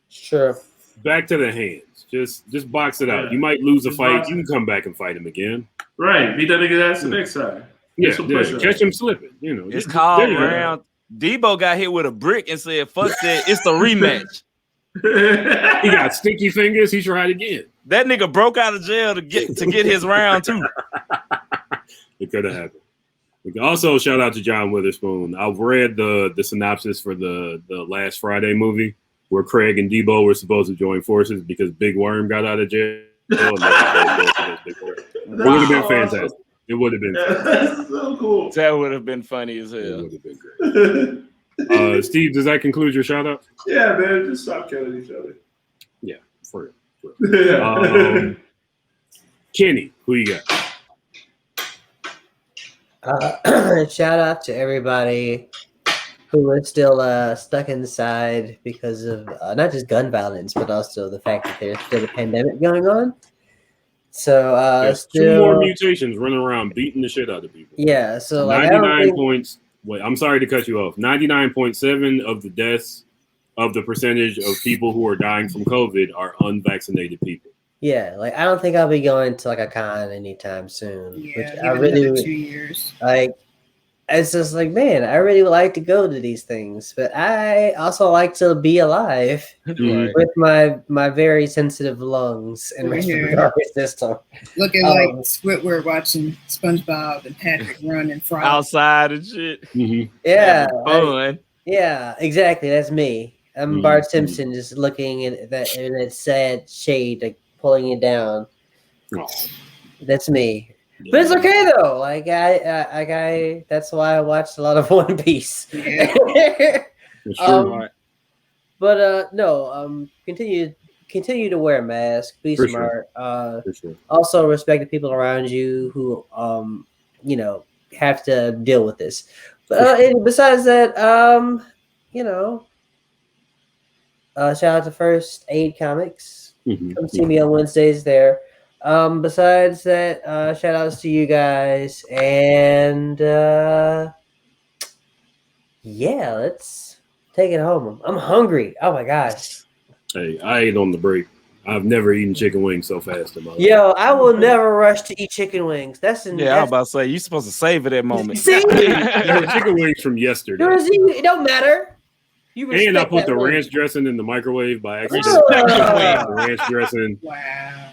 sure. Back to the hands. Just box it out. You might lose a fight. You can come back and fight him again. Right. Beat that nigga ass the next time. Yeah. Catch him slipping. You know. It's called round. Debo got hit with a brick and said, "Fuck that! It's the rematch." He got sticky fingers. He tried again. That nigga broke out of jail to get his round too. It could have happened. We can also shout out to John Witherspoon. I've read the synopsis for the last Friday movie where Craig and Debo were supposed to join forces because Big Worm got out of jail. It would have been fantastic. It would have been That's so cool. That would have been funny as hell. It would have been great. Steve, does that conclude your shout out? Yeah, man. Just stop killing each other. Yeah, for real. Kenny, who you got? Shout out to everybody who is still stuck inside because of not just gun violence, but also the fact that there's still a pandemic going on. So there's still 2 more mutations running around beating the shit out of people. Yeah, so like 99 points. Wait, I'm sorry to cut you off. 99.7 of the deaths of the percentage of people who are dying from COVID are unvaccinated people. Yeah, like I don't think I'll be going to like a con anytime soon. Yeah, which I really 2 years. like. It's just like, man, I really would like to go to these things, but I also like to be alive with my very sensitive lungs and respiratory system. Looking like Squidward watching SpongeBob and Patrick run and fry outside and shit. Yeah, fun. Yeah, exactly. That's me. I'm Bart Simpson, just looking at that in that sad shade, like pulling it down. That's me. Yeah. But it's okay though. Like I that's why I watched a lot of One Piece. Yeah. Continue to wear a mask. Be smart. Sure. Also respect the people around you who have to deal with this. But and besides that, shout out to First Aid Comics. Come see me on Wednesdays there. Besides that, shout outs to you guys, and let's take it home. I'm hungry. Oh my gosh. Hey, I ate on the break. I've never eaten chicken wings so fast in my life. Yo, I will never rush to eat chicken wings. I was about to say you're supposed to savor that moment. See, chicken wings from yesterday. It don't matter. And I put the ranch dressing in the microwave by accident. Ranch dressing. Wow.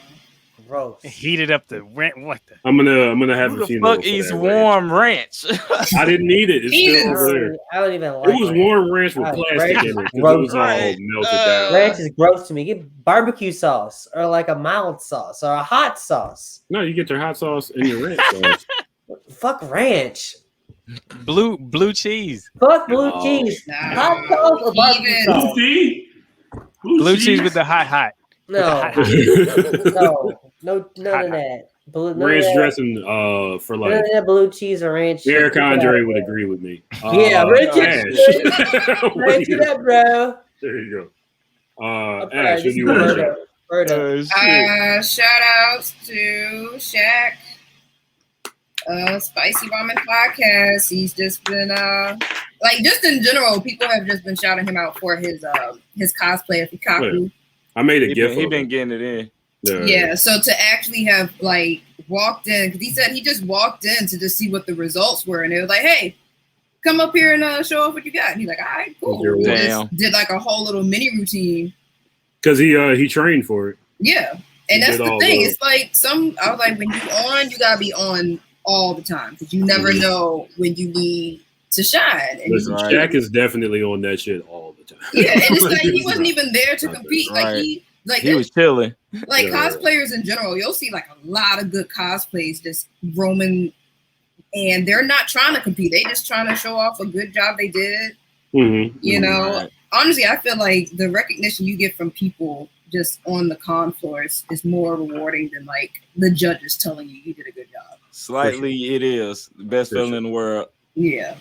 Gross. Heated up the ranch. What the? I'm gonna have a few. Fuck eats warm ranch. I didn't eat it. It's still over there. I don't even like it. Was warm ranch with plastic in it. It was all melted down. Ranch is gross to me. Get barbecue sauce or like a mild sauce or a hot sauce. No, you get your hot sauce and your ranch sauce. Fuck ranch. Blue cheese. Fuck blue cheese. Hot sauce or barbecue sauce. Blue cheese with the hot. No, none of that. Ranch dressing for like none of that blue cheese or ranch. Eric Andre would agree with me. Ranch it up, bro. There you go. Ash, what do you want to say? Shout outs to Shaq. Spicy Ramen Podcast. He's just been just in general, people have just been shouting him out for his cosplay of Hikaku. Yeah. I made a gift. He been getting it in. Yeah, so to actually have walked in, because he said he just walked in to just see what the results were, and it was like, hey, come up here and show off what you got. And he's like, all right, cool. Did like a whole little mini routine. Because he trained for it. Yeah, and that's the thing. It's like I was like, when you on, you gotta be on all the time because you never know when you need to shine. And listen, Shaq is definitely on that shit all the time. Yeah, and it's like he wasn't even there to compete. He was chilling. Cosplayers in general, you'll see like a lot of good cosplays just roaming, and they're not trying to compete. They just trying to show off a good job they did. You know, honestly, I feel like the recognition you get from people just on the con floors is more rewarding than like the judges telling you did a good job. Slightly, it is the best feeling in the world. Yeah,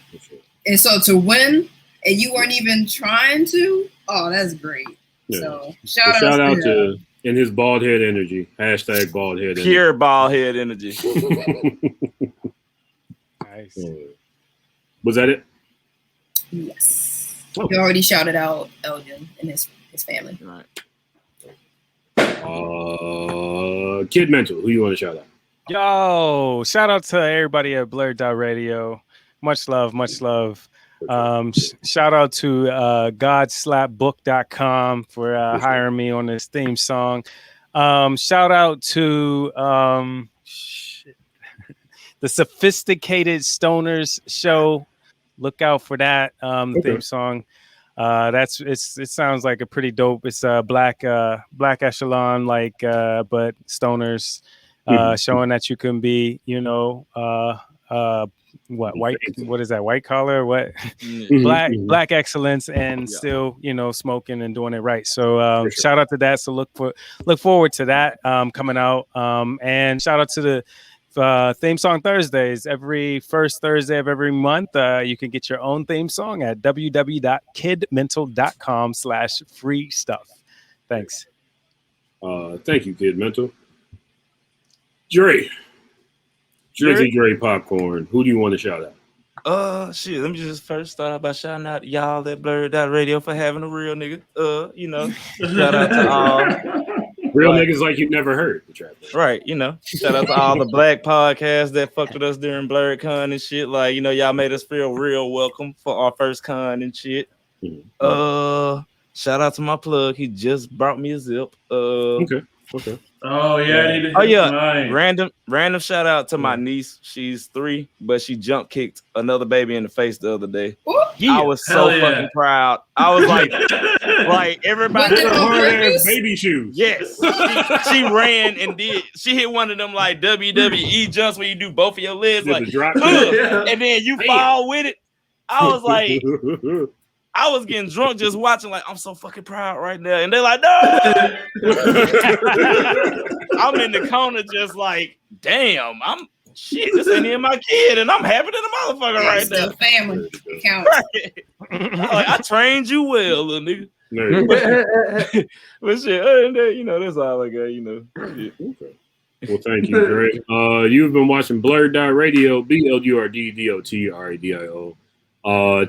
and so to win, and you weren't even trying to. Oh, that's great. Yeah. So shout out to in his bald head energy. # bald head. Pure bald head energy. Nice. Was that it? Yes. You already shouted out Elgin and his family. Right. Kidmental. Who you want to shout out? Yo, shout out to everybody at BlurdDotRadio. Much love, much love. Shout out to godslapbook.com for hiring me on this theme song. Shout out to the Sophisticated Stoners show. Look out for that theme song. It sounds like a pretty dope. It's black echelon, like but stoners, showing that you can be, what is that, white collar, what black excellence, and still smoking and doing it right. So shout out to that. So look forward to that coming out, and shout out to the theme song Thursdays. Every first Thursday of every month, you can get your own theme song at www.kidmental.com/free stuff. Thanks. Thank you, Kidmental. Dre Popcorn. Who do you want to shout out? Shit. Let me just first start out by shouting out y'all at BlurdDotRadio for having a real nigga. Shout out to all real niggas like you never heard. Right, shout out to all the black podcasts that fucked with us during BlurdCon and shit. Like, y'all made us feel real welcome for our first con and shit. Shout out to my plug. He just brought me a zip. Okay. Oh yeah, random shout out to my niece. She's 3, but she jump kicked another baby in the face the other day. I was so fucking proud. I was like everybody baby shoes. Yes, she ran and she hit one of them like WWE jumps where you do both of your legs like and then you fall with it. I was like, I was getting drunk just watching, like, I'm so fucking proud right now. And they're like, no! I'm in the corner just like, damn, this ain't even my kid, and I'm happy than a motherfucker right now. Family count. Right. Like, I trained you well, little nigga. But shit, other than that, that's all I got, Shit. Okay. Well, thank you, Dre. You've been watching BlurdDotRadio, BlurdDotRadio.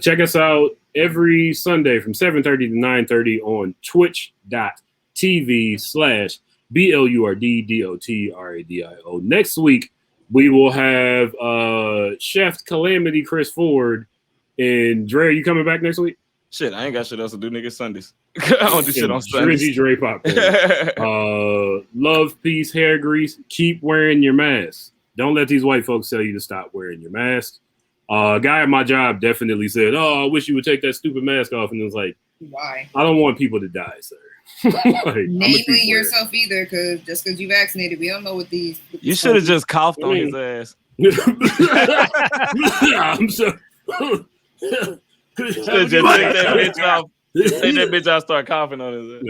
Check us out every Sunday from 7:30 to 9:30 on twitch.tv/BlurdDotRadio. Next week, we will have Chef Calamity Chris Ford. And Dre, are you coming back next week? Shit, I ain't got shit else to do, nigga. Sundays. I don't do shit on Sundays. Drizzy Dre Popcorn. Love, peace, hair grease. Keep wearing your mask. Don't let these white folks tell you to stop wearing your mask. A guy at my job definitely said, "Oh, I wish you would take that stupid mask off." And it was like, why? I don't want people to die, sir. Namely yourself either, because just because you vaccinated, we don't know what these. You should have just coughed on his ass. I'm so. Just take that bitch off. Take that bitch out, start coughing on his ass.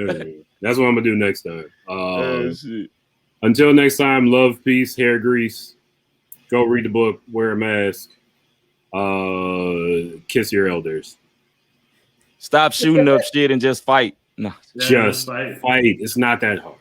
That's what I'm gonna do next time. Until next time, love, peace, hair grease. Go read the book, wear a mask. Kiss your elders. Stop shooting up shit and just fight. No, just fight. It's not that hard.